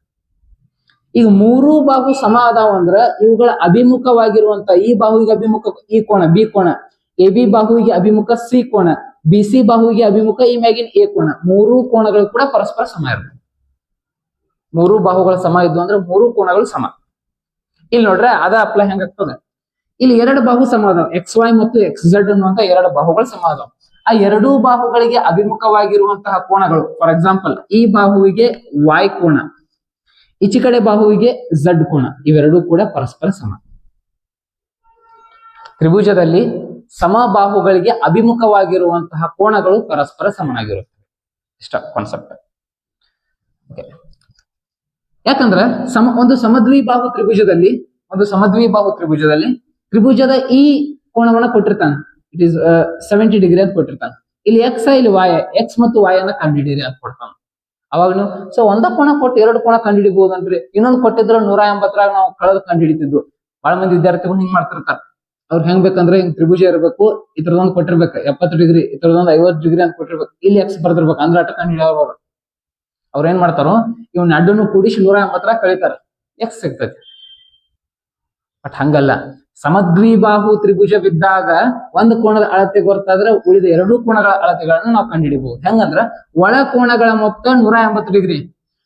ಈಗ ಮೂರು ಬಾಹು ಸಮ ಅದಾವ ಅಂದ್ರ ಇವುಗಳ ಅಭಿಮುಖವಾಗಿರುವಂತ ಈ ಬಾಹುವಿಗೆ ಅಭಿಮುಖ ಈ ಕೋನ ಬಿ ಕೋನ, ಎ ಬಿ ಬಾಹುವಿಗೆ ಅಭಿಮುಖ ಸಿ ಕೋನ, ಬಿ ಸಿ ಬಾಹುವಿಗೆ ಅಭಿಮುಖ ಈ ಮ್ಯಾಗಿನ ಎ ಕೋನ. ಮೂರು ಕೋನಗಳು ಕೂಡ ಪರಸ್ಪರ ಸಮ ಇರ್ತವೆ. ಮೂರು ಬಾಹುಗಳು ಸಮ ಇದ್ವು ಅಂದ್ರೆ ಮೂರು ಕೋನಗಳು ಸಮ. ಇಲ್ಲಿ ನೋಡ್ರೆ ಅದ ಅಪ್ಲೈ ಹೆಂಗಾಗ್ತದೆ, ಇಲ್ಲಿ ಎರಡು ಬಾಹು ಸಮ ಅದಾವ, ಎಕ್ಸ್ ವೈ ಮತ್ತು ಎಕ್ಸ್ ಝೆಡ್ ಅನ್ನುವಂತ ಎರಡು ಬಾಹುಗಳು ಸಮ ಅದಾವ. ಆ ಎರಡೂ ಬಾಹುಗಳಿಗೆ ಅಭಿಮುಖವಾಗಿರುವಂತಹ ಕೋನಗಳು, ಫಾರ್ ಎಕ್ಸಾಂಪಲ್ ಈ ಬಾಹುವಿಗೆ ವೈ ಕೋನ, ಈಚೆ ಕಡೆ ಬಾಹುವಿಗೆ ಝಡ್ ಕೋನ, ಇವೆರಡೂ ಕೂಡ ಪರಸ್ಪರ ಸಮ. ತ್ರಿಭುಜದಲ್ಲಿ ಸಮಬಾಹುಗಳಿಗೆ ಅಭಿಮುಖವಾಗಿರುವಂತಹ ಕೋನಗಳು ಪರಸ್ಪರ ಸಮನಾಗಿರುತ್ತವೆ. ಇಷ್ಟ ಕಾನ್ಸೆಪ್ಟ್. ಯಾಕಂದ್ರೆ ಒಂದು ಸಮದ್ವಿಬಾಹು ತ್ರಿಭುಜದಲ್ಲಿ ತ್ರಿಭುಜದ ಈ ಕೋನವನ್ನ ಕೊಟ್ಟಿರ್ತಾನೆ, ಇಟ್ ಈಸ್ 70 ಡಿಗ್ರಿ ಅಂತ ಕೊಟ್ಟಿರ್ತಾನೆ. ಇಲ್ಲಿ ಎಕ್ಸ್ ಇಲ್ಲಿ ವಾಯ್, ಎಕ್ಸ್ ಮತ್ತು ವಾಯ್ ಅನ್ನ ಕಂಡುಹಿಡಿಯಿರಿ ಅಂತ ಕೊಡ್ತಾನೆ. ಅವಾಗ ನೀವು ಒಂದ ಕೋನ ಕೊಟ್ಟು ಎರಡು ಕೋನ ಕಂಡುಹಿಡಿಬಹುದನ್ರಿ. ಇನ್ನೊಂದು ಕೊಟ್ಟಿದ್ರೆ 180ರಾಗ ನಾವು ಕಳೆದು ಕಂಡುಹಿಡಿತಿದ್ವು. ಬಹಳ ಮಂದಿ ವಿದ್ಯಾರ್ಥಿಗಳು ಹಿಂಗ್ ಮಾಡ್ತಿರ್ತಾರೆ. ಅವ್ರು ಹೆಂಗ್ ಬೇಕಂದ್ರೆ ಹಿಂಗ್ ತ್ರಿಭುಜ ಇರಬೇಕು, ಇತರದೊಂದು ಕೊಟ್ಟಿರ್ಬೇಕು 70 ಡಿಗ್ರಿ, ಇತರದೊಂದು 50 ಡಿಗ್ರಿ ಅಂತ ಕೊಟ್ಟಿರ್ಬೇಕು, ಇಲ್ಲಿ ಎಕ್ಸ್ ಬರ್ದಿರ್ಬೇಕು ಅಂದ್ರೆ ಅಟ ಕಂಡುಹಿಡಿಯೋರು. ಅವ್ರ ಏನ್ ಮಾಡ್ತಾರೋ ಇವ್ನ ಅಡ್ಡನ್ನು ಕೂಡಿಸಿ 180ರಾಗ ಕಳಿತಾರೆ, ಎಕ್ಸ್ ಸಿಗ್ತೈತಿ. ಬಟ್ ಹಂಗಲ್ಲ, ಸಮದ್ವಿಬಾಹು ತ್ರಿಭುಜವಿದ್ದಾಗ ಒಂದು ಕೋನದ ಅಳತೆ ಗೊತ್ತಾದ್ರೆ ಉಳಿದ ಎರಡೂ ಕೋನಗಳ ಅಳತೆಗಳನ್ನ ನಾವು ಕಂಡುಹಿಡಿಬಹುದು. ಹೆಂಗಂದ್ರ ಒಳ ಕೋನಗಳ ಮೊತ್ತ 180 ಡಿಗ್ರಿ.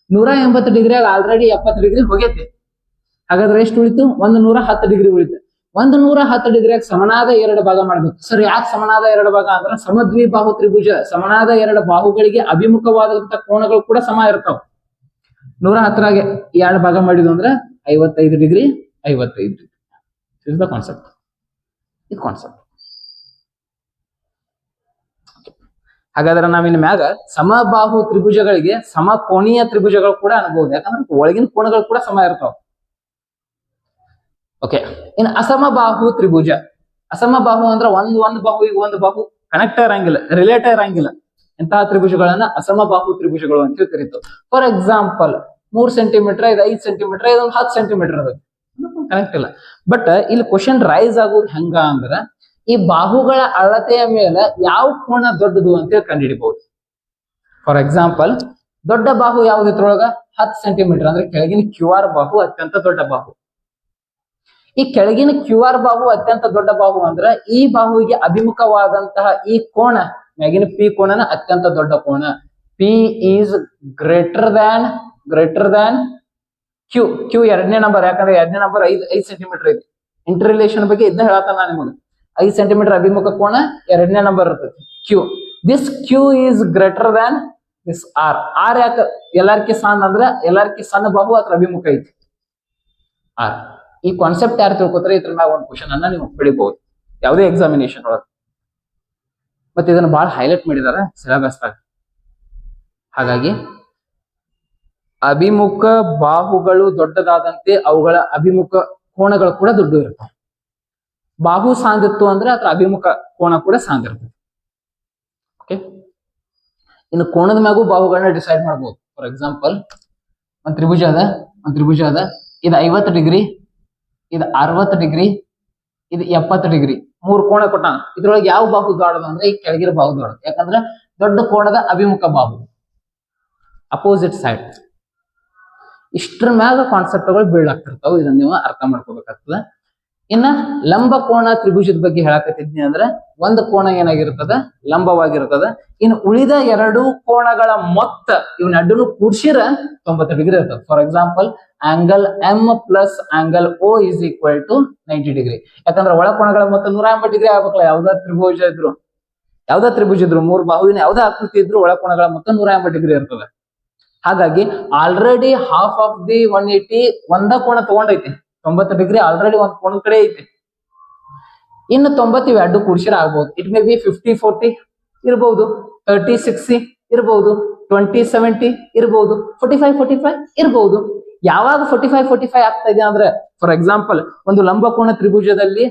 180 ಡಿಗ್ರಿಯಾಗ ಆಲ್ರೆಡಿ 70 ಡಿಗ್ರಿ ಹೋಗೈತಿ. ಹಾಗಾದ್ರೆ ಎಷ್ಟು ಉಳಿತು? 110 ಡಿಗ್ರಿ ಉಳಿತು. 110 ಡಿಗ್ರಿಯಾಗ ಸಮನಾದ ಎರಡು ಭಾಗ ಮಾಡ್ಬೇಕು. ಸರ್ ಯಾಕೆ ಸಮನಾದ ಎರಡು ಭಾಗ ಅಂದ್ರೆ ಸಮದ್ವಿಬಾಹು ತ್ರಿಭುಜ ಸಮನಾದ ಎರಡು ಬಾಹುಗಳಿಗೆ ಅಭಿಮುಖವಾದಂತ ಕೋನಗಳು ಕೂಡ ಸಮ ಇರ್ತಾವ. 110ರಾಗೆ ಎರಡು ಭಾಗ ಮಾಡಿದ್ವು ಅಂದ್ರೆ 55 degree 55 degree. This is the concept. ಇದು ಕಾನ್ಸೆಪ್ಟ್. ಹಾಗಾದ್ರೆ ನಾವಿನ್ ಮ್ಯಾಗ ಸಮಬಾಹು ತ್ರಿಭುಜಗಳಿಗೆ ಸಮಕೋನೀಯ ತ್ರಿಭುಜಗಳು ಕೂಡ ಅನ್ಬಹುದು. ಯಾಕಂದ್ರೆ ಒಳಗಿನ ಕೋನಗಳು ಕೂಡ ಸಮ ಇರ್ತಾವ. ಓಕೆ, ಇನ್ನು ಅಸಮಬಾಹು ತ್ರಿಭುಜ. ಅಸಮಬಾಹು ಅಂದ್ರೆ ಒಂದು ಬಾಹುವಿಗೆ ಒಂದು ಬಾಹು ಕನೆಕ್ಟ್ ಇರಂಗಿಲ್ಲ, ರಿಲೇಟ್ ಇರಂಗಿಲ್ಲ. ಇಂತಹ ತ್ರಿಭುಜಗಳನ್ನ ಅಸಮಬಾಹು ತ್ರಿಭುಜಗಳು ಅಂತ ಕರೀತಾವ. ಫಾರ್ ಎಕ್ಸಾಂಪಲ್ 3 ಸೆಂಟಿಮೀಟರ್, ಇದು 5 ಸೆಂಟಿಮೀಟರ್, ಇದೊಂದು 10 ಸೆಂಟಿಮೀಟರ್ ಅದ, ಕನೆಕ್ಟ್ ಇಲ್ಲ. ಬಟ್ ಇಲ್ಲಿ ಕ್ವಶನ್ ರೈಸ್ ಆಗೋದು ಹೆಂಗ ಅಂದ್ರ ಈ ಬಾಹುಗಳ ಅಳತೆಯ ಮೇಲೆ ಯಾವ ಕೋನ ದೊಡ್ಡದು ಅಂತ ಕಂಡುಹಿಡಿಬಹುದು. ಫಾರ್ ಎಕ್ಸಾಂಪಲ್ ದೊಡ್ಡ ಬಾಹು ಯಾವ್ದು ಇದ್ರೊಳಗ 10 ಸೆಂಟಿಮೀಟರ್ ಅಂದ್ರೆ ಕೆಳಗಿನ ಕ್ಯೂ ಆರ್ ಬಾಹು ಅತ್ಯಂತ ದೊಡ್ಡ ಬಾಹು. ಈ ಕೆಳಗಿನ ಕ್ಯೂ ಆರ್ ಬಾಹು ಅತ್ಯಂತ ದೊಡ್ಡ ಬಾಹು ಅಂದ್ರ ಈ ಬಾಹುವಿಗೆ ಅಭಿಮುಖವಾದಂತಹ ಈ ಕೋನ ಮ್ಯಾಗಿನ ಪಿ ಕೋನನ ಅತ್ಯಂತ ದೊಡ್ಡ ಕೋನ. P is greater than q. Q ಎರಡನೇ ನಂಬರ್, ಯಾಕಂದ್ರೆ ಎರಡನೇ ನಂಬರ್ 5 ಸೆಂಟಿಮೀಟರ್ ಐತಿ. ಇಂಟರ್ ರಿಲೇಷನ್ ಬಗ್ಗೆ ಇದನ್ನ ಹೇಳತ್ತಾನ ನಿಮಗೆ. 5 ಸೆಂಟಿಮೀಟರ್ ಅಭಿಮುಖ ಕೋನ ಎರಡನೇ ನಂಬರ್ ಇರ್ತೈತಿ q. This q is greater than this r. R ಯಾಕೆ ಎಲ್ಲಾರ್ಕಿ ಸಣ್ಣ ಅಂದ್ರೆ ಎಲ್ಲಾರ್ಕಿ ಸಣ್ಣ ಬಾಹು ಅದ್ರ ಅಭಿಮುಖ ಐತಿ ಆರ್. ಈ ಕಾನ್ಸೆಪ್ಟ್ ಯಾರು ತಿಳ್ಕೊತಾರೆ ಇದ್ರ ಮ್ಯಾಗ ಒಂದು ಕ್ವಶನ್ ಅನ್ನ ನೀವು ಪಡಿಬಹುದು ಯಾವುದೇ ಎಕ್ಸಾಮಿನೇಷನ್ ಒಳಗೆ. ಮತ್ತೆ ಇದನ್ನ ಬಹಳ ಹೈಲೈಟ್ ಮಾಡಿದಾರೆ ಸಿಲೆಬಸ್ ಆಗ. ಹಾಗಾಗಿ ಅಭಿಮುಖ ಬಾಹುಗಳು ದೊಡ್ಡದಾದಂತೆ ಅವುಗಳ ಅಭಿಮುಖ ಕೋನಗಳು ಕೂಡ ದೊಡ್ಡ ಇರ್ತವೆ. ಬಾಹು ಸಾಂದಿತ್ತು ಅಂದ್ರೆ ಅದ್ರ ಅಭಿಮುಖ ಕೋನ ಕೂಡ ಸಾಂದಿರ್ತದೆ. ಓಕೆ, ಇನ್ನು ಕೋನದ ಮ್ಯಾಗೂ ಬಾಹುಗಳನ್ನ ಡಿಸೈಡ್ ಮಾಡಬಹುದು. ಫಾರ್ ಎಕ್ಸಾಂಪಲ್ ಒಂದ್ ತ್ರಿಭುಜ ಅದ, ಇದು 50 ಡಿಗ್ರಿ, ಇದು 60 ಡಿಗ್ರಿ, ಇದು 70 ಡಿಗ್ರಿ. 3 ಕೋನ ಕೊಟ್ಟಾನ. ಇದ್ರೊಳಗೆ ಯಾವ ಬಾಹು ದೊಡ್ಡದು ಅಂದ್ರೆ ಈ ಕೆಳಗಿನ ಬಾಹು ದೊಡ್ಡದು. ಯಾಕಂದ್ರೆ ದೊಡ್ಡ ಕೋನದ ಅಭಿಮುಖ ಬಾಹು, ಅಪೋಸಿಟ್ ಸೈಡ್. ಇಷ್ಟರ ಮ್ಯಾಗ ಕಾನ್ಸೆಪ್ಟ್ಗಳು ಬಿಲ್ಡ್ ಆಗ್ತಿರ್ತಾವ. ಇದನ್ನ ನೀವು ಅರ್ಥ ಮಾಡ್ಕೋಬೇಕಾಗ್ತದ. ಇನ್ನ ಲಂಬ ಕೋನ ತ್ರಿಭುಜದ ಬಗ್ಗೆ ಹೇಳಕತ್ತಿದ್ನಿ ಅಂದ್ರೆ ಒಂದು ಕೋನ ಏನಾಗಿರ್ತದ ಲಂಬವಾಗಿರ್ತದ. ಇನ್ನು ಉಳಿದ ಎರಡು ಕೋನಗಳ ಮೊತ್ತ ಇವನ್ನ ಅಡ್ಡನ್ನು ಕೂಡ್ಸಿರ 90 ಡಿಗ್ರಿ ಇರ್ತದೆ. For example angle m plus angle o is equal to 90 degree. ಯಾಕಂದ್ರೆ ಒಳ ಕೋನಗಳ ಮೊತ್ತ 180 ಡಿಗ್ರಿ ಆಗ್ಬೇಕಲ್ಲ. ಯಾವ್ದಾ ತ್ರಿಭುಜ ಇದ್ರು 3 ಬಾಹುವಿನ ಯಾವ್ದಾ ಆಕೃತಿ ಇದ್ರು ಒಳ ಕೋನಗಳ ಮೊತ್ತ 180 ಡಿಗ್ರಿ ಇರ್ತದೆ. ಹಾಗಾಗಿ ಆಲ್ರೆಡಿ ಹಾಫ್ ಆಫ್ ದಿ 180 ಒಂದ ಕೋಣ ತಗೊಂಡೈತಿ. 90 ಡಿಗ್ರಿ ಆಲ್ರೆಡಿ ಒಂದ್ ಕೋಣದ ಕಡೆ ಐತಿ. ಇನ್ನು 90 ಇವೆರಡು ಕೂಡಿಸಿರ ಆಗ್ಬಹುದು. ಇಟ್ ಮೇ ಬಿ 50-40 ಇರಬಹುದು, 30-60 ಇರಬಹುದು, 20-70 ಇರಬಹುದು, 45-45 ಇರಬಹುದು. ಯಾವಾಗ 45-45 ಆಗ್ತಾ ಇದೆ ಅಂದ್ರೆ, ಫಾರ್ ಎಕ್ಸಾಂಪಲ್ ಒಂದು ಲಂಬಕೋಣ ತ್ರಿಭುಜದಲ್ಲಿ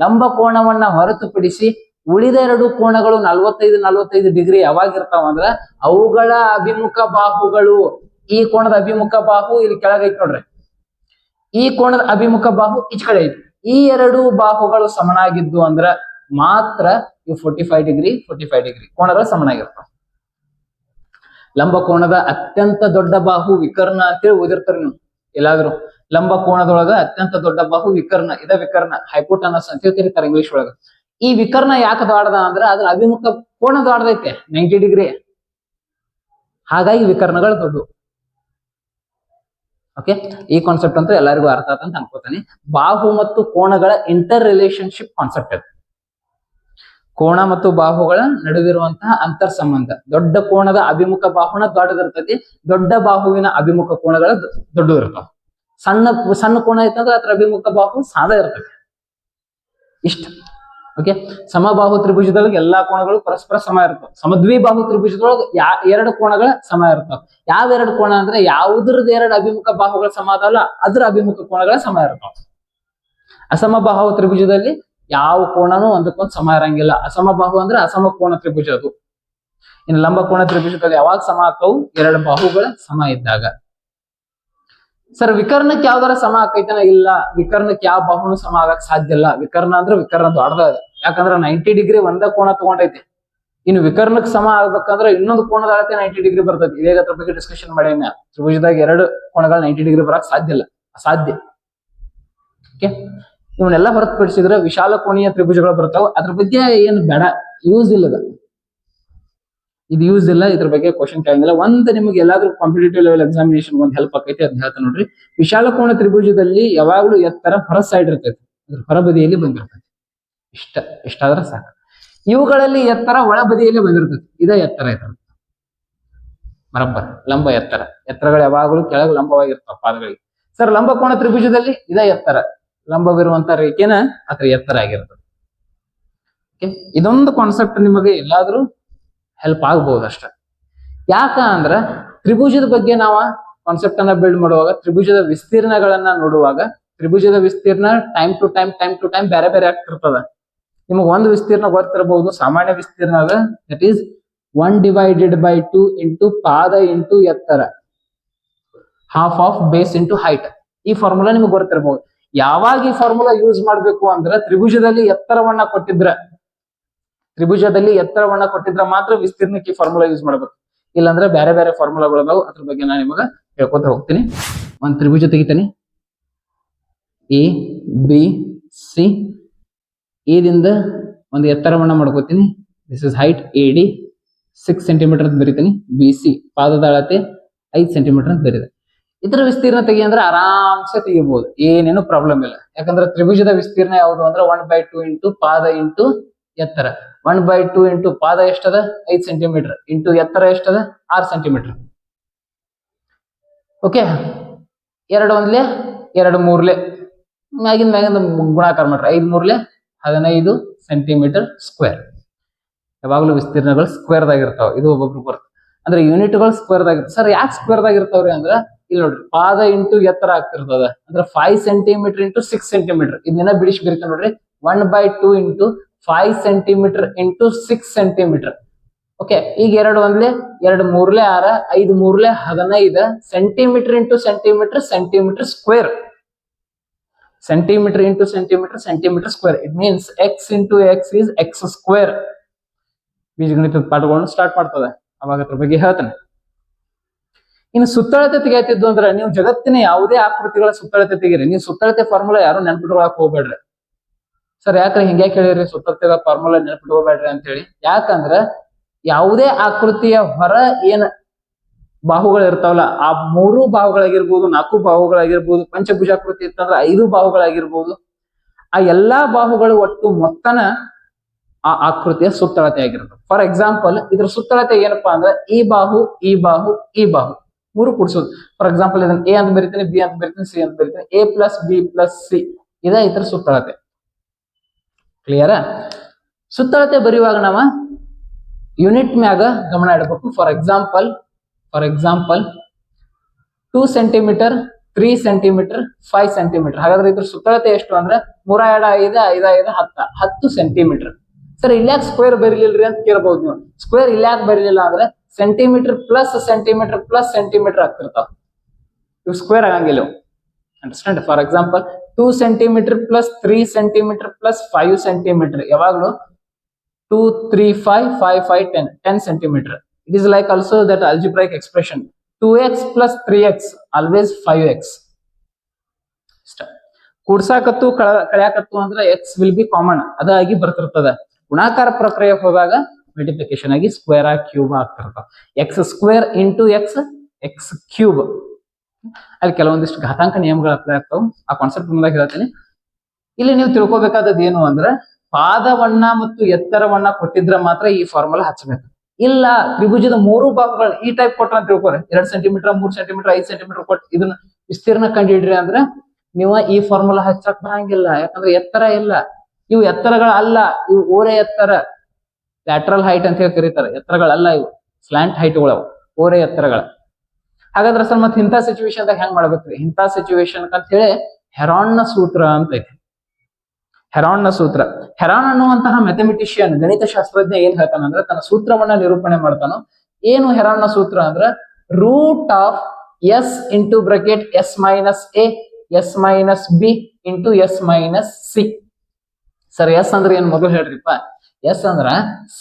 ಲಂಬಕೋಣವನ್ನ ಹೊರತುಪಡಿಸಿ ಉಳಿದ ಎರಡು ಕೋಣಗಳು 45-45 ಡಿಗ್ರಿ ಯಾವಾಗ ಇರ್ತಾವ ಅಂದ್ರ ಅವುಗಳ ಅಭಿಮುಖ ಬಾಹುಗಳು, ಈ ಕೋಣದ ಅಭಿಮುಖ ಬಾಹು ಇಲ್ಲಿ ಕೆಳಗೈತಿ ನೋಡ್ರಿ, ಈ ಕೋಣದ ಅಭಿಮುಖ ಬಾಹು ಈಚ ಕಡೆ ಐತಿ. ಈ ಎರಡು ಬಾಹುಗಳು ಸಮನಾಗಿದ್ದು ಅಂದ್ರ ಮಾತ್ರ ಇವು 45 ಡಿಗ್ರಿ ಕೋಣಗಳು ಸಮನಾಗಿರ್ತಾವ. ಲಂಬಕೋಣದ ಅತ್ಯಂತ ದೊಡ್ಡ ಬಾಹು ವಿಕರ್ಣ ಅಂತೇಳಿ ಓದಿರ್ತಾರ ನೀವು ಎಲ್ಲಾದ್ರೂ. ಲಂಬಕೋಣದೊಳಗ ಅತ್ಯಂತ ದೊಡ್ಡ ಬಾಹು ವಿಕರ್ಣ, ಇದ ವಿಕರ್ಣ, ಹೈಪೋಟನಸ್ ಅಂತ ಕರೀತಾರೆ ಇಂಗ್ಲಿಷ್ ಒಳಗ. ಈ ವಿಕರ್ಣ ಯಾಕೆ ದಾಡ್ದ ಅಂದ್ರ ಅದ್ರ ಅಭಿಮುಖ ಕೋಣ ದಾಡ್ದೈತೆ 90 ಡಿಗ್ರಿ, ಹಾಗಾಗಿ ವಿಕರ್ಣಗಳು ದೊಡ್ಡ. ಓಕೆ, ಈ ಕಾನ್ಸೆಪ್ಟ್ ಅಂತೂ ಎಲ್ಲರಿಗೂ ಅರ್ಥ ಆತ ಅಂತ ಅನ್ಕೋತಾನೆ. ಬಾಹು ಮತ್ತು ಕೋಣಗಳ ಇಂಟರ್ ರಿಲೇಶನ್ಶಿಪ್ ಕಾನ್ಸೆಪ್ಟ್ ಅದು. ಕೋಣ ಮತ್ತು ಬಾಹುಗಳ ನಡುವಿರುವಂತಹ ಅಂತರ್ ಸಂಬಂಧ. ದೊಡ್ಡ ಕೋಣದ ಅಭಿಮುಖ ಬಾಹುನ ದೊಡ್ಡದಿರ್ತೈತಿ, ದೊಡ್ಡ ಬಾಹುವಿನ ಅಭಿಮುಖ ಕೋಣಗಳ ದೊಡ್ಡ ಇರ್ತಾವ. ಸಣ್ಣ ಕೋಣ ಐತಂದ್ರೆ ಅದ್ರ ಅಭಿಮುಖ ಬಾಹು ಸಾದ ಇರ್ತೈತಿ. ಇಷ್ಟ. ಓಕೆ, ಸಮಬಾಹು ತ್ರಿಭುಜದೊಳಗೆ ಎಲ್ಲಾ ಕೋಣಗಳು ಪರಸ್ಪರ ಸಮ ಇರ್ತಾವ. ಸಮದ್ವಿಬಾಹು ತ್ರಿಭುಜದೊಳಗೆ ಎರಡು ಕೋಣಗಳ ಸಮ ಇರ್ತಾವ. ಯಾವ ಎರಡು ಕೋಣ ಅಂದ್ರೆ ಯಾವುದ್ರದ್ದು ಎರಡು ಅಭಿಮುಖ ಬಾಹುಗಳ ಸಮ ಅದಲ್ಲ ಅದ್ರ ಅಭಿಮುಖ ಕೋಣಗಳ ಸಮ ಇರ್ತಾವ. ಅಸಮಬಾಹು ತ್ರಿಭುಜದಲ್ಲಿ ಯಾವ ಕೋಣನೂ ಒಂದಕ್ಕೊಂದು ಸಮ ಇರಂಗಿಲ್ಲ. ಅಸಮಬಾಹು ಅಂದ್ರೆ ಅಸಮ ಕೋಣ ತ್ರಿಭುಜ ಅದು. ಇನ್ನು ಲಂಬಕೋಣ ತ್ರಿಭುಜದಲ್ಲಿ ಯಾವಾಗ ಸಮ ಆಕವು? ಎರಡು ಬಾಹುಗಳ ಸಮ ಇದ್ದಾಗ. ಸರ್ ವಿಕರ್ಣಕ್ಕೆ ಯಾವ್ದಾರ ಸಮ ಆಕೈತನ? ಇಲ್ಲ, ವಿಕರ್ಣಕ್ಕೆ ಯಾವ ಬಾಹುನು ಸಮ ಆಗಕ್ ಸಾಧ್ಯ ಇಲ್ಲ. ವಿಕರ್ಣ ಅಂದ್ರೆ ವಿಕರ್ಣ ದೊಡ್ಡದ, ಯಾಕಂದ್ರೆ 90 ಡಿಗ್ರಿ ಒಂದ ಕೋಣ ತಗೊಂಡೈತಿ. ಇನ್ನು ವಿಕರ್ಣಕ್ಕೆ ಸಮ ಆಗ್ಬೇಕಂದ್ರೆ ಇನ್ನೊಂದು ಕೋಣದ ಅಳತೆ 90 ಡಿಗ್ರಿ ಬರ್ತೈತಿ. ಇವಾಗ ಅದ್ರ ಬಗ್ಗೆ ಡಿಸ್ಕಷನ್ ಮಾಡೇನ. ತ್ರಿಭುಜದಾಗ ಎರಡು ಕೋಣಗಳು 90 ಡಿಗ್ರಿ ಬರಕ್ ಸಾಧ್ಯ ಇಲ್ಲ, ಅಸಾಧ್ಯ. ಓಕೆ, ಇವನ್ನೆಲ್ಲ ಹೊರತುಪಡಿಸಿದ್ರೆ ವಿಶಾಲ ಕೋಣೀಯ ತ್ರಿಭುಜಗಳು ಬರ್ತಾವ. ಅದ್ರ ಬಗ್ಗೆ ಏನ್ ಬೇಡ, ಯೂಸ್ ಇಲ್ಲದ, ಇದು ಯೂಸ್ ಇಲ್ಲ. ಇದ್ರ ಬಗ್ಗೆ ಕ್ವಶನ್ ಕೇಳಂಗಿಲ್ಲ. ಒಂದ್ ನಿಮ್ಗೆ ಎಲ್ಲಾದ್ರೂ ಕಾಂಪಿಟೇಟಿವ್ ಲೆವೆಲ್ ಎಕ್ಸಾಮಿನೇಷನ್ ಒಂದ್ ಹೆಲ್ಪ್ ಆಕೈತಿ, ಅದನ್ನ ಹೇಳ್ತಾ ನೋಡ್ರಿ. ವಿಶಾಲ ಕೋಣ ತ್ರಿಭುಜದಲ್ಲಿ ಯಾವಾಗ್ಲೂ ಎತ್ತರ ಹೊರ ಸೈಡ್ ಇರ್ತೈತಿ, ಅದ್ರ ಹೊರಬದಿಯಲ್ಲಿ ಬಂದಿರ್ತೈತಿ. ಇಷ್ಟಾದ್ರೆ ಸಾಕು. ಇವುಗಳಲ್ಲಿ ಎತ್ತರ ಒಳ ಬದಿಯಲ್ಲಿ ಬಂದಿರ್ತೈತಿ. ಇದೇ ಎತ್ತರ ಇರ್ತದೆ ಬರಬ್ಬರ್. ಲಂಬ ಎತ್ತರಗಳು ಯಾವಾಗಲೂ ಕೆಳಗೆ ಲಂಬವಾಗಿರ್ತಾವ ಪಾದಗಳಿಗೆ. ಸರ್ ಲಂಬಕೋಣ ತ್ರಿಭುಜದಲ್ಲಿ ಇದೇ ಎತ್ತರ, ಲಂಬವಿರುವಂತ ರೇಖೆನ ಅದ್ರ ಎತ್ತರ ಆಗಿರ್ತದೆ. ಓಕೆ, ಇದೊಂದು ಕಾನ್ಸೆಪ್ಟ್ ನಿಮಗೆ ಎಲ್ಲಾದ್ರೂ ಹೆಲ್ಪ್ ಆಗ್ಬಹುದು ಅಷ್ಟ. ಯಾಕ ಅಂದ್ರ ತ್ರಿಭುಜದ ಬಗ್ಗೆ ನಾವು ಕಾನ್ಸೆಪ್ಟ್ ಅನ್ನ ಬಿಲ್ಡ್ ಮಾಡುವಾಗ, ತ್ರಿಭುಜದ ವಿಸ್ತೀರ್ಣಗಳನ್ನ ನೋಡುವಾಗ, ತ್ರಿಭುಜದ ವಿಸ್ತೀರ್ಣ ಟೈಮ್ ಟು ಟೈಮ್ ಬೇರೆ ಬೇರೆ ಆಗ್ತಿರ್ತದ. ನಿಮಗೆ ಒಂದು ವಿಸ್ತೀರ್ಣ ಗೊತ್ತಿರಬಹುದು, ಸಾಮಾನ್ಯ ವಿಸ್ತೀರ್ಣ ಅದ, ದಟ್ ಈಸ್ 1/2 ಇಂಟು ಪಾದ ಇಂಟು ಎತ್ತರ, half of base into height. ಈ ಫಾರ್ಮುಲಾ ನಿಮ್ಗೆ ಗೊತ್ತಿರಬಹುದು. ಯಾವಾಗ ಈ ಫಾರ್ಮುಲಾ ಯೂಸ್ ಮಾಡ್ಬೇಕು ಅಂದ್ರೆ ತ್ರಿಭುಜದಲ್ಲಿ ಎತ್ತರವನ್ನ ಕೊಟ್ಟಿದ್ರ ಮಾತ್ರ ವಿಸ್ತೀರ್ಣಕ್ಕೆ ಈ ಫಾರ್ಮುಲಾ ಯೂಸ್ ಮಾಡ್ಬೇಕು. ಇಲ್ಲಾಂದ್ರೆ ಬೇರೆ ಬೇರೆ ಫಾರ್ಮುಲಾಗಳು ಅದಾವು, ಅದ್ರ ಬಗ್ಗೆ ನಾನು ನಿಮಗ ಹೇಳ್ಕೊತ ಹೋಗ್ತೀನಿ. ಒಂದ್ ತ್ರಿಭುಜ ತೆಗಿತೀನಿ, ABC. ದಿಂದ ಒಂದು ಎತ್ತರವನ್ನ ಮಾಡ್ಕೋತೀನಿ, this is height AD 6 centimetre ಅಂತ ಬರೀತೀನಿ. BC ಪಾದದ ಅಳತೆ 5 ಸೆಂಟಿಮೀಟರ್ ಅಂತ ಬರೀದೆ. ಇತರ ವಿಸ್ತೀರ್ಣ ತೆಗಿ ಅಂದ್ರೆ ಆರಾಮ್ಸೆ ತೆಗಿಬಹುದು, ಏನೇನು ಪ್ರಾಬ್ಲಮ್ ಇಲ್ಲ. ಯಾಕಂದ್ರೆ ತ್ರಿಭುಜದ ವಿಸ್ತೀರ್ಣ ಯಾವುದು ಅಂದ್ರೆ 1/2 ಇಂಟು ಪಾದ ಇಂಟು ಎತ್ತರ. 1/2 ಇಂಟು ಪಾದ ಎಷ್ಟದ? 5 ಸೆಂಟಿಮೀಟರ್ ಇಂಟು ಎತ್ತರ ಎಷ್ಟದ? 6 ಸೆಂಟಿಮೀಟರ್. ಓಕೆ, 2 ಒಂದ್ಲೆ 2 ಮೂರ್ಲೆ ಮ್ಯಾಗಿಂದ ಗುಣಾಕಾರ ಮಾಡ್ರಿ. 5 ಮೂರ್ಲೆ 15 ಸೆಂಟಿಮೀಟರ್ ಸ್ಕ್ವೇರ್. ಯಾವಾಗ್ಲೂ ವಿಸ್ತೀರ್ಣಗಳು ಸ್ಕ್ವೇರ್ ದಾಗಿರ್ತಾವ. ಇದು ಒಬ್ಬೊಬ್ರು ಬರ್ತದೆ ಅಂದ್ರೆ ಯೂನಿಟ್ಗಳು ಸ್ಕ್ವೇರ್ ದಾಗಿರ್ತಾವ. ಸರ್ ಯಾಕೆ ಸ್ಕ್ವೇರ್ ದಾಗಿರ್ತಾವ್ರಿ ಅಂದ್ರ ಇಲ್ಲಿ ನೋಡ್ರಿ, ಪಾದ ಇಂಟು ಎತ್ತರ ಆಗ್ತಿರ್ತದ ಅಂದ್ರೆ 5 ಸೆಂಟಿಮೀಟರ್ ಇಂಟು 6 ಸೆಂಟಿಮೀಟರ್. ಇದನ್ನ ಬಿಡಿಸಿ ಬರೀತಾವ ನೋಡ್ರಿ, 1/2 into 5 centimetre into 6 centimetre. Okay, ಈಗ 2 ಒಂದ್ಲೆ 2 ಮೂರ್ಲೆ 6, 5 ಮೂರ್ಲೆ 15 centimetre into centimetre square. Centimetre into centimetre square. It means x into x is x square. ಬೀಜಗಣಿತದ ಪಾಠಗಳನ್ನು ಸ್ಟಾರ್ಟ್ ಮಾಡ್ತದೆ, ಅವಾಗ ಅದ್ರ ಬಗ್ಗೆ ಹೇಳ್ತಾನೆ. ಇನ್ನು ಸುತ್ತಳತೆ ತೆಗೆಯುತ್ತಿದ್ದು ಅಂದ್ರೆ ನೀವು ಜಗತ್ತಿನ ಯಾವುದೇ ಆಕೃತಿಗಳ ಸುತ್ತಳತೆ ತೆಗೀರಿ, ನೀವು ಸುತ್ತಳತೆ ಫಾರ್ಮುಲಾ ಯಾರು ನೆನ್ಪಿಟ್ಕೊಳಕ್ ಹೋಗ್ಬೇಡ್ರಿ. ಸರ್ ಯಾಕ್ರೆ ಹಿಂಗೆ ಹೇಳಿರಿ ಸುತ್ತಳತೆ ಫಾರ್ಮುಲಾ ನೆನ್ಪಿಟ್ಕೋಬೇಡ್ರಿ ಅಂತ ಹೇಳಿ? ಯಾಕಂದ್ರ ಯಾವುದೇ ಆಕೃತಿಯ ಹೊರ ಏನ್ ಬಾಹುಗಳು ಇರ್ತಾವಲ್ಲ, ಆ 3 ಬಾಹುಗಳಾಗಿರ್ಬೋದು, 4 ಬಾಹುಗಳಾಗಿರ್ಬೋದು, ಪಂಚಭುಜಾಕೃತಿ ಇತ್ತಂದ್ರೆ 5 ಬಾಹುಗಳಾಗಿರ್ಬೋದು, ಆ ಎಲ್ಲಾ ಬಾಹುಗಳು ಒಟ್ಟು ಮೊತ್ತನ ಆ ಆಕೃತಿಯ ಸುತ್ತಳತೆ ಆಗಿರುತ್ತೆ. ಫಾರ್ ಎಕ್ಸಾಂಪಲ್ ಇದ್ರ ಸುತ್ತಳತೆ ಏನಪ್ಪಾ ಅಂದ್ರೆ ಈ ಬಾಹು ಈ ಬಾಹು ಈ ಬಾಹು ಮೂರು ಕೂಡಿಸೋದು. ಫಾರ್ ಎಕ್ಸಾಂಪಲ್ ಇದನ್ನ ಎ ಅಂತ ಬರೀತೀನಿ, ಬಿ ಅಂತ ಬರೀತೀನಿ, ಸಿ ಅಂತ ಬರೀತೀನಿ. A plus B plus C ಇದ ಇದ್ರ ಸುತ್ತಳತೆ. ಕ್ಲಿಯರಾ? ಸುತ್ತಳತೆ ಬರೆಯುವಾಗ ನಾವ ಯೂನಿಟ್ ಮ್ಯಾಗ ಗಮನ ಇಡಬೇಕು. For example 2 centimetre, 3 centimetre, 5 centimetre. ಹಾಗಾದ್ರೆ ಇದ್ರ ಸುತ್ತಳತೆ ಎಷ್ಟು ಅಂದ್ರೆ 3 2 5 5 10 ಸೆಂಟಿಮೀಟರ್. ಸರ್ ಇಲ್ಯಾಕ್ ಸ್ಕ್ವೇರ್ ಬರೀಲಿಲ್ರಿ ಅಂತ ಕೇಳ್ಬಹುದು ನೀವು. ಸ್ಕ್ವೇರ್ ಇಲ್ಯಾಕ್ ಬರೀಲಿಲ್ಲ ಅಂದ್ರೆ ಸೆಂಟಿಮೀಟರ್ ಪ್ಲಸ್ ಸೆಂಟಿಮೀಟರ್ ಆಗ್ತಿರ್ತಾವ. ಇವು ಸ್ಕ್ವೇರ್ ಆಗಂಗಿಲ್ಲ. Understand? For example 2 centimetre plus 3 centimetre plus 5 centimetre ಯಾವಾಗಲೂ 2 3 5 5 5 10 centimetre. It is like also that algebraic expression 2x plus 3x always 5x. ಕೂಡ್ಸಾಕತ್ತು ಕಳ್ಯಾಕತ್ತು ಅಂದ್ರೆ x ವಿಲ್ ಬಿ ಕಾಮನ್ ಅದಾಗಿ ಬರ್ತಿರ್ತದ. ಗುಣಾಕಾರ ಪ್ರಕ್ರಿಯೆ ಹೋದಾಗ ಮಲ್ಟಿಪ್ಲಿಕೇಶನ್ ಆಗಿ ಸ್ಕ್ವೇರ್ ಆಗಿ ಕ್ಯೂಬ್ ಆಗ್ತಿರ್ತಾವ. X square into x cube. ಅಲ್ಲಿ ಕೆಲವೊಂದಿಷ್ಟು ಘಾತಾಂಕ ನಿಯಮಗಳು ಅಪ್ಲೈ ಆಗ್ತಾವ. ಆ ಕಾನ್ಸೆಪ್ಟ್ ಮುಂದಾಗ ಹೇಳ್ತೀನಿ. ಇಲ್ಲಿ ನೀವು ತಿಳ್ಕೊಬೇಕಾದದ್ದು ಏನು ಅಂದ್ರೆ ಪಾದವನ್ನ ಮತ್ತು ಎತ್ತರವನ್ನ ಕೊಟ್ಟಿದ್ರೆ ಮಾತ್ರ ಈ ಫಾರ್ಮುಲಾ ಹಚ್ಚಬೇಕು. ಇಲ್ಲ ತ್ರಿಭುಜದ ಮೂರು ಭಾಗಗಳು ಈ ಟೈಪ್ ಕೊಟ್ರ ಅಂತ ತಿಳ್ಕೊರಿ. 2 ಸೆಂಟಿಮೀಟರ್, 3 ಸೆಂಟಿಮೀಟರ್, 5 ಸೆಂಟಿಮೀಟರ್ ಕೊಟ್ಟು ಇದನ್ನ ವಿಸ್ತೀರ್ಣ ಕಂಡಿಡ್ರಿ ಅಂದ್ರೆ ನೀವು ಈ ಫಾರ್ಮುಲಾ ಹಚ್ಚಕ್ ಬರಂಗಿಲ್ಲ. ಯಾಕಂದ್ರೆ ಎತ್ತರ ಇಲ್ಲ. ಇವು ಎತ್ತರಗಳ ಅಲ್ಲ, ಇವು ಓರೆ ಎತ್ತರ, ಲ್ಯಾಟ್ರಲ್ ಹೈಟ್ ಅಂತ ಹೇಳಿ ಕರೀತಾರೆ. ಎತ್ತರಗಳಲ್ಲ ಇವು, ಸ್ಲ್ಯಾಂಟ್ ಹೈಟ್ಗಳು, ಓರೆ ಎತ್ತರಗಳ. ಹಾಗಾದ್ರೆ ಸರ್ ಮತ್ತೆ ಇಂಥ ಸಿಚುವೇಶನ್ ಹೆಂಗ್ ಮಾಡ್ಬೇಕ್ರಿ? ಇಂಥ ಸಿಚುವೇಶನ್ ಅಂತ ಹೇಳಿ ಹೆರಾನ್ನ ಸೂತ್ರ ಅಂತ ಐತಿ. ಹೆರಾನ್ನ ಸೂತ್ರ. ಹೆರಾನ್ ಅನ್ನುವಂತಹ ಮ್ಯಾಥಮೆಟಿಷಿಯನ್, ಗಣಿತ ಶಾಸ್ತ್ರಜ್ಞ ಏನ್ ಹೇಳ್ತಾನಂದ್ರೆ ತನ್ನ ಸೂತ್ರವನ್ನ ನಿರೂಪಣೆ ಮಾಡ್ತಾನೋ. ಏನು ಹೆರಾನ್ನ ಸೂತ್ರ ಅಂದ್ರೆ root of S into bracket S minus A S minus B into S minus C. Sir S ಅಂದ್ರೆ ಏನ್ ಮೊದಲು ಹೇಳ್ರಿಪ್ಪ. ಎಸ್ ಅಂದ್ರ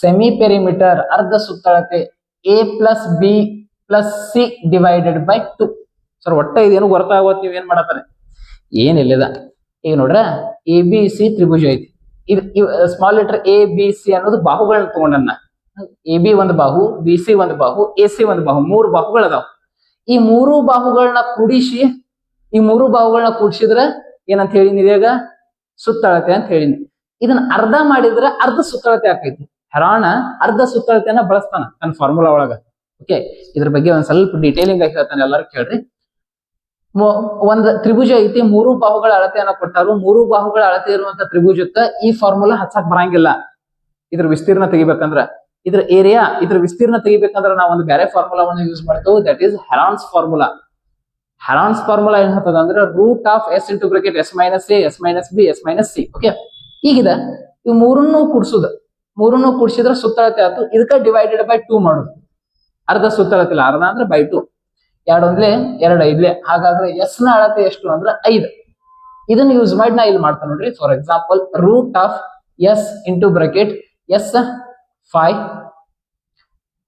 ಸೆಮಿ ಪೆರಿಮೀಟರ್, ಅರ್ಧ ಸುತ್ತಳತೆ. A plus B plus C divided by 2. Sir ಒಟ್ಟ ಇದೇನು ಗೊತ್ತಾಗೋತ್ ನೀವ್ ಏನ್ ಮಾಡತಾರೆ? ಏನಿಲ್ಲದ. ಈಗ ನೋಡ್ರ ಎ ಬಿ ಸಿ ತ್ರಿಭುಜ ಐತಿ. ಇದು small letter A B C ಅನ್ನೋದು ಬಾಹುಗಳನ್ನ ತಗೊಂಡನ್ನ. ಎ ಬಿ ಒಂದು ಬಾಹು, ಬಿ ಸಿ ಒಂದು ಬಾಹು, ಎ ಸಿ ಒಂದು ಬಾಹು, 3 ಬಾಹುಗಳದಾವ. ಈ 3 ಬಾಹುಗಳನ್ನ ಕೂಡಿಸಿದ್ರೆ ಏನಂತ ಹೇಳಿನಿ ಇವಾಗ? ಸುತ್ತಳತೆ ಅಂತ ಹೇಳಿನಿ. ಇದನ್ನ ಅರ್ಧ ಮಾಡಿದ್ರೆ ಅರ್ಧ ಸುತ್ತಳತೆ ಆಕೈತಿ. ಹೆರಾನ ಅರ್ಧ ಸುತ್ತಳತೆಯನ್ನ ಬಳಸ್ತಾನ ನನ್ನ ಫಾರ್ಮುಲಾ ಒಳಗ. ಓಕೆ, ಇದ್ರ ಬಗ್ಗೆ ಒಂದ್ ಸ್ವಲ್ಪ ಡೀಟೇಲಿಂಗ್ ಆಗಿ ಹೇಳ್ತಾನೆ, ಎಲ್ಲರೂ ಕೇಳ್ರಿ. ಒಂದ್ ತ್ರಿಭುಜ ಐತಿ, 3 ಬಾಹುಗಳ ಅಳತೆಯನ್ನ ಕೊಟ್ಟಾರು. 3 ಬಾಹುಗಳ ಅಳತೆ ಇರುವಂತ ತ್ರಿಭುಜಕ್ಕ ಈ ಫಾರ್ಮುಲಾ ಹಚ್ಚಕ್ ಬರಂಗಿಲ್ಲ. ಇದ್ರ ವಿಸ್ತೀರ್ಣ ತೆಗಿಬೇಕಂದ್ರ, ಇದ್ರ ಏರಿಯಾ, ಇದ್ರ ವಿಸ್ತೀರ್ಣ ತೆಗಿಬೇಕಂದ್ರ ನಾವು ಒಂದು ಬೇರೆ ಫಾರ್ಮುಲಾವನ್ನು ಯೂಸ್ ಮಾಡ್ತೇವೆ. That is Heron's formula. Heron's formula ಏನ್ ಹೇಳ್ತದ ಅಂದ್ರೆ root of S into bracket S minus A S minus B S minus C. Okay, ಈಗಿದ ಇವ್ ಮೂರನ್ನು ಕೂಡಿಸಿದ್ರೆ ಸುತ್ತಳತೆ ಆಯ್ತು. ಇದಕ್ಕ ಡಿವೈಡೆಡ್ ಬೈ 2 ಮಾಡೋದು. ಅರ್ಧ ಸುತ್ತಳತೆ ಇಲ್ಲ, ಅರ್ಧ ಅಂದ್ರೆ ಬೈ 2. 2 ಒಂದ್ಲೆ 2 ಐದ್ಲೆ. ಹಾಗಾದ್ರೆ ಎಸ್ ನ ಅಳತೆ ಎಷ್ಟು ಅಂದ್ರೆ 5. ಇದನ್ನ ಯೂಸ್ ಮಾಡಿ ನಾ ಇಲ್ಲಿ ಮಾಡ್ತಾನೆ ನೋಡ್ರಿ. For example root of S into bracket s 5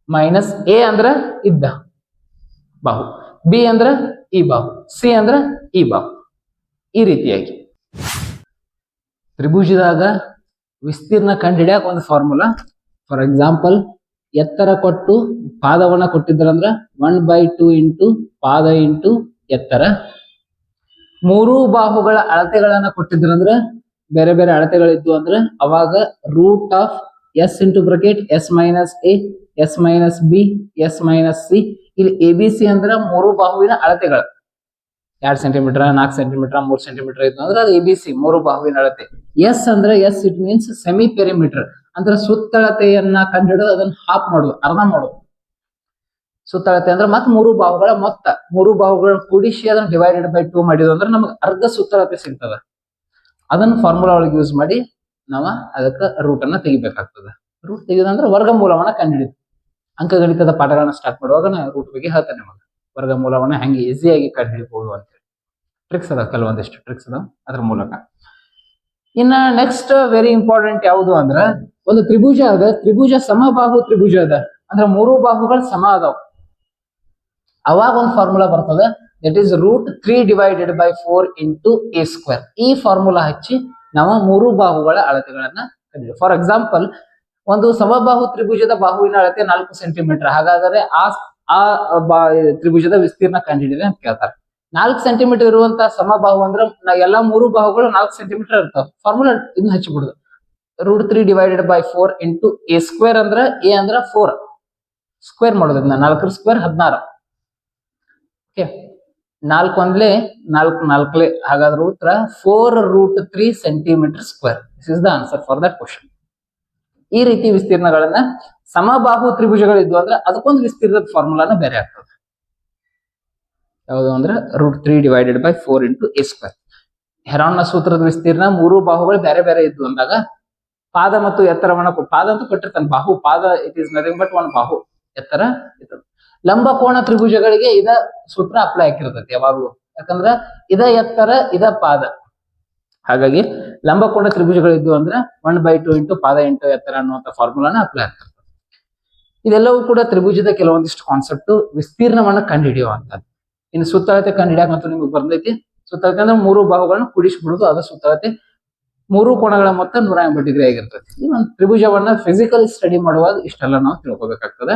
minus a ಅಂದ್ರ ಇದ್ದ ಬಾಹು, ಬಿ ಅಂದ್ರ ಈ ಬಾಹು, ಸಿ ಅಂದ್ರ ಈ ಬಾಹು. ಈ ರೀತಿಯಾಗಿ ತ್ರಿಭುಜದಾಗ ವಿಸ್ತೀರ್ಣ ಕಂಡುಹಿಡಿಯಾಕ ಒಂದು ಫಾರ್ಮುಲಾ. ಫಾರ್ ಎಕ್ಸಾಂಪಲ್ ಎತ್ತರ ಕೊಟ್ಟು ಪಾದವನ್ನ ಕೊಟ್ಟಿದ್ರಂದ್ರ 1/2 ಇಂಟು ಪಾದ ಇಂಟು ಎತ್ತರ. 3 ಬಾಹುಗಳ ಅಳತೆಗಳನ್ನ ಕೊಟ್ಟಿದ್ರಂದ್ರ ಬೇರೆ ಬೇರೆ ಅಳತೆಗಳಿದ್ವು ಅಂದ್ರೆ ಅವಾಗ root of S into bracket S minus A S minus B S minus c. ಇಲ್ಲಿ ಎ ಬಿ ಸಿ ಅಂದ್ರ 3 ಬಾಹುವಿನ ಅಳತೆಗಳು. 2 ಸೆಂಟಿಮೀಟರ್, 4 ಸೆಂಟಿಮೀಟರ್, 3 ಸೆಂಟಿಮೀಟರ್ ಇತ್ತು ಅಂದ್ರೆ ಅದು ಎ ಬಿ ಸಿ, 3 ಬಾಹುವಿನ ಅಳತೆ. ಎಸ್ ಅಂದ್ರೆ s it means semi perimeter, ಅಂದ್ರೆ ಸುತ್ತಳತೆಯನ್ನ ಕಂಡುಹಿಡಿದು ಅದನ್ನ ಹಾಫ್ ಮಾಡೋದು, ಅರ್ಧ ಮಾಡೋದು. ಸುತ್ತಳತೆ ಅಂದ್ರೆ ಮತ್ತೆ 3 ಬಾಹುಗಳ ಮೊತ್ತ. 3 ಬಾಹುಗಳನ್ನ ಕೂಡಿಸಿ ಅದನ್ನ ಡಿವೈಡೆಡ್ ಬೈ 2 ಮಾಡಿದ್ವು ಅಂದ್ರೆ ನಮ್ಗೆ ಅರ್ಧ ಸುತ್ತಳತೆ ಸಿಗ್ತದ. ಅದನ್ನ ಫಾರ್ಮುಲಾ ಒಳಗೆ ಯೂಸ್ ಮಾಡಿ ನಾವು ಅದಕ್ಕೆ ರೂಟ್ ಅನ್ನ ತೆಗಿಬೇಕಾಗ್ತದೆ. ರೂಟ್ ತೆಗೆದಂದ್ರೆ ವರ್ಗಮೂಲವನ್ನ ಕಂಡುಹಿಡಿದು. ಅಂಕಗಣಿತದ ಪಾಠಗಳನ್ನ ಸ್ಟಾರ್ಟ್ ಮಾಡುವಾಗ ನಾ ರೂಟ್ ಬಗ್ಗೆ ಹೇಳ್ತೇನೆ ನಿಮಗೆ. ವರ್ಗಮೂಲವನ್ನ ಹೆಂಗೆ ಈಸಿಯಾಗಿ ಕಂಡುಹಿಡಿಬಹುದು ಅಂತೇಳಿ ಟ್ರಿಕ್ಸ್ ಅದ, ಕೆಲವೊಂದಿಷ್ಟು ಟ್ರಿಕ್ಸ್ ಅದ ಅದ್ರ ಮೂಲಕ. ಇನ್ನ ನೆಕ್ಸ್ಟ್ ವೆರಿ ಇಂಪಾರ್ಟೆಂಟ್ ಯಾವುದು ಅಂದ್ರ ಒಂದು ತ್ರಿಭುಜ ಅದ, ತ್ರಿಭುಜ ಸಮಬಾಹು ತ್ರಿಭುಜ ಅದ ಅಂದ್ರೆ 3 ಬಾಹುಗಳು ಸಮ ಅದಾವ. ಅವಾಗ ಒಂದು ಫಾರ್ಮುಲಾ ಬರ್ತದ. That is root 3 divided by 4 into A square. ಈ ಫಾರ್ಮುಲಾ ಹಚ್ಚಿ ನಾವು 3 ಬಾಹುಗಳ ಅಳತೆಗಳನ್ನ ಕಂಡುಹಿಡಿದ. ಫಾರ್ ಎಕ್ಸಾಂಪಲ್ ಒಂದು ಸಮಬಾಹು ತ್ರಿಭುಜದ ಬಾಹುವಿನ ಅಳತೆ 4 ಸೆಂಟಿಮೀಟರ್. ಹಾಗಾದರೆ ಆ ತ್ರಿಭುಜದ ವಿಸ್ತೀರ್ಣ ಕಂಡುಹಿಡಿದೆ ಅಂತ ಕೇಳ್ತಾರೆ. 4 ಸೆಂಟಿಮೀಟರ್ ಇರುವಂತಹ ಸಮಬಾಹು ಅಂದ್ರೆ ಎಲ್ಲಾ 3 ಬಾಹುಗಳು 4 ಸೆಂಟಿಮೀಟರ್ ಇರ್ತಾವ. ಫಾರ್ಮುಲಾ ಇದನ್ನ ಹಚ್ಚಿಬಿಡುದು. √3 divided by 4 into A square ಅಂದ್ರೆ ಎ ಅಂದ್ರೆ 4 ಸ್ಕ್ವೇರ್ ಮಾಡೋದ್ರಿಂದ 4 ಸ್ಕ್ವೇರ್ 16. ಓಕೆ, 4 ಒಂದ್ಲೆ 4 ನಾಲ್ಕಲೆ, ಹಾಗಾದ್ರೆ ಉತ್ತರ 4√3 centimetre square. This is the answer for that question. ಈ ರೀತಿ ವಿಸ್ತೀರ್ಣಗಳನ್ನ ಸಮಬಾಹು ತ್ರಿಭುಜಗಳಿದ್ವು ಅಂದ್ರೆ ಅದಕ್ಕೊಂದು ವಿಸ್ತೀರ್ಣದ ಫಾರ್ಮುಲಾನ ಬೇರೆ ಆಗ್ತದೆ. ಯಾವುದು ಅಂದ್ರೆ √3 divided by 4 into A square. ಹೆರಾನ್ನ ಸೂತ್ರದ ವಿಸ್ತೀರ್ಣ ಮೂರು ಬಾಹುಗಳು ಬೇರೆ ಬೇರೆ ಇದ್ವು ಅಂದಾಗ ಪಾದ ಮತ್ತು ಎತ್ತರವನ್ನ ಪಾದ ಅಂತ ಕೊಟ್ಟಿರ್ತಾನೆ, ಬಾಹು ಪಾದ it is nothing but one ಬಾಹು, ಎತ್ತರ ಇದು. ಲಂಬ ಕೋಣ ತ್ರಿಭುಜಗಳಿಗೆ ಇದ ಸೂತ್ರ ಅಪ್ಲೈ ಆಗಿರ್ತೈತಿ ಯಾವಾಗ್ಲೂ, ಯಾಕಂದ್ರ ಇದ ಎತ್ತರ ಇದ ಪಾದ. ಹಾಗಾಗಿ ಲಂಬ ಕೋಣ ತ್ರಿಭುಜಗಳಿದ್ವು ಅಂದ್ರೆ 1/2 ಇಂಟು ಪಾದ ಇಂಟು ಎತ್ತರ ಅನ್ನುವಂಥ ಫಾರ್ಮುಲಾನ ಅಪ್ಲೈ ಆಗ್ತದೆ. ಇದೆಲ್ಲವೂ ಕೂಡ ತ್ರಿಭುಜದ ಕೆಲವೊಂದಿಷ್ಟು ಕಾನ್ಸೆಪ್ಟ್ ವಿಸ್ತೀರ್ಣವನ್ನ ಕಂಡುಹಿಡಿಯುವಂಥದ್ದು. ಇನ್ನು ಸುತ್ತಳತೆ ಕಂಡುಹಿಡಿಯಾಕ ಮತ್ತು ನಿಮ್ಗೆ ಬಂದೈತಿ. ಸುತ್ತಳತೆ ಅಂದ್ರೆ ಮೂರು ಬಾಹುಗಳನ್ನು ಕೂಡಿಸ್ಬಿಡುದು, ಅದ ಸುತ್ತಳತೆ. ಮೂರು ಕೋಣಗಳ ಮೊತ್ತ 180 ಡಿಗ್ರಿ ಆಗಿರ್ತದೆ. ಈ ಒಂದು ತ್ರಿಭುಜವನ್ನ ಫಿಸಿಕಲ್ ಸ್ಟಡಿ ಮಾಡುವಾಗ ಇಷ್ಟೆಲ್ಲ ನಾವು ತಿಳ್ಕೊಬೇಕಾಗ್ತದೆ.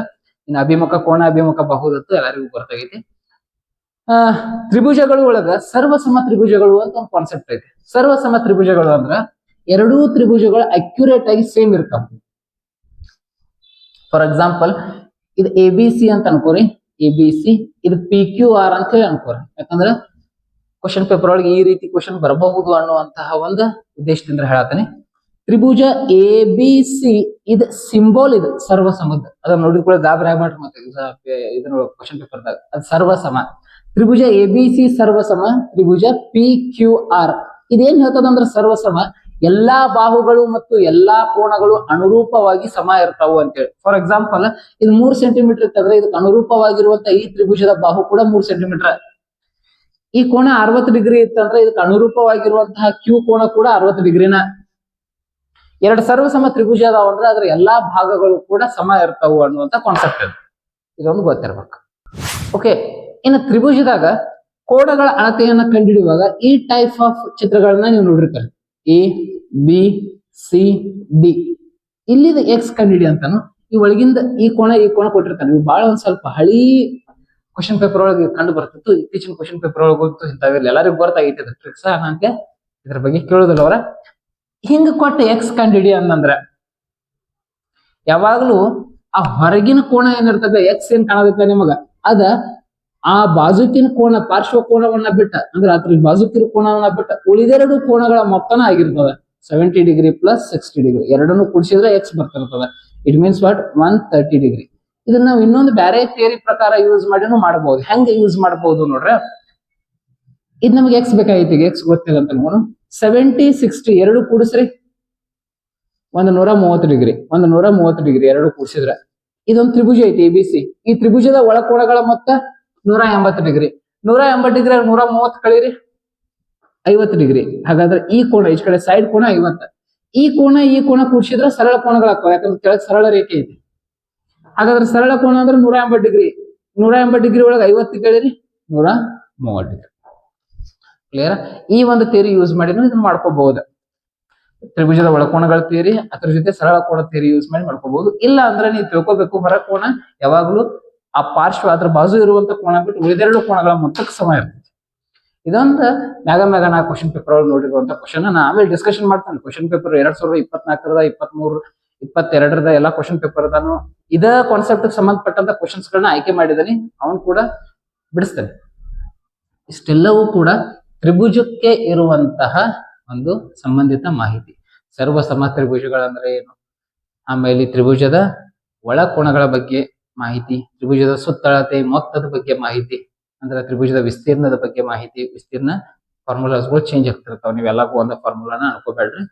ಇನ್ನು ಅಭಿಮುಖ ಕೋಣ, ಅಭಿಮುಖ ಬಾಹುದತ್ತು ಎಲ್ಲರಿಗೂ ಗೊತ್ತಾಗೈತಿ. ತ್ರಿಭುಜಗಳು ಒಳಗ ಸರ್ವಸಮ ತ್ರಿಭುಜಗಳು ಅಂತ ಒಂದು ಕಾನ್ಸೆಪ್ಟ್ ಐತಿ. ಸರ್ವಸಮ ತ್ರಿಭುಜಗಳು ಅಂದ್ರ ಎರಡೂ ತ್ರಿಭುಜಗಳು ಅಕ್ಯುರೇಟ್ ಆಗಿ ಸೇಮ್ ಇರ್ತಾವ. ಫಾರ್ ಎಕ್ಸಾಂಪಲ್ ಇದು ABC ಅಂತ ಅನ್ಕೋರಿ, ABC, ಇದು PQR ಅಂತ ಹೇಳಿ ಅನ್ಕೋರಿ. ಯಾಕಂದ್ರೆ ಕ್ವಶನ್ ಪೇಪರ್ ಒಳಗೆ ಈ ರೀತಿ ಕ್ವಶನ್ ಬರಬಹುದು ಅನ್ನುವಂತಹ ಒಂದು ಉದ್ದೇಶದಿಂದ ಹೇಳತಾನೆ. ತ್ರಿಭುಜ ABC ಇದು ಸಿಂಬಲ್, ಇದು ಸರ್ವಸಮದ. ಅದನ್ನ ನೋಡಿದ ಗಾಬರಿ ಆಗ್ಬೇಡ್ರಿ, ಮತ್ತೆ ಇದನ್ನ ಕ್ವಶನ್ ಪೇಪರ್ದಾಗ ಅದು ಸರ್ವಸಮ. ತ್ರಿಭುಜ ABC ಸರ್ವಸಮ, ತ್ರಿಭುಜ PQR ಇದೇನ್ ಹೇಳ್ತದಂದ್ರೆ ಸರ್ವಸಮ, ಎಲ್ಲಾ ಬಾಹುಗಳು ಮತ್ತು ಎಲ್ಲಾ ಕೋಣಗಳು ಅನುರೂಪವಾಗಿ ಸಮ ಇರ್ತಾವು ಅಂತೇಳಿ. ಫಾರ್ ಎಕ್ಸಾಂಪಲ್ ಇದು 3 ಸೆಂಟಿಮೀಟರ್ ಇತ್ತಂದ್ರೆ ಇದಕ್ಕೆ ಅನುರೂಪವಾಗಿರುವಂತ ಈ ತ್ರಿಭುಜದ ಬಾಹು ಕೂಡ 3 ಸೆಂಟಿಮೀಟರ್. ಈ ಕೋಣ 60 ಡಿಗ್ರಿ ಇತ್ತಂದ್ರೆ ಇದಕ್ಕೆ ಅನುರೂಪವಾಗಿರುವಂತಹ ಕ್ಯೂ ಕೋಣ ಕೂಡ 60 ಡಿಗ್ರಿನ. ಎರಡು ಸರ್ವಸಮ ತ್ರಿಭುಜ ಅದಾವ ಅಂದ್ರೆ ಅದ್ರ ಎಲ್ಲಾ ಭಾಗಗಳು ಕೂಡ ಸಮ ಇರ್ತಾವು ಅನ್ನುವಂತ ಕಾನ್ಸೆಪ್ಟ್ ಇದು. ಇದೊಂದು ಗೊತ್ತಿರ್ಬೇಕು. ಓಕೆ, ಇನ್ನು ತ್ರಿಭುಜದಾಗ ಕೋಣಗಳ ಅಳತೆಯನ್ನ ಕಂಡುಹಿಡಿಯುವಾಗ ಈ ಟೈಪ್ ಆಫ್ ಚಿತ್ರಗಳನ್ನ ನೀವು ನೋಡಿರ್ತಾರೆ. ABCD. ಇಲ್ಲಿದ ಎಕ್ಸ್ ಕಂಡುಹಿಡಿ ಅಂತಾನು. ಈ ಒಳಗಿಂದ ಈ ಕೋಣ ಕೊಟ್ಟಿರ್ತಾನೆ. ಇವು ಬಹಳ ಒಂದ್ ಸ್ವಲ್ಪ ಹಳಿ ಕ್ವಶನ್ ಪೇಪರ್ ಒಳಗೆ ಕಂಡು ಬರ್ತಿತ್ತು. ಇತ್ತೀಚಿನ ಕ್ವಶನ್ ಪೇಪರ್ ಒಳಗೆ ಹೋಗ್ತು ಇಂಥವೆಲ್ಲ ಎಲ್ಲರಿಗೂ ಗೊತ್ತಾಗೈತಿ ಟ್ರಿಕ್ಸ್. ನಂಗೆ ಇದ್ರ ಬಗ್ಗೆ ಕೇಳೋದಿಲ್ಲ ಅವರ. ಹಿಂಗ ಕೊಟ್ಟ ಎಕ್ಸ್ ಕಂಡುಹಿಡಿ ಅಂದ್ರ ಯಾವಾಗ್ಲೂ ಆ ಹೊರಗಿನ ಕೋಣ ಏನಿರ್ತದೆ, ಎಕ್ಸ್ ಏನ್ ಕಾಣದಿತ್ತ ನಿಮಗ, ಅದ ಆ ಬಾಜುಕಿನ ಕೋಣ ಪಾರ್ಶ್ವ ಕೋಣವನ್ನ ಬಿಟ್ಟ ಅಂದ್ರೆ ಅದ್ರ ಬಾಜುಕಿನ ಕೋಣವನ್ನ ಬಿಟ್ಟ ಉಳಿದೆರಡು ಕೋಣಗಳ ಮೊತ್ತನ ಆಗಿರ್ತದೆ. 70 ಡಿಗ್ರಿ ಪ್ಲಸ್ 60 ಡಿಗ್ರಿ ಎರಡನ್ನು ಕೂಡಿಸಿದ್ರೆ ಎಕ್ಸ್ ಬರ್ತಿರ್ತದೆ. It means what 130 degree. ಇದನ್ನ ನಾವು ಇನ್ನೊಂದು ಬೇರೆ ಥಿಯರಿ ಪ್ರಕಾರ ಯೂಸ್ ಮಾಡಿನೂ ಮಾಡಬಹುದು. ಹೆಂಗ ಯೂಸ್ ಮಾಡಬಹುದು ನೋಡ್ರೆ, ಇದು ನಮ್ಗೆ ಎಕ್ಸ್ ಬೇಕಾಗೈತಿ, ಎಕ್ಸ್ ಗೊತ್ತಿಲ್ಲ ಅಂತ ನೋಡು. 70 60 ಎರಡು ಕೂಡಿಸ್ರಿ 130 ಡಿಗ್ರಿ, 130 ಡಿಗ್ರಿ ಎರಡು ಕೂಡಿಸಿದ್ರೆ ಇದೊಂದು ತ್ರಿಭುಜ ಐತಿ ABC. ಈ ತ್ರಿಭುಜದ ಒಳಕೋಣಗಳ ಮೊತ್ತ 180 ಡಿಗ್ರಿ. 180 degree 130 ಕಳೀರಿ 50 degree. ಹಾಗಾದ್ರೆ ಈ ಕೋಣ ಈ ಕಡೆ ಸೈಡ್ ಕೋಣ 50. ಈ ಕೋಣ ಕೂಡಿಸಿದ್ರೆ ಸರಳ ಕೋಣಗಳಾಗ್ತವೆ, ಯಾಕಂದ್ರೆ ಕೆಳಗೆ ಸರಳ ರೇಖೆ ಐತಿ. ಹಾಗಾದ್ರೆ ಸರಳ ಕೋಣ ಅಂದ್ರೆ 180 ಡಿಗ್ರಿ. 180 ಡಿಗ್ರಿ ಒಳಗೆ 50 ಕಳೀರಿ 130 ಡಿಗ್ರಿ. ಕ್ಲಿಯರ್? ಈ ಒಂದು ಥಿಯರಿ ಯೂಸ್ ಮಾಡಿ ಇದನ್ನ ಮಾಡ್ಕೋಬಹುದು. ತ್ರಿಭುಜದ ಒಳಕೋಣಗಳ ಥಿಯರಿ ಅದ್ರ ಜೊತೆ ಸರಳ ಕೋಣ ಥಿಯರಿ ಯೂಸ್ ಮಾಡಿ ಮಾಡ್ಕೋಬಹುದು. ಇಲ್ಲ ಅಂದ್ರೆ ನೀವು ತಿಳ್ಕೊಬೇಕು, ಹೊರ ಕೋಣ ಯಾವಾಗ್ಲೂ ಆ ಪಾರ್ಶ್ವ ಅದ್ರ ಬಾಜು ಇರುವಂತ ಕೋಣ ಬಿಟ್ಟು ಉಳಿದೆರಡು ಕೋಣಗಳ ಮೊತ್ತಕ್ಕೆ ಸಮ ಇರ್ತದೆ. ಇದೊಂದು ಮ್ಯಾಗ ನಾ ಕ್ವಶನ್ ಪೇಪರ್ ಒಳಗೆ ನೋಡಿರುವಂತ ಕ್ವಶನ್ ನಾ ಆಮೇಲೆ ಡಿಸ್ಕಷನ್ ಮಾಡ್ತಾನೆ. ಕ್ವಶನ್ ಪೇಪರ್ 2024ರದ 23 22ರದ ಎಲ್ಲಾ ಕ್ವಶನ್ ಪೇಪರ್ ಅದಾನು ಇದ ಕಾನ್ಸೆಪ್ಟ್ ಸಂಬಂಧಪಟ್ಟಂತ ಕ್ವಶನ್ಸ್ ಗಳನ್ನ ಆಯ್ಕೆ ಮಾಡಿದಾನೆ, ಅವನು ಕೂಡ ಬಿಡಿಸ್ತಾನೆ. ಇಷ್ಟೆಲ್ಲವೂ ಕೂಡ ತ್ರಿಭುಜಕ್ಕೆ ಇರುವಂತಹ ಒಂದು ಸಂಬಂಧಿತ ಮಾಹಿತಿ. ಸರ್ವಸಮ ತ್ರಿಭುಜಗಳಂದ್ರೆ ಏನು, ಆಮೇಲೆ ತ್ರಿಭುಜದ ಒಳಕೋಣಗಳ ಬಗ್ಗೆ ಮಾಹಿತಿ, ತ್ರಿಭುಜದ ಸುತ್ತಳತೆ ಮೊತ್ತದ ಬಗ್ಗೆ ಮಾಹಿತಿ, ಅಂದ್ರೆ ತ್ರಿಭುಜದ ವಿಸ್ತೀರ್ಣದ ಬಗ್ಗೆ ಮಾಹಿತಿ. ವಿಸ್ತೀರ್ಣ ಫಾರ್ಮುಲಾಸ್ಗಳು ಚೇಂಜ್ ಆಗ್ತಿರ್ತಾವ, ನೀವೆಲ್ಲಕ್ಕೂ ಒಂದು ಫಾರ್ಮುಲಾನ ಅನ್ಕೋಬೇಡ್ರಿ.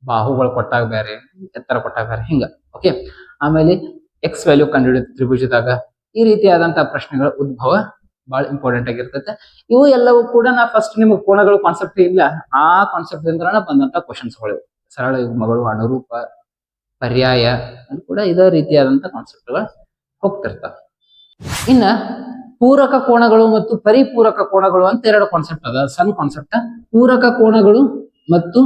ಬಾಹುಗಳು ಕೊಟ್ಟಾಗ ಬೇರೆ, ಎತ್ತರ ಕೊಟ್ಟಾಗ ಬೇರೆ, ಹಿಂಗ. ಓಕೆ, ಆಮೇಲೆ ಎಕ್ಸ್ ವ್ಯಾಲ್ಯೂ ಕಂಡುಹಿಡಿದ ತ್ರಿಭುಜದಾಗ ಈ ರೀತಿಯಾದಂತಹ ಪ್ರಶ್ನೆಗಳ ಉದ್ಭವ ಬಹಳ ಇಂಪಾರ್ಟೆಂಟ್ ಆಗಿರ್ತೈತೆ. ಇವು ಎಲ್ಲವೂ ಕೂಡ ನಾ ಫಸ್ಟ್ ನಿಮ್ಗೆ ಕೋಣಗಳು ಕಾನ್ಸೆಪ್ಟ್ ಇಲ್ಲ, ಆ ಕಾನ್ಸೆಪ್ಟ್ ಇಂದ ಬಂದಂತ ಕ್ವಶನ್ಸ್ಗಳು. ಸರಳ ಯುಗ್ಮಗಳು, ಅನುರೂಪ, ಪರ್ಯಾಯ ಕೂಡ ಇದೇ ರೀತಿಯಾದಂತ ಕಾನ್ಸೆಪ್ಟ್ಗಳು ಹೋಗ್ತಿರ್ತಾವ. ಇನ್ನ ಪೂರಕ ಕೋಣಗಳು ಮತ್ತು ಪರಿಪೂರಕ ಕೋಣಗಳು ಅಂತ ಎರಡು ಕಾನ್ಸೆಪ್ಟ್ ಅದ, ಸಣ್ಣ ಕಾನ್ಸೆಪ್ಟ್. ಪೂರಕ ಕೋಣಗಳು ಮತ್ತು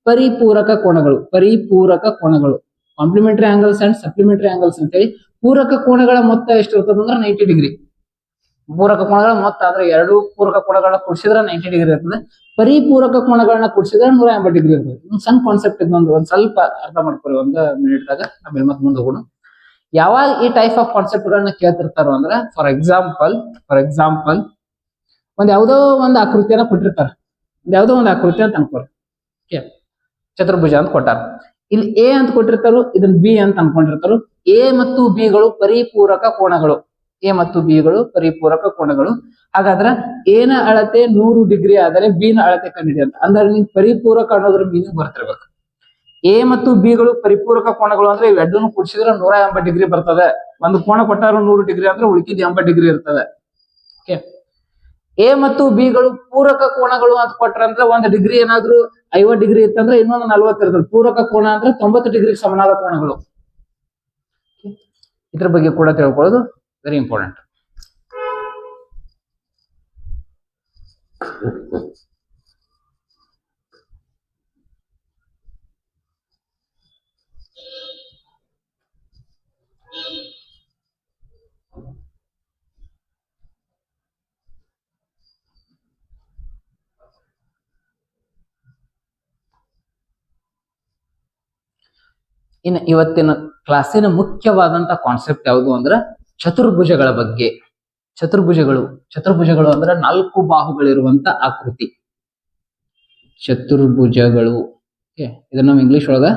ಪರಿಪೂರಕ ಕೋಣಗಳು. ಪರಿಪೂರಕ ಕೋಣಗಳು complementary angles and supplementary angles ಅಂತೇಳಿ. ಪೂರಕ ಕೋಣಗಳ ಮೊತ್ತ ಎಷ್ಟಿರ್ತದೆ ಅಂದ್ರೆ 90 ಡಿಗ್ರಿ. ಪೂರಕ ಕೋಣಗಳ ಮೊತ್ತ ಆದ್ರೆ ಎರಡು ಪೂರಕ ಕೋಣಗಳನ್ನ ಕೂಡಿಸಿದ್ರೆ 90 ಡಿಗ್ರಿ ಇರ್ತದೆ. ಪರಿಪೂರಕ ಕೋಣಗಳನ್ನ ಕೂಡಿಸಿದ್ರೆ 180 ಡಿಗ್ರಿ ಇರ್ತದೆ. ಒಂದು ಸಣ್ಣ ಕಾನ್ಸೆಪ್ಟ್ ಇದೊಂದು ಒಂದ್ ಸ್ವಲ್ಪ ಅರ್ಥ ಮಾಡ್ಕೊರಿ ಒಂದು ಮಿನಿಟ್ದಾಗ, ಆಮೇಲೆ ಮತ್ತೆ ಮುಂದೆ ಹೋಗೋಣ. ಯಾವಾಗ ಈ ಟೈಪ್ ಆಫ್ ಕಾನ್ಸೆಪ್ಟ್ ಗಳನ್ನ ಕೇಳ್ತಿರ್ತಾರೋ ಅಂದ್ರೆ ಫಾರ್ ಎಕ್ಸಾಂಪಲ್ ಒಂದ್ ಯಾವುದೋ ಒಂದು ಆಕೃತಿಯನ್ನ ಕೊಟ್ಟಿರ್ತಾರ, ಯಾವುದೋ ಒಂದು ಆಕೃತಿ ಅಂತ ಅನ್ಕೋರಿ. ಚತುರ್ಭುಜ ಅಂತ ಕೊಟ್ಟಾರ. ಇಲ್ಲಿ ಎ ಅಂತ ಕೊಟ್ಟಿರ್ತಾರೋ, ಇದನ್ನ ಬಿ ಅಂತ ಅನ್ಕೊಂಡಿರ್ತಾರೋ. ಎ ಮತ್ತು ಬಿಗಳು ಪರಿಪೂರಕ ಕೋಣಗಳು. ಎ ಮತ್ತು ಬಿಗಳು ಪರಿಪೂರಕ ಕೋಣಗಳು. ಹಾಗಾದ್ರೆ ಎನ ಅಳತೆ 100 ಡಿಗ್ರಿ ಆದರೆ ಬಿ ನ ಅಳತೆ ಕಂಡಿಡಿ ಅಂತ. ಅಂದ್ರೆ ನೀವು ಪರಿಪೂರಕ ಅನ್ನೋದ್ರ ಮೀನಿಂಗ್ ಬರ್ತಿರ್ಬೇಕು. ಎ ಮತ್ತು ಬಿಗಳು ಪರಿಪೂರಕ ಕೋಣಗಳು ಅಂದ್ರೆ ಇವೆರಡನ್ನು ಕೂಡಿಸಿದ್ರೆ 180 ಡಿಗ್ರಿ ಬರ್ತದೆ. ಒಂದು ಕೋಣ ಕೊಟ್ಟಾರು 100 ಡಿಗ್ರಿ ಅಂದ್ರೆ ಉಳಿಕಿದ್ 80 ಡಿಗ್ರಿ ಇರ್ತದೆ. ಓಕೆ, ಎ ಮತ್ತು ಬಿಗಳು ಪೂರಕ ಕೋಣಗಳು ಅಂತ ಕೊಟ್ರಂದ್ರೆ ಒಂದು ಡಿಗ್ರಿ ಏನಾದ್ರು 50 ಡಿಗ್ರಿ ಇತ್ತಂದ್ರೆ ಇನ್ನೊಂದು 40 ಇರ್ತದೆ. ಪೂರಕ ಕೋಣ ಅಂದ್ರೆ 90 ಡಿಗ್ರಿ ಸಮನಾದ ಕೋಣಗಳು. ಇದ್ರ ಬಗ್ಗೆ ಕೂಡ ತಿಳ್ಕೊಳ್ಳೋದು ವೆರಿ ಇಂಪಾರ್ಟೆಂಟ್. ಇನ್ನು ಇವತ್ತಿನ ಕ್ಲಾಸಿನ ಮುಖ್ಯವಾದಂತ ಕಾನ್ಸೆಪ್ಟ್ ಯಾವುದು ಅಂದ್ರೆ ಚತುರ್ಭುಜಗಳ ಬಗ್ಗೆ. ಚತುರ್ಭುಜಗಳು ಅಂದ್ರೆ 4 ಬಾಹುಗಳಿರುವಂತ ಆಕೃತಿ. ಚತುರ್ಭುಜಗಳು ಇದನ್ನ ನಾವು ಇಂಗ್ಲಿಷ್ ಒಳಗ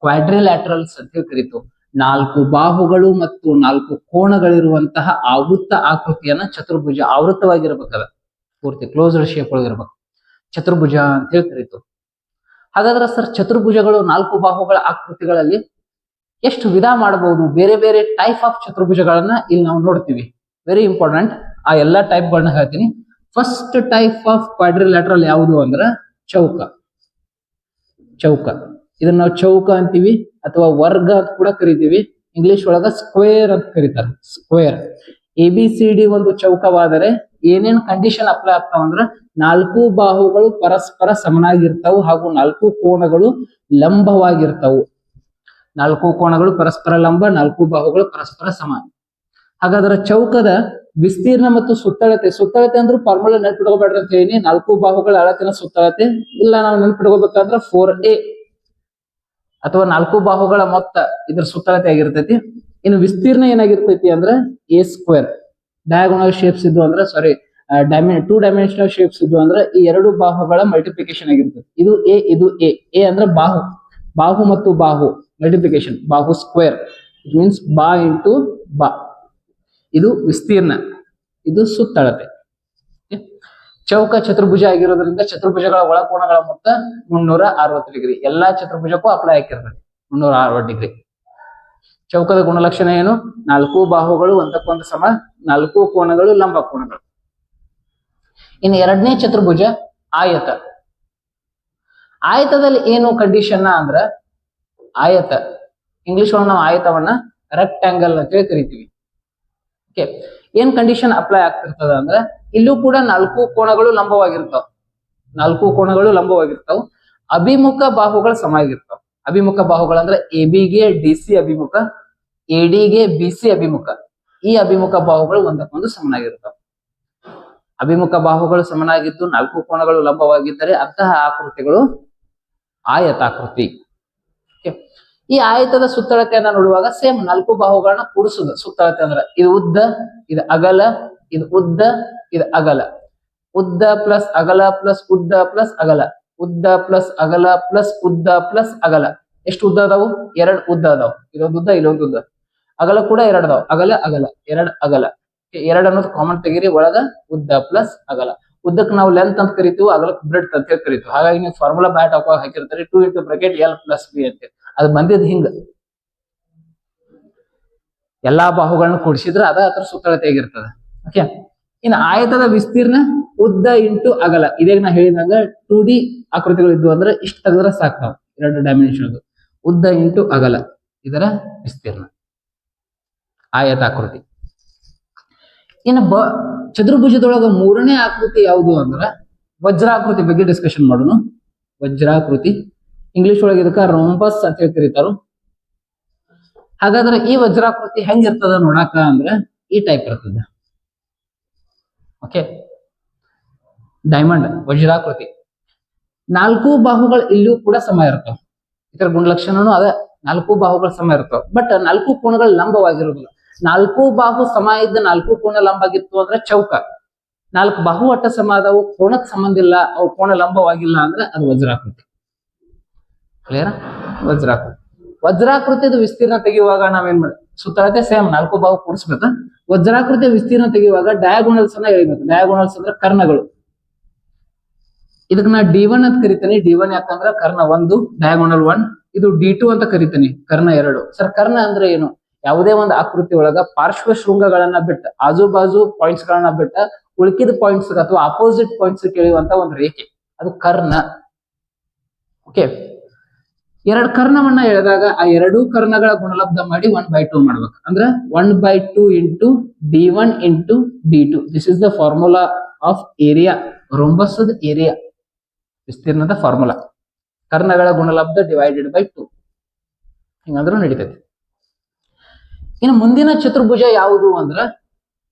ಕ್ವಾಡ್ರಿಲ್ಯಾಟರಲ್ಸ್ ಅಂತ ಕರೀತು. 4 ಬಾಹುಗಳು ಮತ್ತು 4 ಕೋಣಗಳಿರುವಂತಹ ಆವೃತ್ತ ಆಕೃತಿಯನ್ನ ಚತುರ್ಭುಜ, ಆವೃತ್ತವಾಗಿರ್ಬೇಕದ, ಪೂರ್ತಿ ಕ್ಲೋಸ್ಡ್ ಶೇಪ್ ಒಳಗಿರ್ಬೇಕು, ಚತುರ್ಭುಜ ಅಂತ ಹೇಳಿ ಕರೀತು. ಹಾಗಾದ್ರೆ ಸರ್, ಚತುರ್ಭುಜಗಳು 4 ಬಾಹುಗಳ ಆಕೃತಿಗಳಲ್ಲಿ ಎಷ್ಟು ವಿಧ ಮಾಡಬಹುದು? ಬೇರೆ ಬೇರೆ ಟೈಪ್ ಆಫ್ ಚತುರ್ಭುಜಗಳನ್ನ ಇಲ್ಲಿ ನಾವು ನೋಡ್ತೀವಿ. Very important. ಆ ಎಲ್ಲಾ ಟೈಪ್ ಗಳನ್ನ ಹೇಳ್ತೀನಿ. ಫಸ್ಟ್ ಟೈಪ್ ಆಫ್ ಕ್ವಾಡ್ರಿಲ್ಯಾಟರಲ್ ಯಾವುದು ಅಂದ್ರೆ ಚೌಕ. ಇದನ್ನ ನಾವು ಚೌಕ ಅಂತೀವಿ ಅಥವಾ ವರ್ಗ ಅಂತ ಕೂಡ ಕರಿತೀವಿ. ಇಂಗ್ಲಿಷ್ ಒಳಗ ಸ್ಕ್ವೇರ್ ಅಂತ ಕರೀತಾರೆ. ಸ್ಕ್ವೇರ್. ABCD ಒಂದು ಚೌಕವಾದರೆ ಏನೇನ್ ಕಂಡೀಷನ್ ಅಪ್ಲೈ ಆಗ್ತಾವ ಅಂದ್ರೆ 4 ಬಾಹುಗಳು ಪರಸ್ಪರ ಸಮನಾಗಿರ್ತಾವು ಹಾಗೂ 4 ಕೋಣಗಳು ಲಂಬವಾಗಿರ್ತಾವು. 4 ಕೋಣಗಳು ಪರಸ್ಪರ ಲಂಬ, 4 ಬಾಹುಗಳು ಪರಸ್ಪರ ಸಮ. ಹಾಗಾದ್ರೆ ಚೌಕದ ವಿಸ್ತೀರ್ಣ ಮತ್ತು ಸುತ್ತಳತೆ ಅಂದ್ರೆ ಫಾರ್ಮುಲಾ ನೆನ್ಪಿಟ್ಕೋಬೇಡ್ರಿ ಅಂತ ಹೇಳಿ. 4 ಬಾಹುಗಳ ಅಳತಿನ ಸುತ್ತಳತೆ ಇಲ್ಲ, ನಾವು ನೆನ್ಪಿಟ್ಕೋಬೇಕಂದ್ರೆ 4A ಅಥವಾ 4 ಬಾಹುಗಳ ಮೊತ್ತ ಇದ್ರ ಸುತ್ತಳತೆ ಆಗಿರ್ತೈತಿ. ಇನ್ನು ವಿಸ್ತೀರ್ಣ ಏನಾಗಿರ್ತೈತಿ ಅಂದ್ರೆ A². ಡಯಾಗೋನಲ್ ಶೇಪ್ಸ್ ಇದ್ದು ಅಂದ್ರೆ ಟೂ ಡೈಮೆನ್ಷನಲ್ ಶೇಪ್ಸ್ ಇದ್ದು ಅಂದ್ರೆ ಈ 2 ಬಾಹುಗಳ ಮಲ್ಟಿಪ್ಲಿಕೇಶನ್ ಆಗಿರ್ತೈತಿ. ಇದು ಇದು ಎ ಅಂದ್ರೆ ಬಾಹು ಮತ್ತು ಬಾಹು ಮಲ್ಟಿಪ್ಲಿಕೇಶನ್, ಬಾಹು ಸ್ಕ್ವೇರ್. ಇಟ್ ಮೀನ್ಸ್ ಬಾ ಇಂಟು ಬಾ. ಇದು ವಿಸ್ತೀರ್ಣ, ಇದು ಸುತ್ತಳತೆ. ಚೌಕ ಚತುರ್ಭುಜ ಆಗಿರೋದ್ರಿಂದ ಚತುರ್ಭುಜಗಳ ಒಳಕೋನಗಳ ಮೊತ್ತ 360 ಡಿಗ್ರಿ. ಎಲ್ಲಾ ಚತುರ್ಭುಜಕ್ಕೂ ಅಪ್ಲೈ ಆಗಿರ್ತದೆ 360 ಡಿಗ್ರಿ. ಚೌಕದ ಗುಣಲಕ್ಷಣ ಏನು? 4 ಬಾಹುಗಳು ಒಂದಕ್ಕೊಂದು ಸಮ, 4 ಕೋನಗಳು ಲಂಬ ಕೋನಗಳು. ಇನ್ನು ಎರಡನೇ ಚತುರ್ಭುಜ ಆಯತ. ಆಯತದಲ್ಲಿ ಏನು ಕಂಡೀಷನ್ ಅಂದ್ರ, ಆಯತ ಇಂಗ್ಲಿಷ್ ಒಳಗೆ ನಾವು ಆಯತವನ್ನ ರೆಕ್ಟ್ಯಾಂಗಲ್ ಅಂತ ಹೇಳಿ ಕರಿತೀವಿ. ಓಕೆ, ಏನ್ ಕಂಡೀಷನ್ ಅಪ್ಲೈ ಆಗ್ತಿರ್ತದ ಅಂದ್ರೆ ಇಲ್ಲೂ ಕೂಡ 4 ಕೋನಗಳು ಲಂಬವಾಗಿರ್ತಾವ. 4 ಕೋನಗಳು ಲಂಬವಾಗಿರ್ತಾವ. ಅಭಿಮುಖ ಬಾಹುಗಳು ಸಮ ಆಗಿರ್ತಾವ. ಅಭಿಮುಖ ಬಾಹುಗಳು ಅಂದ್ರೆ AB ಗೆ DC ಅಭಿಮುಖ, AD ಗೆ BC ಅಭಿಮುಖ. ಈ ಅಭಿಮುಖ ಬಾಹುಗಳು ಒಂದಕ್ಕೊಂದು ಸಮನಾಗಿರ್ತಾವ. ಅಭಿಮುಖ ಬಾಹುಗಳು ಸಮನಾಗಿದ್ದು 4 ಕೋನಗಳು ಲಂಬವಾಗಿದ್ದರೆ ಅಂತಹ ಆಕೃತಿಗಳು ಆಯತಾಕೃತಿ. ಈ ಆಯತದ ಸುತ್ತಳತೆಯನ್ನ ನೋಡುವಾಗ ಸೇಮ್ 4 ಬಾಹುಗಳನ್ನ ಕೂಡಿಸುದು. ಸುತ್ತಳತೆ ಅಂದ್ರೆ ಇದು ಉದ್ದ, ಇದು ಅಗಲ, ಇದು ಉದ್ದ, ಇದು ಅಗಲ. ಉದ್ದ ಪ್ಲಸ್ ಅಗಲ ಪ್ಲಸ್ ಉದ್ದ ಪ್ಲಸ್ ಅಗಲ, ಉದ್ದ ಪ್ಲಸ್ ಅಗಲ ಪ್ಲಸ್ ಉದ್ದ ಪ್ಲಸ್ ಅಗಲ. ಎಷ್ಟು ಉದ್ದ ಅದಾವು? 2 ಉದ್ದ ಅದಾವು. ಇದೊಂದು ಉದ್ದ, ಇಲ್ಲೊಂದು ಉದ್ದ. ಅಗಲ ಕೂಡ 2 ಅದಾವು. ಅಗಲ ಅಗಲ 2 ಅಗಲ. 2 ಅನ್ನೋದು ಕಾಮನ್ ತೆಗೀರಿ. ಒಳಗ ಉದ್ದ ಪ್ಲಸ್ ಅಗಲ. ಉದ್ದಕ್ಕೆ ನಾವು ಲೆಂತ್ ಅಂತ ಕರಿತೀವಿ, ಅಗಲಕ್ಕೆ ಬ್ರೆಡ್ತ್ ಅಂತ ಹೇಳಿ ಕರಿತೀವಿ. ಹಾಗಾಗಿ ನೀವು ಫಾರ್ಮುಲಾ ಬ್ಯಾಟ್ ಹಾಕಿರ್ತಾರೆ 2 × ಬ್ರಾಕೆಟ್ L + B ಅಂತ. ಅದು ಬಂದಿದ್ ಹಿಂಗ. ಎಲ್ಲಾ ಬಾಹುಗಳನ್ನ ಕೂಡಿಸಿದ್ರೆ ಅದ ಅದ್ರ ಸುತ್ತಳತೆ ಆಗಿರ್ತದೆ. ಓಕೆ, ಇನ್ನು ಆಯತದ ವಿಸ್ತೀರ್ಣ ಉದ್ದ ಇಂಟು ಅಗಲ. ಇದೇ ನಾ ಹೇಳಿದಂಗ 2D ಆಕೃತಿಗಳು ಇದ್ವು ಅಂದ್ರೆ ಇಷ್ಟು ತೆಗೆದ್ರೆ ಸಾಕು ನಾವು, 2 ಡೈಮೆನ್ಷನ್. ಉದ್ದ ಇಂಟು ಅಗಲ ಇದರ ವಿಸ್ತೀರ್ಣ ಆಯತಾಕೃತಿ. ಇನ್ನು ಚತುರ್ಭುಜದೊಳಗ 3ನೇ ಆಕೃತಿ ಯಾವುದು ಅಂದ್ರ ವಜ್ರಾಕೃತಿ ಬಗ್ಗೆ ಡಿಸ್ಕಷನ್ ಮಾಡೋಣ. ವಜ್ರಾಕೃತಿ ಇಂಗ್ಲಿಷ್ ಒಳಗೆ ಇದಕ್ಕ ರೋಂಬಸ್ ಅಂತ ಹೇಳಿ ಕರೀತಾರು. ಹಾಗಾದ್ರೆ ಈ ವಜ್ರಾಕೃತಿ ಹೆಂಗಿರ್ತದ ನೋಡಾಕ ಅಂದ್ರೆ ಈ ಟೈಪ್ ಇರ್ತದ. Okay, diamond ವಜ್ರಾಕೃತಿ. 4 ಬಾಹುಗಳು ಇಲ್ಲೂ ಕೂಡ ಸಮ ಇರ್ತಾವ. ಇದರ ಗುಣಲಕ್ಷಣನು ಅದ, 4 ಬಾಹುಗಳು ಸಮ ಇರ್ತಾವ. ಬಟ್ 4 ಕೋಣಗಳು ಲಂಬವಾಗಿರುವುದಿಲ್ಲ. 4 ಬಾಹು ಸಮ ಇದ್ದ 4 ಕೋಣ ಲಂಬ ಆಗಿತ್ತು ಅಂದ್ರೆ ಚೌಕ. 4 ಬಾಹು ಒಟ್ಟ ಸಮ ಆದವು, ಕೋಣಕ್ ಸಂಬಂಧ ಇಲ್ಲ, ಅವು ಕೋಣ ಲಂಬವಾಗಿಲ್ಲ ಅಂದ್ರೆ ಅದು ವಜ್ರಾಕೃತಿ. ಕ್ಲಿಯರ್? ವಜ್ರಾಕೃತಿ. ವಜ್ರಾಕೃತಿದ ವಿಸ್ತೀರ್ಣ ತೆಗೆಯುವಾಗ ನಾವೇನ್ ಮಾಡಿ, ಸುತ್ತಳತೆ ಸೇಮ್ 4 ಬಾಹು ಕೂಡಿಸ್ಬೇಕ. ವಜ್ರಾಕೃತಿಯ ವಿಸ್ತೀರ್ಣ ತೆಗೆಯುವಾಗ ಡಯಾಗೋನಲ್ಸ್ ಅನ್ನ ಎಳಿಬೇಕು. ಡಯಾಗೋನಲ್ಸ್ ಅಂದ್ರೆ ಕರ್ಣಗಳು. ಇದಕ್ಕೆ ನಾ D1 ಅಂತ ಕರಿತೇನೆ. D1 ಯಾಕಂದ್ರ ಕರ್ಣ 1, ಡಯಾಗೋನಲ್ 1. ಇದು D2 ಅಂತ ಕರಿತೇನೆ, ಕರ್ಣ 2. ಸರ್, ಕರ್ಣ ಅಂದ್ರೆ ಏನು? ಯಾವುದೇ ಒಂದು ಆಕೃತಿ ಒಳಗ ಪಾರ್ಶ್ವ ಶೃಂಗಗಳನ್ನ ಬಿಟ್ಟ, ಆಜು ಬಾಜು ಪಾಯಿಂಟ್ಸ್ ಗಳನ್ನ ಬಿಟ್ಟ ಉಳಿಕಿದ ಪಾಯಿಂಟ್ಸ್ ಅಥವಾ ಅಪೋಸಿಟ್ ಪಾಯಿಂಟ್ಸ್ ಕೇಳುವಂತ ಒಂದು ರೇಖೆ, ಅದು ಕರ್ಣ. ಓಕೆ, 2 ಕರ್ಣವನ್ನ ಎಳೆದಾಗ ಆ 2 ಕರ್ಣಗಳ ಗುಣಲಬ್ಧ ಮಾಡಿ 1/2 ಮಾಡ್ಬೇಕು. ಅಂದ್ರ 1/2 into D1 into D2. This is the formula of area, ರೋಂಬಸ್ದ ಏರಿಯಾ, ವಿಸ್ತೀರ್ಣದ ಫಾರ್ಮುಲಾ. ಕರ್ಣಗಳ ಗುಣಲಬ್ಧ ಡಿವೈಡೆಡ್ ಬೈ 2 ಹಿಂಗಂದ್ರೂ ನಡೀತೈತಿ. ಇನ್ನು ಮುಂದಿನ ಚತುರ್ಭುಜ ಯಾವುದು ಅಂದ್ರ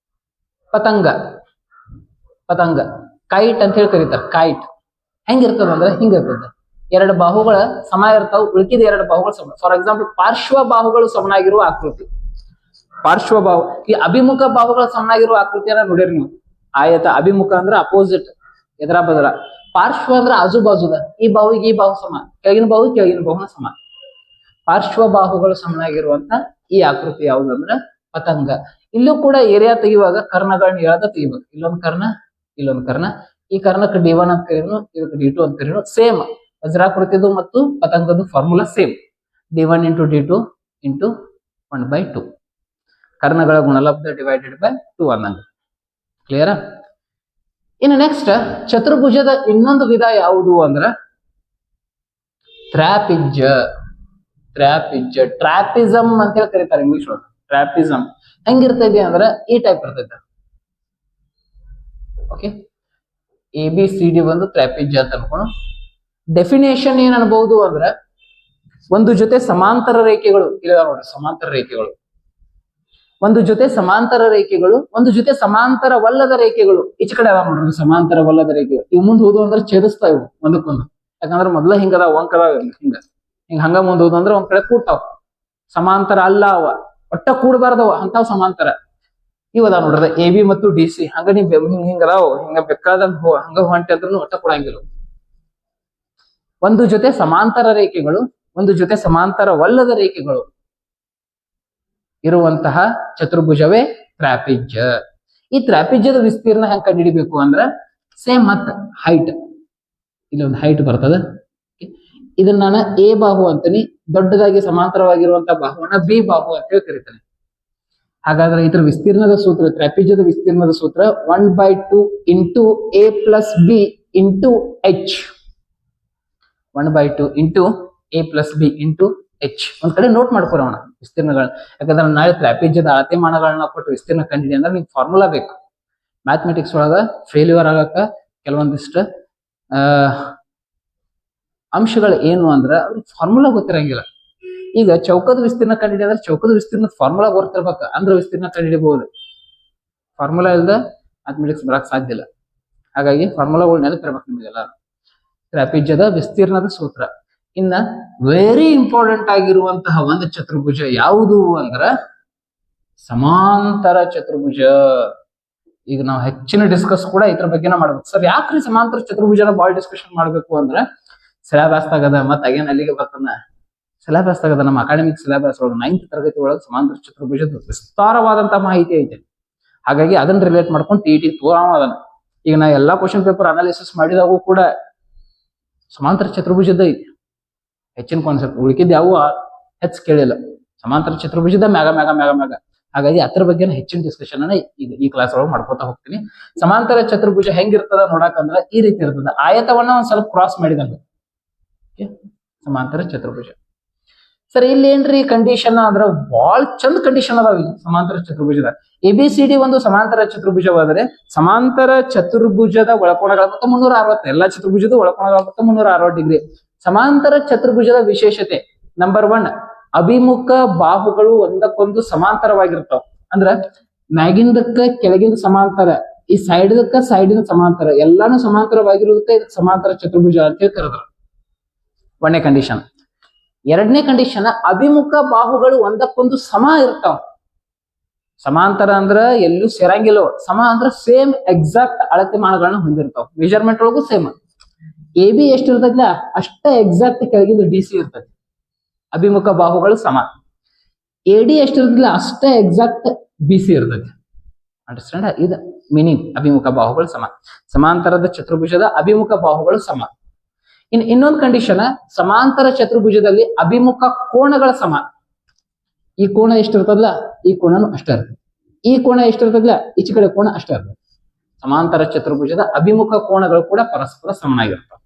ಪತಂಗ. ಪತಂಗ ಕೈಟ್ ಅಂತ ಹೇಳಿ ಕರೀತಾರ. ಕೈಟ್ ಹೆಂಗಿರ್ತದ ಅಂದ್ರೆ ಹಿಂಗಿರ್ತದ. 2 ಬಾಹುಗಳ ಸಮ ಇರ್ತಾವ, ಉಳಿಕಿದ 2 ಬಾಹುಗಳು ಸಮ. ಫಾರ್ ಎಕ್ಸಾಂಪಲ್, ಪಾರ್ಶ್ವ ಬಾಹುಗಳು ಸಮನಾಗಿರುವ ಆಕೃತಿ. ಪಾರ್ಶ್ವ ಬಾಹು, ಈ ಅಭಿಮುಖ ಬಾಹುಗಳ ಸಮನಾಗಿರುವ ಆಕೃತಿಯನ್ನ ನೋಡಿರಿ ನೀವು. ಆಯತ. ಅಭಿಮುಖ ಅಂದ್ರೆ ಅಪೋಸಿಟ್, ಎದರ ಬದರ. ಪಾರ್ಶ್ವ ಅಂದ್ರೆ ಆಜು ಬಾಜುದ. ಈ ಬಾಹುಗೆ ಈ ಬಾಹು ಸಮ, ಕೆಳಗಿನ ಬಾಹು ಕೆಳಗಿನ ಬಾಹುನ ಸಮ. ಪಾರ್ಶ್ವ ಬಾಹುಗಳು ಸಮನಾಗಿರುವಂತ ಈ ಆಕೃತಿ ಯಾವುದು ಅಂದ್ರೆ ಪತಂಗ. ಇಲ್ಲೂ ಕೂಡ ಏರಿಯಾ ತೆಗೆಯುವಾಗ ಕರ್ಣಗಳನ್ನ ಎಳೆದ ತೆಗಿಬೇಕು. ಇಲ್ಲೊಂದು ಕರ್ಣ, ಇಲ್ಲೊಂದು ಕರ್ಣ. ಈ ಕರ್ಣಕ್ಕೆ D1 ಅಂತ ಕರೀನು, ಇದಕ್ಕೆ D2 ಅಂತ ಕರೀನು. ಸೇಮ್ ವಜ್ರಾಕೃತಿದು ಮತ್ತು ಪತಂಗದ formula same. D1 into D2 into 1/2. ಕರ್ಣಗಳ ಗುಣಲಬ್ಧ ಡಿವೈಡೆಡ್ ಬೈ 2 ಅನ್ನಂಗ. ಕ್ಲಿಯರಾ? ಇನ್ನು ನೆಕ್ಸ್ಟ್ ಚತುರ್ಭುಜದ ಇನ್ನೊಂದು ವಿಧ ಯಾವುದು ಅಂದ್ರ ಟ್ರಾಪಿಜ್ಯ. ಟ್ರಾಪಿಜ್ಯ, ಟ್ರಾಪಿಸಮ್ ಅಂತ ಹೇಳಿ ಕರೀತಾರೆ ಇಂಗ್ಲಿಷ್ ಒಳಗೆ. ಟ್ರಾಪಿಸಮ್ ಹೆಂಗಿರ್ತೈತಿ ಅಂದ್ರ ಈ ಟೈಪ್ ಇರ್ತೈತೆ. ಓಕೆ, ABCD ಒಂದು ಟ್ರಾಪಿಜ್ಯ ಅಂತ ಅನ್ಕೊಂಡು. ಡೆಫಿನೇಷನ್ ಏನ್ ಅನ್ಬಹುದು ಅಂದ್ರ, ಒಂದು ಜೊತೆ ಸಮಾಂತರ ರೇಖೆಗಳು ಇಲ್ಲ ನೋಡ್ರಿ, ಸಮಾಂತರ ರೇಖೆಗಳು. ಒಂದು ಜೊತೆ ಸಮಾಂತರ ರೇಖೆಗಳು, ಒಂದು ಜೊತೆ ಸಮಾಂತರವಲ್ಲದ ರೇಖೆಗಳು. ಈಚ ಕಡೆ ಅದಾವ ನೋಡ್ರಿ ಸಮಾಂತರವಲ್ಲದ ರೇಖೆಗಳು. ಇವ್ ಮುಂದೆ ಹೋದು ಅಂದ್ರೆ ಛೇದಿಸ್ತಾವ ಇವು ಒಂದಕ್ಕೊಂದು. ಯಾಕಂದ್ರೆ ಮೊದ್ಲ ಹಿಂಗದ ಒಂಕದ ಹಿಂಗ ಹಿಂಗ ಹಂಗ ಮುಂದ್ ಹೋದು ಅಂದ್ರೆ ಒಂದ್ ಕಡೆ ಕೂಡ್ತಾವ. ಸಮಾಂತರ ಅಲ್ಲ ಅವ, ಒಟ್ಟ ಕೂಡಬಾರ್ದವ ಅಂತಾವ್ ಸಮಾಂತರ. ಇವ್ ಅದಾವ ನೋಡ್ರಿ AB ಮತ್ತು DC. ಹಂಗ ನೀವ್ ಹಿಂಗ ಅದಾವ, ಹಿಂಗ ಬೇಕಾದಂಗ ಹಂಗ ಹೊಂಟೆ ಅಂದ್ರೂ ಒಟ್ಟ ಕೊಡಂಗಿಲ್ಲ. ಒಂದು ಜೊತೆ ಸಮಾಂತರ ರೇಖೆಗಳು, ಒಂದು ಜೊತೆ ಸಮಾಂತರವಲ್ಲದ ರೇಖೆಗಳು ಇರುವಂತಹ ಚತುರ್ಭುಜವೇ ಟ್ರಾಪಿಜ್ಯ. ಈ ಟ್ರಾಪಿಜ್ಯದ ವಿಸ್ತೀರ್ಣ ಹೆಂಗ್ ಕಂಡುಹಿಡಿಬೇಕು ಅಂದ್ರ ಸೇಮ್ ಮತ್ ಹೈಟ್. ಇಲ್ಲೊಂದು ಹೈಟ್ ಬರ್ತದ. ಇದನ್ನ ನಾನು A ಬಾಹು ಅಂತೀನಿ. ದೊಡ್ಡದಾಗಿ ಸಮಾಂತರವಾಗಿರುವಂತಹ ಬಾಹುವನ್ನ B ಬಾಹು ಅಂತ ಹೇಳಿ ಕರೀತಾನೆ. ಹಾಗಾದ್ರೆ ಇದ್ರ ವಿಸ್ತೀರ್ಣದ ಸೂತ್ರ, ಟ್ರಾಪಿಜ್ಯದ ವಿಸ್ತೀರ್ಣದ ಸೂತ್ರ 1/2 into A plus B into H. 1/2 into A plus B into H. ಒಂದ್ ಕಡೆ ನೋಟ್ ಮಾಡ್ಕೊರೋಣ ವಿಸ್ತೀರ್ಣಗಳನ್ನ. ಯಾಕಂದ್ರೆ ನಾಳೆ ಟ್ರಾಪಿಜ್ಯದ ಅಳತೆಮಾನಗಳನ್ನ ಕೊಟ್ಟು ವಿಸ್ತೀರ್ಣ ಕಂಡಿಡಿ ಅಂದ್ರೆ ನಿಮ್ಗೆ ಫಾರ್ಮುಲಾ ಬೇಕು. ಮ್ಯಾಥಮೆಟಿಕ್ಸ್ ಒಳಗ ಫೇಲ್ಯೂರ್ ಆಗಕ್ಕ ಕೆಲವೊಂದಿಷ್ಟು ಅಂಶಗಳು ಏನು ಅಂದ್ರ ಅವ್ರಿಗೆ ಫಾರ್ಮುಲಾ ಗೊತ್ತಿರಂಗಿಲ್ಲ. ಈಗ ಚೌಕದ ವಿಸ್ತೀರ್ಣ ಕಂಡಿಡಿ ಅಂದ್ರೆ ಚೌಕದ ವಿಸ್ತೀರ್ಣದ ಫಾರ್ಮುಲಾ ಗೊತ್ತಿರ್ಬೇಕ, ಅಂದ್ರೆ ವಿಸ್ತೀರ್ಣ ಕಂಡಿಡಿಬಹುದು. ಫಾರ್ಮುಲಾ ಇಲ್ದ ಮ್ಯಾಥಮೆಟಿಕ್ಸ್ ಬರಕ್ ಸಾಧ್ಯ ಇಲ್ಲ. ಹಾಗಾಗಿ ಫಾರ್ಮುಲಾಗಳು ನೆನಪಿರ್ಬೇಕು ನಿಮಗೆಲ್ಲ. ಟ್ರಾಪಿಜ್ಯದ ವಿಸ್ತೀರ್ಣದ ಸೂತ್ರ. ಇನ್ನ ವೆರಿ ಇಂಪಾರ್ಟೆಂಟ್ ಆಗಿರುವಂತಹ ಒಂದು ಚತುರ್ಭುಜ ಯಾವುದು ಅಂದ್ರ ಸಮಾಂತರ ಚತುರ್ಭುಜ. ಈಗ ನಾವು ಹೆಚ್ಚಿನ ಡಿಸ್ಕಸ್ ಕೂಡ ಇದ್ರ ಬಗ್ಗೆನ ಮಾಡ್ಬೇಕು. ಸರ್ ಯಾಕ್ರಿ ಸಮಾಂತರ ಚತುರ್ಭುಜನ ಬಾಳ್ ಡಿಸ್ಕಷನ್ ಮಾಡ್ಬೇಕು ಅಂದ್ರೆ ಸಿಲೆಬಸ್ ತಗದ ಮತ್ ಅಗೇನ್ ಅಲ್ಲಿಗೆ ಬರ್ತಾನ. ಸಿಲೆಬಸ್ ತಗದ ನಮ್ಮ ಅಕಾಡೆಮಿಕ್ ಸಿಲೆಬಸ್ ಒಳಗೆ 9th ತರಗತಿ ಒಳಗೆ ಸಮಾಂತರ ಚತುರ್ಭುಜದ ವಿಸ್ತಾರವಾದಂತಹ ಮಾಹಿತಿ ಐತೆ. ಹಾಗಾಗಿ ಅದನ್ನ ರಿಲೇಟ್ ಮಾಡ್ಕೊಂಡು TET ತೋರಾವ ಅದನ್ನ. ಈಗ ನಾ ಎಲ್ಲಾ ಕ್ವಶನ್ ಪೇಪರ್ ಅನಾಲಿಸಿಸ್ ಮಾಡಿದಾಗೂ ಕೂಡ ಸಮಾಂತರ ಚತುರ್ಭುಜದ ಐತಿ ಹೆಚ್ಚಿನ ಕಾನ್ಸೆಪ್ಟ್. ಉಳಿಕಿದ್ ಯಾವ ಹೆಚ್ಚು ಕೇಳಿಲ್ಲ. ಸಮಾಂತರ ಚತುರ್ಭುಜದ ಮ್ಯಾಗ ಮ್ಯಾಗ ಮ್ಯಾಗ ಮ್ಯಾಗ. ಹಾಗಾಗಿ ಅದ್ರ ಬಗ್ಗೆ ಹೆಚ್ಚಿನ ಡಿಸ್ಕಷನ್ ಅನ್ನ ಈ ಕ್ಲಾಸ್ ಒಳಗೆ ಮಾಡ್ಕೋತಾ ಹೋಗ್ತೀನಿ. ಸಮಾಂತರ ಚತುರ್ಭುಜ ಹೆಂಗಿರ್ತದ ನೋಡಕಂದ್ರ ಈ ರೀತಿ ಇರ್ತದ. ಆಯತವನ್ನ ಒಂದ್ ಸ್ವಲ್ಪ ಕ್ರಾಸ್ ಮಾಡಿದಂಗ ಸಮಾಂತರ ಚತುರ್ಭುಜ. ಸರ್ ಇಲ್ಲಿ ಏನ್ರಿ ಕಂಡೀಷನ್ ಅಂದ್ರ ಬಾಳ್ ಚಂದ ಕಂಡೀಷನ್ ಅದಾವ ಇಲ್ಲಿ ಸಮಾಂತರ ಚತುರ್ಭುಜದ. ABCD ಒಂದು ಸಮಾಂತರ ಚತುರ್ಭುಜವಾದರೆ ಸಮಾಂತರ ಚತುರ್ಭುಜದ ಒಳಕೋನಗಳ ಮೊತ್ತ 360. ಎಲ್ಲಾ ಚತುರ್ಭುಜದ ಒಳಕೋನಗಳ ಮೊತ್ತ 360 ಡಿಗ್ರಿ. ಸಮಾಂತರ ಚತುರ್ಭುಜದ ವಿಶೇಷತೆ ನಂಬರ್ 1, ಅಭಿಮುಖ ಬಾಹುಗಳು ಒಂದಕ್ಕೊಂದು ಸಮಾಂತರವಾಗಿರ್ತಾವ. ಅಂದ್ರ ಮ್ಯಾಗಿಂದಕ್ಕ ಕೆಳಗಿಂದ ಸಮಾಂತರ, ಈ ಸೈಡಿನ ಸಮಾಂತರ ಎಲ್ಲಾನು ಸಮಾಂತರವಾಗಿರುವುದಕ್ಕೆ ಇದಕ್ಕೆ ಸಮಾಂತರ ಚತುರ್ಭುಜ ಅಂತ ಹೇಳಿ ಕರೆದ್ರು. ಒಂದನೇ ಕಂಡೀಷನ್. ಎರಡನೇ ಕಂಡೀಷನ್, ಅಭಿಮುಖ ಬಾಹುಗಳು ಒಂದಕ್ಕೊಂದು ಸಮ ಇರ್ತಾವ. ಸಮಾಂತರ ಅಂದ್ರ ಎಲ್ಲೂ ಸೇರಂಗಿಲ್ಲ, ಸಮ ಅಂದ್ರ ಸೇಮ್ ಎಕ್ಸಾಕ್ಟ್ ಅಳತೆ ಮಾನಗಳನ್ನ ಹೊಂದಿರ್ತಾವ. ಮೆಜರ್ಮೆಂಟ್ ಒಳಗೂ ಸೇಮ್. ಎ ಬಿ ಎಷ್ಟು ಇರ್ತೈತಿಲ್ಲ ಅಷ್ಟ ಎಕ್ಸಾಕ್ಟ್ ಕೆಳಗಿಂದ ಡಿ ಸಿ ಇರ್ತೈತಿ. ಅಭಿಮುಖ ಬಾಹುಗಳು ಸಮ. ಎ ಡಿ ಎಷ್ಟು ಇರ್ತದಿಲ್ಲ ಅಷ್ಟೇ ಎಕ್ಸಾಕ್ಟ್ ಬಿ ಸಿ ಇರ್ತೈತಿ. ಅಂಡರ್ಸ್ಟ್ಯಾಂಡ್? ಇದು ಮೀನಿಂಗ್ ಅಭಿಮುಖ ಬಾಹುಗಳು ಸಮ. ಸಮಾಂತರದ ಚತುರ್ಭುಜದ ಅಭಿಮುಖ ಬಾಹುಗಳು ಸಮ. ಇನ್ನೊಂದು ಕಂಡೀಷನ್, ಸಮಾಂತರ ಚತುರ್ಭುಜದಲ್ಲಿ ಅಭಿಮುಖ ಕೋನಗಳ ಸಮ. ಈ ಕೋನ ಎಷ್ಟಿರ್ತದಲ್ಲ ಈ ಕೋನನು ಅಷ್ಟೇ ಇರ್ತದೆ. ಈ ಕೋನ ಎಷ್ಟಿರ್ತದಲ್ಲ ಈಚೆ ಕಡೆ ಕೋನ ಅಷ್ಟೇ ಇರ್ತದೆ. ಸಮಾಂತರ ಚತುರ್ಭುಜದ ಅಭಿಮುಖ ಕೋನಗಳು ಕೂಡ ಪರಸ್ಪರ ಸಮನಾಗಿರ್ತವೆ.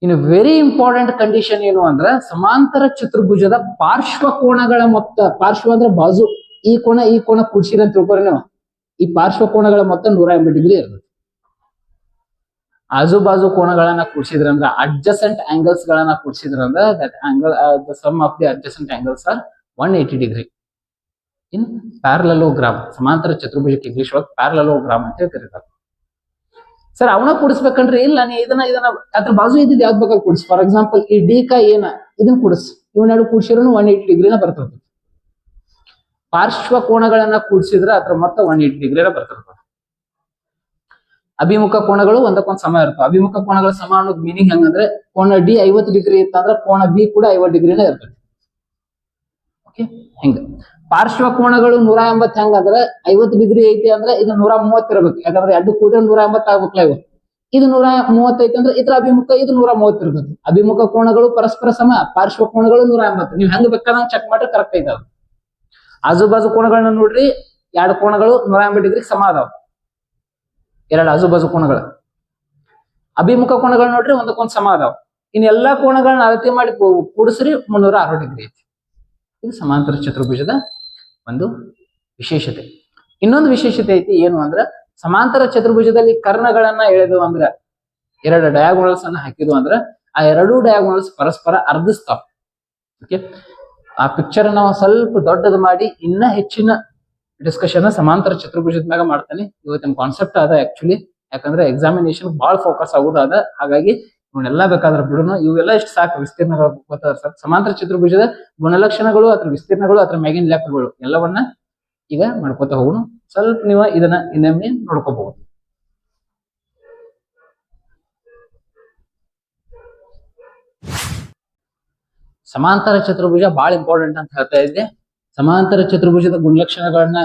ಇನ್ನು ವೆರಿ ಇಂಪಾರ್ಟೆಂಟ್ ಕಂಡೀಷನ್ ಏನು ಅಂದ್ರೆ, ಸಮಾಂತರ ಚತುರ್ಭುಜದ ಪಾರ್ಶ್ವ ಕೋನಗಳ ಮೊತ್ತ, ಪಾರ್ಶ್ವ ಅಂದ್ರೆ ಬಾಜು, ಈ ಕೋನ ಕೂಡ್ಸಿರ ಅಂತ ತಿಳ್ಕೊರಿ ನೀವು. ಈ ಪಾರ್ಶ್ವ ಕೋನಗಳ ಮೊತ್ತ 180 ಡಿಗ್ರಿ ಇರ್ತದೆ. ಆಜು ಬಾಜು ಕೋನಗಳನ್ನ ಕೂಡಿಸಿದ್ರಂದ್ರ, ಅಡ್ಜಸೆಂಟ್ ಆಂಗಲ್ಸ್ ಗಳನ್ನ ಕೂಡಿಸಿದ್ರಂದ್ರ, that angle the sum of the adjacent angles are 180 degree in parallelogram. ಸಮಾಂತರ ಚತುರ್ಭುಜಕ್ಕೆ ಇಂಗ್ಲಿಷ್ ಒಳಗೆ ಪ್ಯಾರಲಲೋಗ್ರಾಮ್ ಅಂತ ಕರೀತಾರೆ. ಸರ್ ಅವನ ಕೂಡಿಸ್ಬೇಕಂದ್ರೆ ಇಲ್ಲ, ನೀ ಇದನ್ನ ಅದ್ರ ಬಾಜು ಇದ್ದಿದ್ದು ಯಾವ್ದು ಬೇಕಾಗಿ ಕೂಡಿಸ್. ಫಾರ್ ಎಕ್ಸಾಂಪಲ್ ಈ ಡಿ ಕ ಏನ ಇದನ್ನ ಕೂಡಿಸ್, ಇವನ್ನೆರಡು ಕೂಡಿಸಿರೋನು 180 ಡಿಗ್ರಿನ ಬರ್ತದೆ. ಪಾರ್ಶ್ವ ಕೋನಗಳನ್ನ ಕೂಡಿಸಿದ್ರೆ ಅದ್ರ ಮೊತ್ತ 180 ಡಿಗ್ರಿನ ಬರ್ತದೆ. ಅಭಿಮುಖ ಕೋನಗಳು ಒಂದಕ್ಕೊಂದು ಸಮ ಇರ್ತವೆ. ಅಭಿಮುಖ ಕೋನಗಳ ಸಮ ಅನ್ನೋದು ಮೀನಿಂಗ್ ಹೆಂಗಂದ್ರೆ, ಕೋನ ಡಿ 50 ಡಿಗ್ರಿ ಇತ್ತಂದ್ರೆ ಕೋನ ಬಿ ಕೂಡ 50 ಡಿಗ್ರಿನ ಇರ್ತದೆ. ಓಕೆ, ಹಿಂಗ. ಪಾರ್ಶ್ವ ಕೋನಗಳು 180 ಹೆಂಗಂದ್ರೆ 50 ಡಿಗ್ರಿ ಐತಿ ಅಂದ್ರೆ ಇದು 130 ಇರ್ಬೇಕು. ಯಾಕಂದ್ರೆ ಎರಡು ಕೂಡ 180 ಆಗ್ಬೇಕಲ್ಲ ಇವು. ಇದು 130 ಐತಿ ಅಂದ್ರೆ ಇದ್ರ ಅಭಿಮುಖ ಇದು 130 ಇರ್ತದೆ. ಅಭಿಮುಖ ಕೋನಗಳು ಪರಸ್ಪರ ಸಮ, ಪಾರ್ಶ್ವ ಕೋನಗಳು 180. ನೀವು ಹೆಂಗ್ ಬೇಕಾದಂಗ ಚೆಕ್ ಮಾಡ್ರಿ, ಕರೆಕ್ಟ್ ಐತೆ. ಅದು ಆಜು ಬಾಜು ಕೋನಗಳನ್ನ ನೋಡ್ರಿ, ಎರಡು ಕೋನಗಳು 180 ಡಿಗ್ರಿ ಸಮ ಅದಾವ. ಎರಡು ಆಜು ಬಾಜು ಕೋನಗಳು. ಅಭಿಮುಖ ಕೋನಗಳು ನೋಡ್ರಿ ಒಂದಕ್ಕೊಂದು ಸಮ ಅದಾವ. ಇನ್ ಎಲ್ಲಾ ಕೋನಗಳನ್ನ ಅಳತೆ ಮಾಡಿ ಕೂಡಿಸ್ರಿ 360 ಡಿಗ್ರಿ ಐತಿ. ಇದು ಸಮಾಂತರ ಚತುರ್ಭುಜದ ಒಂದು ವಿಶೇಷತೆ. ಇನ್ನೊಂದು ವಿಶೇಷತೆ ಐತಿ, ಏನು ಅಂದ್ರ ಸಮಾಂತರ ಚತುರ್ಭುಜದಲ್ಲಿ ಕರ್ಣಗಳನ್ನ ಎಳೆದು ಅಂದ್ರ, ಎರಡು ಡಯಾಗೋನಲ್ಸ್ ಅನ್ನ ಹಾಕಿದ್ವು ಅಂದ್ರ ಆ ಎರಡೂ ಡಯಾಗೋನಲ್ಸ್ ಪರಸ್ಪರ ಅರ್ಧಿಸ್ತಾವ. ಓಕೆ, ಆ ಪಿಕ್ಚರ್ ನಾವು ಸ್ವಲ್ಪ ದೊಡ್ಡದು ಮಾಡಿ ಇನ್ನ ಹೆಚ್ಚಿನ ಡಿಸ್ಕಷನ್ ಸಮಾಂತರ ಚತುರ್ಭುಜದ ಮ್ಯಾಗ ಮಾಡ್ತಾನೆ. ಇವತ್ತಿನ ಕಾನ್ಸೆಪ್ಟ್ ಅದ ಆಕ್ಚುಲಿ, ಯಾಕಂದ್ರೆ ಎಕ್ಸಾಮಿನೇಷನ್ ಬಹಳ ಫೋಕಸ್ ಆಗುದು ಅದ. ಹಾಗಾಗಿ ಇವನ್ನೆಲ್ಲ ಬೇಕಾದ್ರೆ ಬಿಡುನು, ಇವೆಲ್ಲ ಎಷ್ಟು ಸಾಕು ವಿಸ್ತೀರ್ಣಗಳು ಗೊತ್ತಾದ್ರೆ ಸರ್. ಸಮಾಂತರ ಚತುರ್ಭುಜದ ಗುಣಲಕ್ಷಣಗಳು, ಅದ್ರ ವಿಸ್ತೀರ್ಣಗಳು, ಅದ್ರ ಮ್ಯಾಗಿನ ಲೆಕ್ಕಗಳು ಎಲ್ಲವನ್ನ ಈಗ ಮಾಡ್ಕೋತ ಹೋಗೋಣ. ಸ್ವಲ್ಪ ನೀವು ಇದನ್ನ ಇನ್ನೊಮ್ಮೆ ನೋಡ್ಕೋಬಹುದು. ಸಮಾಂತರ ಚತುರ್ಭುಜ ಬಹಳ ಇಂಪಾರ್ಟೆಂಟ್ ಅಂತ ಹೇಳ್ತಾ ಇದ್ದೆ. ಸಮಾಂತರ ಚತುರ್ಭುಜದ ಗುಣಲಕ್ಷಣಗಳನ್ನ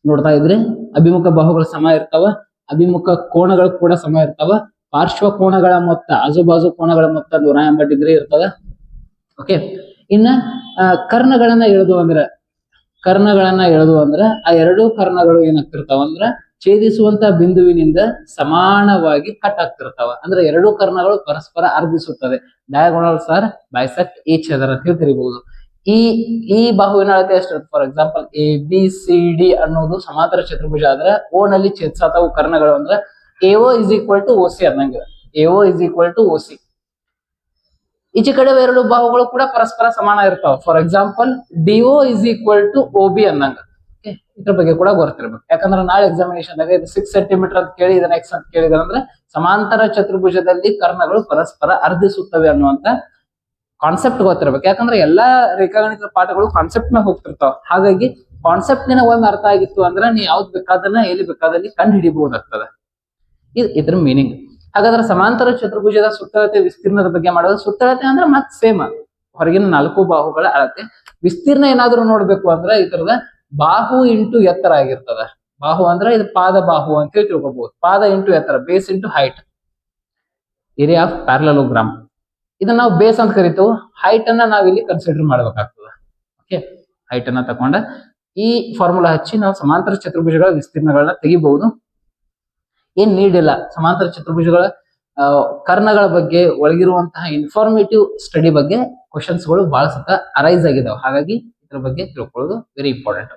ನೋಡ್ತಾ ಇದ್ರೆ, ಅಭಿಮುಖ ಬಾಹುಗಳು ಸಮ ಇರ್ತಾವ, ಅಭಿಮುಖ ಕೋನಗಳು ಕೂಡ ಸಮ ಇರ್ತಾವ, ಪಾರ್ಶ್ವ ಕೋನಗಳ ಮೊತ್ತ, ಆಜು ಬಾಜು ಕೋನಗಳ ಮೊತ್ತ 180 ಡಿಗ್ರಿ ಇರ್ತದ. ಓಕೆ, ಇನ್ನ ಕರ್ಣಗಳನ್ನ ಎಳೆದು ಅಂದ್ರ ಆ ಎರಡೂ ಕರ್ಣಗಳು ಏನಾಗ್ತಿರ್ತಾವ ಅಂದ್ರ ಛೇದಿಸುವಂತ ಬಿಂದುವಿನಿಂದ ಸಮಾನವಾಗಿ ಕಟ್ ಆಗ್ತಿರ್ತಾವ. ಅಂದ್ರೆ ಎರಡೂ ಕರ್ಣಗಳು ಪರಸ್ಪರ ಅರ್ಧಿಸುತ್ತದೆ. Diagonals are bisect each other ಅಂತ ಹೇಳಿ ಕರಿಬಹುದು. ಈ ಬಾಹುವಿನ ಅಳತೆ ಎಷ್ಟಿರುತ್ತೆ? For example A B C D ಅನ್ನೋದು ಸಮಾಂತರ ಚತುರ್ಭುಜ ಆದ್ರೆ ಓ ನಲ್ಲಿ ಛೇದಿಸತಾವು ಕರ್ಣಗಳು ಅಂದ್ರೆ AO is equal to OC ಅನ್ನಂಗೆ. AO is equal to OC. ಈಚೆ ಕಡೆ ಎರಡು ಬಾಹುಗಳು ಕೂಡ ಪರಸ್ಪರ ಸಮಾನ ಇರ್ತಾವ. For example DO is equal to OB ಅನ್ನಂಗ. ಇದ್ರ ಬಗ್ಗೆ ಕೂಡ ಗೊತ್ತಿರ್ಬೇಕು, ಯಾಕಂದ್ರೆ ನಾಳೆ ಎಕ್ಸಾಮಿನೇಷನ್ ದಾಗ ಇದು 6 ಸೆಂಟಿಮೀಟರ್ ಅಂತ ಕೇಳಿ ಇದನ್ನ X ಅಂತ ಕೇಳಿದ್ರೆ ಸಮಾಂತರ ಚತುರ್ಭುಜದಲ್ಲಿ ಕರ್ಣಗಳು ಪರಸ್ಪರ ಅರ್ಧಿಸುತ್ತವೆ ಅನ್ನುವಂತ ಕಾನ್ಸೆಪ್ಟ್ ಗೊತ್ತಿರ್ಬೇಕು. ಯಾಕಂದ್ರೆ ಎಲ್ಲಾ ರೇಖಾಗಣಿತ ಪಾಠಗಳು ಕಾನ್ಸೆಪ್ಟ್ ನ ಹೋಗ್ತಿರ್ತಾವ. ಹಾಗಾಗಿ ಕಾನ್ಸೆಪ್ಟ್ ನಿನ ಒಮ್ಮೆ ಅರ್ಥ ಆಗಿತ್ತು ಅಂದ್ರೆ ನೀ ಯಾವ್ದು ಬೇಕಾದನ್ನ ಎಲ್ಲಿ ಬೇಕಾದಲ್ಲಿ ಕಂಡು ಹಿಡಿಬಹುದಾಗ್ತದ. ಇದ್ರ ಮೀನಿಂಗ್. ಹಾಗಾದ್ರೆ ಸಮಾಂತರ ಚತುರ್ಭುಜದ ಸುತ್ತಳತೆ ವಿಸ್ತೀರ್ಣದ ಬಗ್ಗೆ ಮಾಡೋದು. ಸುತ್ತಳತೆ ಅಂದ್ರೆ ಮತ್ ಸೇಮ್ ಹೊರಗಿನ 4 ಬಾಹುಗಳ ಅಳತೆ. ವಿಸ್ತೀರ್ಣ ಏನಾದ್ರು ನೋಡ್ಬೇಕು ಅಂದ್ರೆ ಇದ್ರದ ಬಾಹು ಇಂಟು ಎತ್ತರ ಆಗಿರ್ತದ. ಬಾಹು ಅಂದ್ರೆ ಇದು ಪಾದ ಬಾಹು ಅಂತ ಹೇಳಿ ತಿಳ್ಕೊಬಹುದು. ಪಾದ ಇಂಟು ಎತ್ತರ, base into height, area of parallelogram. ಇದನ್ನ ನಾವು ಬೇಸ್ ಅಂತ ಕರಿತೇವೆ. ಹೈಟ್ ಅನ್ನ ನಾವ್ ಇಲ್ಲಿ ಕನ್ಸಿಡರ್ ಮಾಡ್ಬೇಕಾಗ್ತದೆ. ಓಕೆ, ಹೈಟ್ ಅನ್ನ ತಕೊಂಡ ಈ ಫಾರ್ಮುಲಾ ಹಚ್ಚಿ ನಾವು ಸಮಾಂತರ ಚತುರ್ಭುಜಗಳ ವಿಸ್ತೀರ್ಣಗಳನ್ನ ತೆಗಿಬಹುದು. ಏನ್ ನೀಡಿಲ್ಲ. ಸಮಾಂತರ ಚತುರ್ಭುಜಗಳ ಕರ್ಣಗಳ ಬಗ್ಗೆ ಒಳಗಿರುವಂತಹ ಇನ್ಫಾರ್ಮೇಟಿವ್ ಸ್ಟಡಿ ಬಗ್ಗೆ ಕ್ವಶನ್ಸ್ ಗಳು ಬಹಳ ಸತ ಅರೈಸ್ ಆಗಿದಾವೆ. ಹಾಗಾಗಿ ಇದ್ರ ಬಗ್ಗೆ ತಿಳ್ಕೊಳ್ಳೋದು ವೆರಿ ಇಂಪಾರ್ಟೆಂಟ್.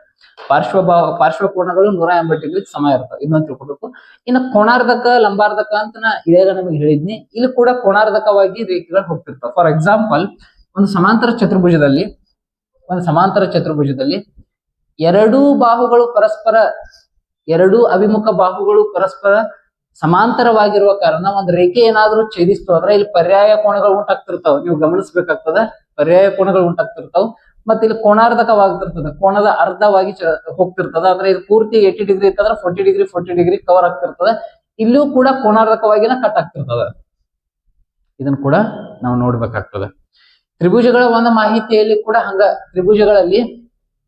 ಪಾರ್ಶ್ವ ಕೋನಗಳು 180 ಡಿಗ್ರಿ ಸಮ ಇರ್ತವೆ, ಇದನ್ನ ತಿಳ್ಕೊಬೇಕು. ಇನ್ನು ಕೋಣಾರ್ಧಕ ಲಂಬಾರ್ಧಕ ಅಂತ ಇದಾಗ ನಮಗೆ ಹೇಳಿದ್ನಿ. ಇಲ್ಲಿ ಕೂಡ ಕೋಣಾರ್ಧಕವಾಗಿ ರೇಖೆಗಳು ಹೋಗ್ತಿರ್ತಾವೆ. ಫಾರ್ ಎಕ್ಸಾಂಪಲ್ ಒಂದು ಸಮಾಂತರ ಚತುರ್ಭುಜದಲ್ಲಿ ಎರಡೂ ಬಾಹುಗಳು ಪರಸ್ಪರ ಎರಡು ಅಭಿಮುಖ ಬಾಹುಗಳು ಪರಸ್ಪರ ಸಮಾಂತರವಾಗಿರುವ ಕಾರಣ ಒಂದು ರೇಖೆ ಏನಾದ್ರೂ ಛೇದಿಸ್ತು ಅಂದ್ರೆ ಇಲ್ಲಿ ಪರ್ಯಾಯ ಕೋನಗಳು ಉಂಟಾಗ್ತಿರ್ತಾವ. ನೀವು ಗಮನಿಸ್ಬೇಕಾಗ್ತದ, ಪರ್ಯಾಯ ಕೋನಗಳು ಉಂಟಾಗ್ತಿರ್ತಾವ. ಮತ್ತೆ ಇಲ್ಲಿ ಕೋನಾರ್ಧಕವಾಗ್ತಿರ್ತದ, ಕೋನದ ಅರ್ಧವಾಗಿ ಹೋಗ್ತಿರ್ತದ. ಅಂದ್ರೆ ಇದು ಪೂರ್ತಿ 80 ಡಿಗ್ರಿ ಇತ್ತಂದ್ರೆ 40 ಡಿಗ್ರಿ ಕವರ್ ಆಗ್ತಿರ್ತದ. ಇಲ್ಲೂ ಕೂಡ ಕೋನಾರ್ಧಕವಾಗಿನ ಕಟ್ ಆಗ್ತಿರ್ತದ. ಇದನ್ನ ಕೂಡ ನಾವು ನೋಡ್ಬೇಕಾಗ್ತದೆ. ತ್ರಿಭುಜಗಳ ಒಂದು ಮಾಹಿತಿಯಲ್ಲಿ ಕೂಡ ಹಂಗ, ತ್ರಿಭುಜಗಳಲ್ಲಿ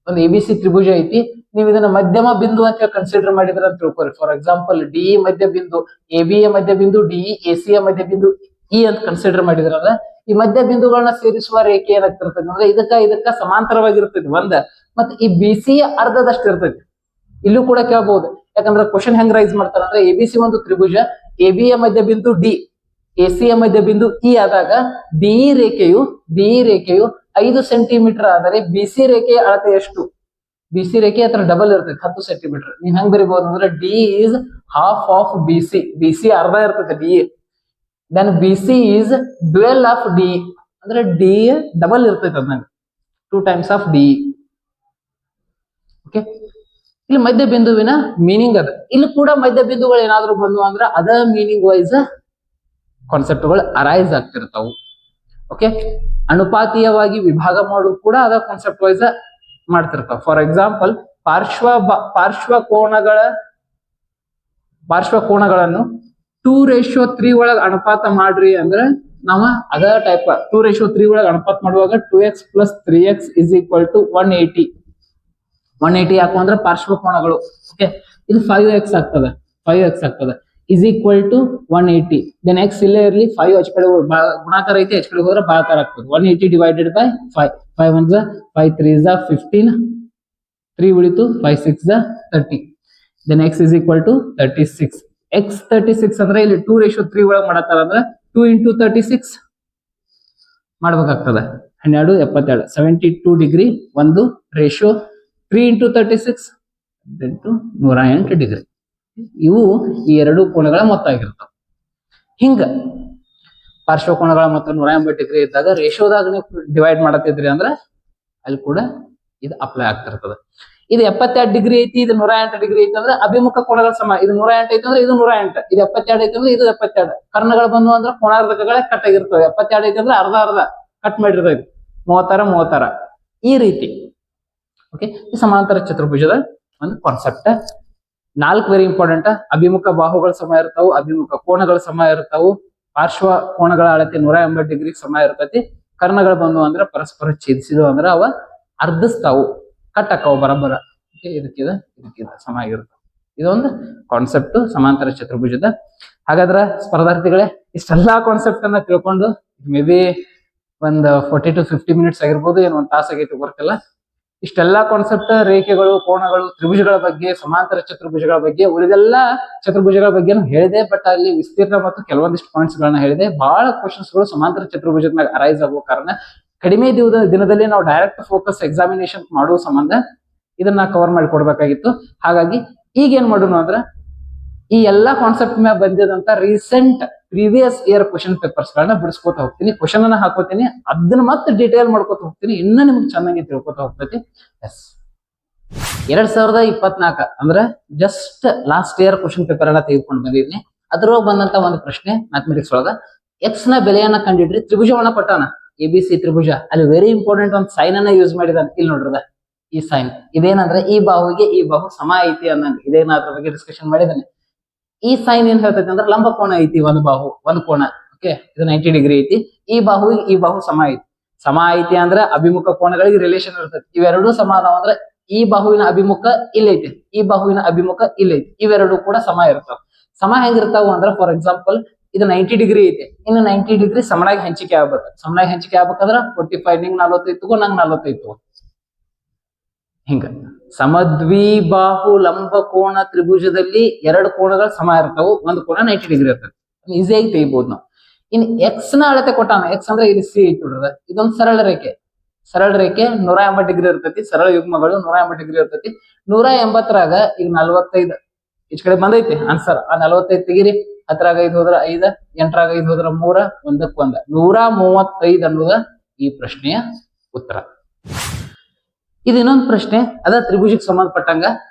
ಒಂದು ABC ತ್ರಿಭುಜ ಐತಿ. ನೀವು ಇದನ್ನ ಮಧ್ಯಮ ಬಿಂದು ಅಂತ ಕನ್ಸಿಡರ್ ಮಾಡಿದ್ರೆ ಅಂತ ತಿಳ್ಕೊರಿ. ಫಾರ್ ಎಕ್ಸಾಂಪಲ್ DE ಮಧ್ಯ ಬಿಂದು, AB ಯ ಮಧ್ಯ ಬಿಂದು, DE AC ಯ ಮಧ್ಯ ಬಿಂದು E ಅಂತ ಕನ್ಸಿಡರ್ ಮಾಡಿದ್ರ ಅಂದ್ರೆ ಈ ಮಧ್ಯ ಬಿಂದುಗಳನ್ನ ಸೇರಿಸುವ ರೇಖೆ ಏನಾಗ್ತಿರ್ತದೆ ಅಂದ್ರೆ ಇದಕ್ಕ ಸಮಾಂತರವಾಗಿರ್ತೈತಿ ಒಂದ. ಮತ್ತೆ ಈ BC ಯ ಅರ್ಧದಷ್ಟು ಇರ್ತೈತಿ. ಇಲ್ಲೂ ಕೂಡ ಕೇಳಬಹುದು, ಯಾಕಂದ್ರೆ ಕ್ವಶನ್ ಹೆಂಗ್ ರೈಸ್ ಮಾಡ್ತಾರ ಅಂದ್ರೆ ABC ಒಂದು ತ್ರಿಭುಜ, AB ಯ ಮಧ್ಯ ಬಿಂದು D, AC ಯ ಮಧ್ಯ ಬಿಂದು E ಆದಾಗ BE ರೇಖೆಯು 5 ಸೆಂಟಿಮೀಟರ್ ಆದರೆ BC ರೇಖೆಯ ಅಳತೆ ಎಷ್ಟು? BC ರೇಖೆ ಹತ್ರ ಡಬಲ್ ಇರ್ತೈತಿ 10 ಸೆಂಟಿಮೀಟರ್. ನೀವ್ ಹೆಂಗ್ ಬರಿಬಹುದು ಅಂದ್ರೆ D is half of BC. BC ಅರ್ಧ ಇರ್ತೈತಿ DE. Then BC is dual of DE ಅಂದ್ರೆ DE ಡಬಲ್ ಇರ್ತೈತಿ ಅದ್ನಾಗ, 2 times of DE. ಓಕೆ, ಇಲ್ಲಿ ಮಧ್ಯ ಬಿಂದುವಿನ ಮೀನಿಂಗ್ ಅದ. ಇಲ್ಲಿ ಕೂಡ ಮಧ್ಯ ಬಿಂದುಗಳು ಏನಾದ್ರು ಬಂದು ಅಂದ್ರೆ ಅದ ಮೀನಿಂಗ್ ವೈಸ್ ಕಾನ್ಸೆಪ್ಟ್ಗಳು ಅರೈಸ್ ಆಗ್ತಿರ್ತಾವು. ಓಕೆ, ಅನುಪಾತೀಯವಾಗಿ ವಿಭಾಗ ಮಾಡೋದು ಕೂಡ ಅದ ಕಾನ್ಸೆಪ್ಟ್ ವೈಸ್ ಮಾಡ್ತಿರ್ತಾವ. ಫಾರ್ ಎಕ್ಸಾಂಪಲ್ ಪಾರ್ಶ್ವ ಕೋನಗಳನ್ನು 2:3 ಒಳಗ ಅನುಪಾತ ಮಾಡ್ರಿ ಅಂದ್ರೆ ನಾವ ಅದ ಟೈಪ್ 2:3 ಒಳಗ ಅನುಪಾತ ಮಾಡುವಾಗ 2x + 3x = 180 ಯಾಕು ಅಂದ್ರೆ ಪಾರ್ಶ್ವ ಕೋನಗಳು. ಓಕೆ, ಇದು 5x ಆಗ್ತದೆ is equal to 180. then x ಇಲ್ಲೇ ಇರ್ಲಿ, 5 h ಕಡೆ ಗುಣಾಕಾರ ಐತಿ, h ಕಡೆ ಹೋದ್ರೆ ಭಾಗಾಕಾರ ಆಗ್ತದೆ. 180 divided by 5. 5 1 5 3 15, 3 ಉಳಿತು, 5 6 30. then x is equal to 36. x 36 ಅಂದ್ರೆ ಇಲ್ಲಿ 2:3 ಒಳಗೆ ಮಾಡತ್ತಾರ ಅಂದ್ರೆ 2 × 36 ಮಾಡ್ಬೇಕಾಗ್ತದೆ. 12 72 72 ಡಿಗ್ರಿ ಒಂದು ರೇಷಿಯೋ. 3 × 36 108 ಡಿಗ್ರಿ. ಇವು ಈ ಎರಡು ಕೋನಗಳ ಮೊತ್ತ ಆಗಿರ್ತಾವ. ಹಿಂಗ ಪಾರ್ಶ್ವ ಕೋನಗಳ ಮೊತ್ತ 180 ಡಿಗ್ರಿ ಇದ್ದಾಗ ರೇಷಿಯೋದಾಗ ನೀವು ಡಿವೈಡ್ ಮಾಡತ್ತಿದ್ರಿ ಅಂದ್ರೆ ಅಲ್ಲಿ ಕೂಡ ಇದು ಅಪ್ಲೈ ಆಗ್ತಿರ್ತದೆ. ಇದು 72 ಡಿಗ್ರಿ ಐತಿ, ಇದು 108 ಡಿಗ್ರಿ ಐತಿ ಅಂದ್ರೆ ಅಭಿಮುಖ ಕೋನಗಳ ಸಮ. ಇದು 108 ಐತಿ ಅಂದ್ರೆ ಇದು 108, ಇದು 72 ಐತಿ ಅಂದ್ರೆ ಇದು 72. ಕರ್ಣಗಳು ಬಂದು ಅಂದ್ರೆ ಕೋನಾರ್ಧಕಗಳೇ ಕಟ್ ಆಗಿರ್ತವೆ. 72 ಐತಿ ಅಂದ್ರೆ ಅರ್ಧ ಕಟ್ ಮಾಡಿರ್ತೈತಿ, 36 ಈ ರೀತಿ. ಓಕೆ, ಈ ಸಮಾಂತರ ಚತುರ್ಭುಜದ ಒಂದು ಕಾನ್ಸೆಪ್ಟ್. 4 very important. ಅಭಿಮುಖ ಬಾಹುಗಳ ಸಮ ಇರ್ತಾವು, ಅಭಿಮುಖ ಕೋನಗಳ ಸಮ ಇರ್ತಾವು, ಪಾರ್ಶ್ವ ಕೋನಗಳ ಅಳತೆ 180 ಡಿಗ್ರಿ ಸಮ ಇರ್ತೈತಿ. ಕರ್ಣಗಳು ಬಂದು ಅಂದ್ರೆ ಪರಸ್ಪರ ಛೇದಿಸಿದವು ಅಂದ್ರೆ ಅವ ಅರ್ಧಿಸ್ತಾವು, ಕಟ್ ಹಾಕವು ಬರಬರ. ಇದಕ್ಕಿದ ಸಮ ಆಗಿರ್ತಾವ. ಇದೊಂದು ಕಾನ್ಸೆಪ್ಟ್ ಸಮಾಂತರ ಚತುರ್ಭುಜದ. ಹಾಗಾದ್ರೆ ಸ್ಪರ್ಧಾರ್ಥಿಗಳೇ, ಇಷ್ಟೆಲ್ಲಾ ಕಾನ್ಸೆಪ್ಟ್ ಅನ್ನ ತಿಳ್ಕೊಂಡು ಮೇ ಬಿ ಒಂದು 40 to 50 ಮಿನಿಟ್ಸ್ ಆಗಿರ್ಬೋದು, ಏನು ಒಂದು ತಾಸು ಆಗೈತಿ ಗೊತ್ತಿಲ್ಲ. ಇಷ್ಟೆಲ್ಲಾ ಕಾನ್ಸೆಪ್ಟ್, ರೇಖೆಗಳು, ಕೋನಗಳು, ತ್ರಿಭುಜಗಳ ಬಗ್ಗೆ, ಸಮಾಂತರ ಚತುರ್ಭುಜಗಳ ಬಗ್ಗೆ, ಉಳಿದೆಲ್ಲ ಚತುರ್ಭುಜಗಳ ಬಗ್ಗೆ ಹೇಳಿದೆ. ಬಟ್ ಅಲ್ಲಿ ವಿಸ್ತೀರ್ಣ ಮತ್ತು ಕೆಲವೊಂದಿಷ್ಟು ಪಾಯಿಂಟ್ಸ್ ಗಳನ್ನ ಹೇಳಿದೆ. ಬಹಳ ಕ್ವಶನ್ಸ್ ಗಳು ಸಮಾಂತರ ಚತುರ್ಭುಜದ ಮೇಲೆ ಅರೈಸ್ ಆಗುವ ಕಾರಣ ಕಡಿಮೆ ದಿನದಲ್ಲಿ ನಾವು ಡೈರೆಕ್ಟ್ ಫೋಕಸ್ ಎಕ್ಸಾಮಿನೇಷನ್ ಮಾಡುವ ಸಂಬಂಧ ಇದನ್ನ ಕವರ್ ಮಾಡಿ ಕೊಡ್ಬೇಕಾಗಿತ್ತು. ಹಾಗಾಗಿ ಈಗ ಏನ್ ಮಾಡೋಣ ಅಂದ್ರೆ ಈ ಎಲ್ಲಾ ಕಾನ್ಸೆಪ್ಟ್ ಮೇಲೆ ಬಂದಿದಂತ recent previous year question papers ಗಳನ್ನ ಬಿಡಿಸ್ಕೋತಾ ಹೋಗ್ತೀನಿ, ಕ್ವಶನ್ ಅನ್ನ ಹಾಕೋತೀನಿ, ಅದನ್ನ ಮತ್ತೆ ಡೀಟೇಲ್ ಮಾಡ್ಕೋತ ಹೋಗ್ತೀನಿ, ಇನ್ನ ನಿಮ್ಗೆ ಚೆನ್ನಾಗಿ ತಿಳ್ಕೊತಾ ಹೋಗ್ತೈತಿ. ಎಸ್, 2024 ಅಂದ್ರೆ just last year question paper ಅನ್ನ ತೆಗೆದುಕೊಂಡು ಬಂದಿದ್ದೀನಿ. ಅದ್ರೊಳಗೆ ಬಂದಂತ ಒಂದು ಪ್ರಶ್ನೆ ಮ್ಯಾಥಮೆಟಿಕ್ಸ್ ಒಳಗ ಎಕ್ಸ್ ನ ಬೆಲೆಯನ್ನ ಕಂಡಿಡ್ರಿ. ತ್ರಿಭುಜವನ್ನ ಕೊಟ್ಟಾನ, ABC ತ್ರಿಭುಜ. ಅಲ್ಲಿ ವೆರಿ ಇಂಪಾರ್ಟೆಂಟ್ ಒಂದು ಸೈನ್ ಅನ್ನ ಯೂಸ್ ಮಾಡಿದಾನೆ. ಇಲ್ಲಿ ನೋಡ್ರದ ಈ ಸೈನ್ ಇದೇನಂದ್ರೆ ಈ ಬಾಹುವಿಗೆ ಈ ಬಾಹು ಸಮ ಐತಿ ಅನ್ನಂಗ. ಇದೇನ ಅದ್ರ ಬಗ್ಗೆ ಡಿಸ್ಕಷನ್ ಮಾಡಿದಾನೆ. ಈ ಸೈನ್ ಏನ್ ಹೇಳ್ತೈತಿ ಅಂದ್ರೆ ಲಂಬ ಕೋನ ಐತಿ, ಒಂದು ಬಾಹು ಒಂದು ಕೋನ. ಓಕೆ, ಇದು 90 ಡಿಗ್ರಿ ಐತಿ. ಈ ಬಾಹುವಿಗೆ ಈ ಬಾಹು ಸಮ ಐತಿ ಅಂದ್ರೆ ಅಭಿಮುಖ ಕೋನಗಳಿಗೆ ರಿಲೇಷನ್ ಇರ್ತೈತಿ. ಇವೆರಡೂ ಸಮ ಅದಾವ ಅಂದ್ರೆ ಈ ಬಾಹುವಿನ ಅಭಿಮುಖ ಇಲ್ಲೈತಿ, ಈ ಬಾಹುವಿನ ಅಭಿಮುಖ ಇಲ್ಲೈತಿ, ಇವೆರಡು ಕೂಡ ಸಮ ಇರ್ತಾವ. ಸಮ ಹೆಂಗಿರ್ತಾವ ಅಂದ್ರೆ ಫಾರ್ ಎಕ್ಸಾಂಪಲ್ ಇದು 90 ಡಿಗ್ರಿ ಐತಿ, ಇನ್ನು 90 ಡಿಗ್ರಿ ಸಮನಾಗಿ ಹಂಚಿಕೆ ಆಗ್ಬೇಕು. ಸಮನಾಗಿ ಹಂಚಿಕೆ ಆಗ್ಬೇಕಂದ್ರ 45 ನಿಂಗ್ 45 ತಗೋ, ನಂಗೆ 45 ತಗೋ. ಹಿಂಗ ಸಮದ್ವಿಬಾಹು ಲಂಬ ಕೋನ ತ್ರಿಭುಜದಲ್ಲಿ ಎರಡು ಕೋನಗಳು ಸಮ ಇರ್ತಾವು, ಒಂದು ಕೋನ 90 ಡಿಗ್ರಿ ಇರ್ತದೆ. ಈಸಿಯಾಗಿ ತೆಗಿಬಹುದು ನಾವು. ಇನ್ ಎಕ್ಸ್ ನ ಅಳತೆ ಕೊಟ್ಟಾನ. ಎಕ್ಸ್ ಅಂದ್ರೆ ಇಲ್ಲಿ ಸಿ ಐತಿ ನೋಡ್ರದ, ಇದೊಂದು ಸರಳ ರೇಖೆ. 180 ಡಿಗ್ರಿ ಇರ್ತೈತಿ. ಸರಳ ಯುಗ್ಮಗಳು 180 ಡಿಗ್ರಿ ಇರ್ತೈತಿ. 180ರಾಗ ಈಗ 45 ಈಚ ಕಡೆ ಬಂದೈತಿ ಆನ್ಸರ್. ಆ 45 ತೆಗಿರಿ. 10ರಾಗ 5 ಹೋದ್ರ 5, 8ರಾಗ 5 ಹೋದ್ರ 3, 1ಕ್ಕೆ 1, 135 ಅನ್ನೋದ ಈ ಪ್ರಶ್ನೆಯ ಉತ್ತರ. ಇದು ಇನ್ನೊಂದು ಪ್ರಶ್ನೆ ಅದ ತ್ರಿಭುಜಕ್ಕೆ ಸಂಬಂಧಪಟ್ಟಂಗ.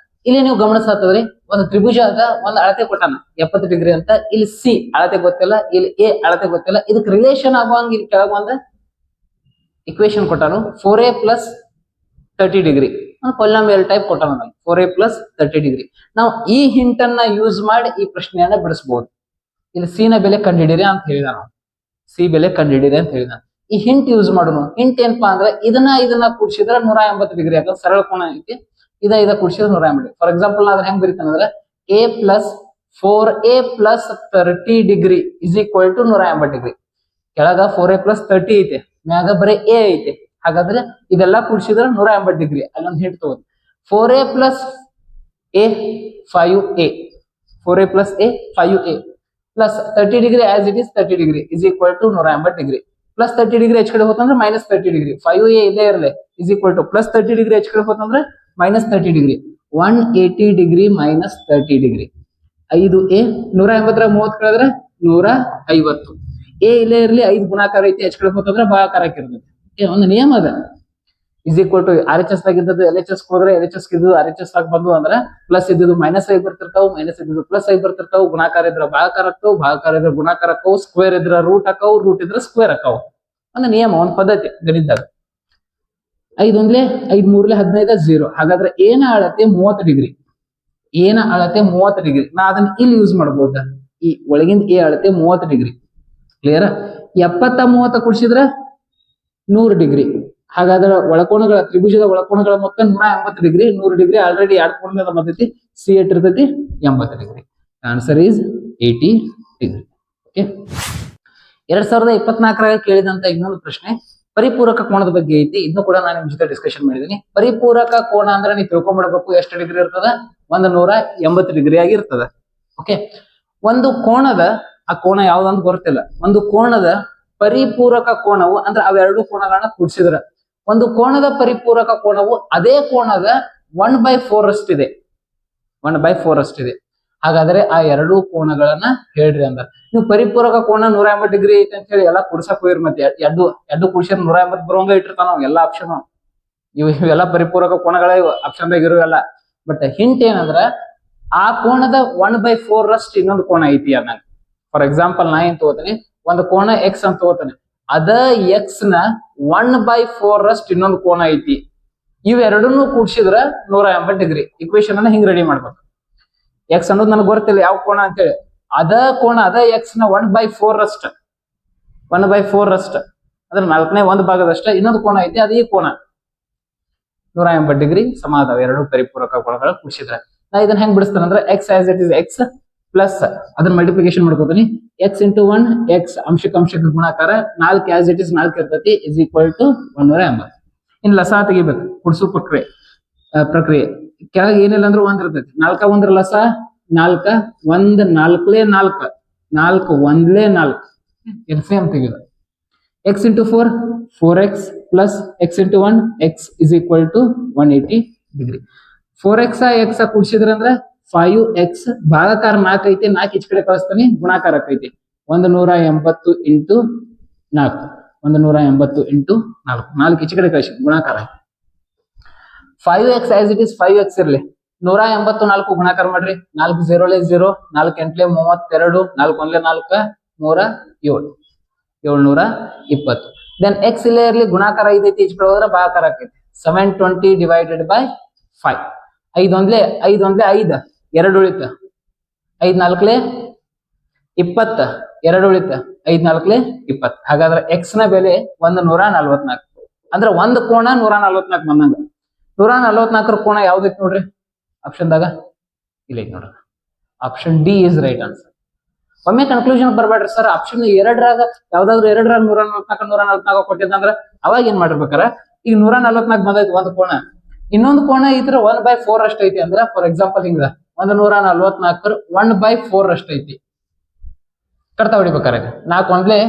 ಇಲ್ಲಿ ನೀವು ಗಮನಿಸತ್ತದ್ರಿ, ಒಂದು ತ್ರಿಭುಜದ ಒಂದು ಅಳತೆ ಕೊಟ್ಟಾನ 70 ಡಿಗ್ರಿ ಅಂತ. ಇಲ್ಲಿ ಸಿ ಅಳತೆ ಗೊತ್ತಿಲ್ಲ, ಇಲ್ಲಿ ಎ ಅಳತೆ ಗೊತ್ತಿಲ್ಲ. ಇದಕ್ಕೆ ರಿಲೇಷನ್ ಆಗುವಂಗ ಇಲ್ಲಿ ಕೆಳಗೆ ಒಂದು ಇಕ್ವೇಶನ್ ಕೊಟ್ಟಾನು 4a plus 30 degree polynomial type ಕೊಟ್ಟಾನ. 4a plus 30 degree. ನಾವು ಈ ಹಿಂಟ್ ಅನ್ನ ಯೂಸ್ ಮಾಡಿ ಈ ಪ್ರಶ್ನೆಯನ್ನ ಬಿಡಿಸಬಹುದು. ಇಲ್ಲಿ ಸಿ ನ ಬೆಲೆ ಕಂಡುಹಿಡಿರಿ ಅಂತ ಹೇಳಿದ. ನಾವು ಸಿ ಬೆಲೆ ಕಂಡುಹಿಡಿರಿ ಅಂತ ಹೇಳಿದ. ಈ ಹಿಂಟ್ ಯೂಸ್ ಮಾಡೋಣ. ಹಿಂಟ್ ಏನಪ್ಪಾ ಅಂದ್ರೆ ಇದನ್ನ ಕೂಡಿಸಿದ್ರೆ 180 ಡಿಗ್ರಿ ಆಗ ಸರಳ ಕೋನ ಐತಿ. ಇದ ಕೂಡಿಸಿದ್ರೆ 180 ಡಿಗ್ರಿ. ಫಾರ್ ಎಕ್ಸಾಂಪಲ್ ನಾವ್ ಹೆಂಗ್ ಬರೀತಾನಂದ್ರೆ a plus 4a plus 30 degree is equal to 180 degree. ಕೆಳಗ 4a ಪ್ಲಸ್ 30 ಐತೆ, ಮ್ಯಾಗ ಬರೀ a ಐತೆ. ಹಾಗಾದ್ರೆ ಇದೆಲ್ಲ ಕೂಡಿಸಿದ್ರೆ 180 ಡಿಗ್ರಿ. ಅಲ್ಲೊಂದು ಹಿಂಟ್ ತಗೋದು. 4a plus a 5a 4a plus a 5a plus 30 degree as it is 30 degree is equal to 180 degree. Plus 30 degree ಹೆಚ್ಚು ಕಡೆ ಹೋತಂದ್ರೆ ಮೈನಸ್ 30 ಡಿಗ್ರಿ. 5a ಇಲ್ಲೇ ಇರಲಿ is equal to plus 30 degree ಹೆಚ್ಚು ಕಡೆ ಹೋತಂದ್ರೆ minus 30 degree. 180 degree minus 30 degree. 5a 180 30 ಕಳೆದ್ರೆ 150. A ಇಲ್ಲೇ ಇರಲಿ 5 ಗುಣಾಕಾರ ಐತಿ, ಹೆಚ್ಚು ಕಡೆ ಹೋತಂದ್ರೆ ಭಾಗಾಕಾರಕ್ಕೆ ಇರ್ತದೆ. ಒಂದು ನಿಯಮ ಅದ. Is equal to R H S ಆಗಿದ್ದದ್ದು ಎಲ್ ಎಚ್ ಎಸ್ ಹೋದ್ರೆ ಎಲ್ ಎಚ್ ಎಸ್ ಇದ್ದು ಆರ್ ಎಚ್ ಎಸ್ ಆಗಿ ಬಂದು ಅಂದ್ರೆ ಪ್ಲಸ್ ಇದ್ದು ಮೈನಸ್ ಆಗಿ ಬರ್ತಿರ್ತಾವು, ಮೈನಸ್ ಇದ್ದು ಪ್ಲಸ್ ಆಗಿ ಬರ್ತಿರ್ತಾವು. ಗುಣಾಕಾರ ಇದ್ರ ಭಾಗಾಕಾರ ಆಕ್ಕವು, ಭಾಗಾಕಾರ ಇದ್ರ ಗುಣಾಕಾರ ಆಕ್ಕವು, ಸ್ಕ್ವೇರ್ ಇದ್ರ ರೂಟ್ ಆಕ್ಕವು, ರೂಟ್ ಇದ್ರ ಸ್ಕ್ವೇರ್ ಆಕ್ಕವು. ಒಂದು ನಿಯಮ, ಒಂದು ಪದ್ಧತಿ ಗಣಿತದಾಗ. 5 ಒಂದ್ಲೆ 5 ಮೂರ್ಲೆ 15 0. ಹಾಗಾದ್ರೆ ಏನ ಅಳತೆ 30 ಡಿಗ್ರಿ. ಏನ ಅಳತೆ 30 ಡಿಗ್ರಿ. ನಾ ಅದನ್ನ ಇಲ್ಲಿ ಯೂಸ್ ಮಾಡಬಹುದ. ಈ ಒಳಗಿಂದ ಎ ಅಳತೆ 30 ಡಿಗ್ರಿ. ಕ್ಲಿಯರ್? 70 30 ಕೂಡಿಸಿದ್ರೆ 100 ಡಿಗ್ರಿ. ಹಾಗಾದ್ರೆ ಒಳಕೋಣಗಳ ತ್ರಿಭುಜದ ಒಳಕೋಣಗಳ ಮೊತ್ತ 180 ಡಿಗ್ರಿ. 100 ಡಿಗ್ರಿ ಆಲ್ರೆಡಿ 2 ಕೋನದ ಮಧ್ಯೆ ಸಿ ಎಟ್ ಇರ್ತೈತಿ 80 degree. Answer is 80 degree. Okay. 2024 ಕೇಳಿದಂತ ಇನ್ನೊಂದು ಪ್ರಶ್ನೆ ಪರಿಪೂರಕ ಕೋನದ ಬಗ್ಗೆ ಐತಿ. ಇದನ್ನು ಕೂಡ ನಾನು ನಿಮ್ ಜೊತೆ ಡಿಸ್ಕಷನ್ ಮಾಡಿದೀನಿ. ಪರಿಪೂರಕ ಕೋನ ಅಂದ್ರೆ ನೀವು ತಿಳ್ಕೊಂಡ್ಬಿಡ್ಬೇಕು ಎಷ್ಟು ಡಿಗ್ರಿ ಇರ್ತದ. 180 ಡಿಗ್ರಿ ಆಗಿರ್ತದ. ಓಕೆ. ಒಂದು ಕೋನದ ಆ ಕೋನ ಯಾವ್ದಂತ ಗೊತ್ತಿಲ್ಲ. ಒಂದು ಕೋನದ ಪರಿಪೂರಕ ಕೋನವು ಅಂದ್ರೆ ಅವೆರಡು ಕೋನಗಳನ್ನ ಕೂಡಿಸಿದ್ರ ಒಂದು ಕೋನದ ಪರಿಪೂರಕ ಕೋನವು ಅದೇ ಕೋನದ 1/4 ಅಷ್ಟಿದೆ. 1/4 ಅಷ್ಟಿದೆ. ಹಾಗಾದ್ರೆ ಆ ಎರಡೂ ಕೋನಗಳನ್ನ ಹೇಳ್ರಿ ಅಂದ. ನೀವು ಪರಿಪೂರಕ ಕೋನ 180 ಡಿಗ್ರಿ ಐತೆ ಅಂತ ಹೇಳಿ ಎಲ್ಲಾ ಕುಡ್ಸಕ್ ಹೋಗಿರ್ ಮತ್ತೆ ಎರಡು ಕುಡ್ಸಿರ್ 180 ಬರುವಂಗ ಇಟ್ಟಿರ್ತಾನ ನಾವು ಎಲ್ಲಾ ಆಪ್ಷನ್. ಇವೆಲ್ಲ ಪರಿಪೂರಕ ಕೋನಗಳ ಆಪ್ಷನ್ ದಾಗ ಇರುವೆಲ್ಲ. ಬಟ್ ಹಿಂಟ್ ಏನಂದ್ರ ಆ ಕೋನದ 1/4 ಅಷ್ಟು ಇನ್ನೊಂದು ಕೋನ ಐತಿ ಅನ್ನಂಗ. ಫಾರ್ ಎಕ್ಸಾಂಪಲ್ ನಾ ಏನ್ ತಗೋತೀನಿ, ಒಂದು ಕೋನ ಎಕ್ಸ್ ಅಂತ ತಗೋತಾನೆ. ಅದ ಎಕ್ಸ್ ನ 1/4 ಅಷ್ಟು ಇನ್ನೊಂದು ಕೋನ ಐತಿ. ಇವೆರಡನ್ನು ಕೂಡ್ಸಿದ್ರ 180 ಡಿಗ್ರಿ. ಇಕ್ವೇಶನ್ ಅನ್ನ ಹಿಂಗ್ ರೆಡಿ ಮಾಡ್ಬೇಕು. ಎಕ್ಸ್ ಅನ್ನೋದು ನನಗೆ ಗೊತ್ತಿಲ್ಲ ಯಾವ ಕೋನ ಅಂತೇಳಿ. ಅದ ಕೋನ ಅದ ಎಕ್ಸ್ ನ 1/4 ಅಷ್ಟ 1/4 ಅಷ್ಟ ಅಂದ್ರೆ 4ನೇ 1 ಭಾಗದಷ್ಟ ಇನ್ನೊಂದು ಕೋನ ಐತಿ. ಅದು ಈ ಕೋನ 180 ಡಿಗ್ರಿ ಸಮ ಅದಾವ ಎರಡು ಪರಿಪೂರಕ ಕೋನಗಳು ಕೂಡಿಸಿದ್ರೆ. ನಾ ಇದನ್ನ ಹೆಂಗ್ ಬಿಡಿಸ್ತಾನ ಅಂದ್ರೆ X as it is X plus ಅದನ್ನ ಮಲ್ಟಿಪ್ಲಿಕೇಶನ್ ಮಾಡ್ಕೋತೀನಿ. ಎಕ್ಸ್ ಇಂಟು 1 ಎಕ್ಸ್ ಅಂಶಕ್ಕೆ ಗುಣಾಕಾರ 4 ಆಸ್ ಇಟ್ ಇಸ್ 4 ಇರ್ತೈತಿ ಇಸ್ ಈಕ್ವಲ್ ಟು 180. ಇನ್ ಲಸ ತೆಗಿಬೇಕು ಕುಡ್ಸು ಪ್ರಕ್ರಿಯೆ. ಕೆಳಗೆ ಏನಿಲ್ಲ ಅಂದ್ರೆ 1 ಇರ್ತೈತಿ. 4 1 ಲಸ 4 1 4 4 4 1 4 ಎಲ್ಸಿಎಂ ತೆಗೆದು x into 4 4x plus x into 1 x is equal to 180 degree. 4x x ಕೂಡಿಸಿದ್ರೆ ಅಂದ್ರೆ 5x ಭಾಗಾಕಾರ 4 ಐತಿ. 4 ಈಚ ಕಡೆ ಕಳಿಸ್ತಾನೆ, ಗುಣಾಕಾರ ಐತಿ 180 ಇಂಟು 4 180 ಇಂಟು 4 4 ಈಚ ಕಡೆ ಕಳಿಸಿ ಗುಣಾಕಾರ. 5x as it is 5x ಇರ್ಲಿ. 180 4 ಗುಣಾಕಾರ ಮಾಡ್ರಿ. 4 0 0 4 8 32 4 1 4 3 7 720. ದೆನ್ ಎಕ್ಸ್ ಇಲ್ಲೇ ಇರ್ಲಿ, ಗುಣಾಕಾರ 5 ಐತಿ, ಈಚ ಕಡೆ ಹೋದ್ರೆ ಭಾಗಾಕಾರ ಆಕೈತಿ. 720 ಡಿವೈಡೆಡ್ ಬೈ 5. 5 1 5 1 5 2 ಉಳಿತ. 5 4 20 2 ಉಳಿತ. 5 4 20. ಹಾಗಾದ್ರೆ ಎಕ್ಸ್ ನ ಬೆಲೆ 144 ಅಂದ್ರೆ ಒಂದು ಕೋನ 144 ಬಂದಂಗ. 144 ಕೋನ ಯಾವ್ದೈತಿ ನೋಡ್ರಿ ಆಪ್ಷನ್ ದಾಗ? ಇಲ್ಲ ಐತಿ ನೋಡ್ರಿ. Option D is right answer. ಒಮ್ಮೆ ಕನ್ಕ್ಲೂಷನ್ ಬರ್ಬೇಡ್ರಿ ಸರ್. ಆಪ್ಷನ್ 2ರಾಗ ಯಾವ್ದಾದ್ರು 2ರಾಗ 144 ಕೊಟ್ಟಿದ್ದಂದ್ರ ಅವಾಗ ಏನ್ ಮಾಡಿರ್ಬೇಕಾರ, ಈಗ 144 ಬಂದೈತಿ ಒಂದು ಕೋನ. ಇನ್ನೊಂದು ಕೋನ ಐತ್ರ 1/4 ಅಷ್ಟ ಐತಿ ಅಂದ್ರ ಫಾರ್ ಎಕ್ಸಾಂಪಲ್ ಹಿಂಗ 144 1/4 ಅಷ್ಟ ಐತಿ. ಕಡ್ತಾ ಹೊಡಿಬೇಕಾರ. 4 1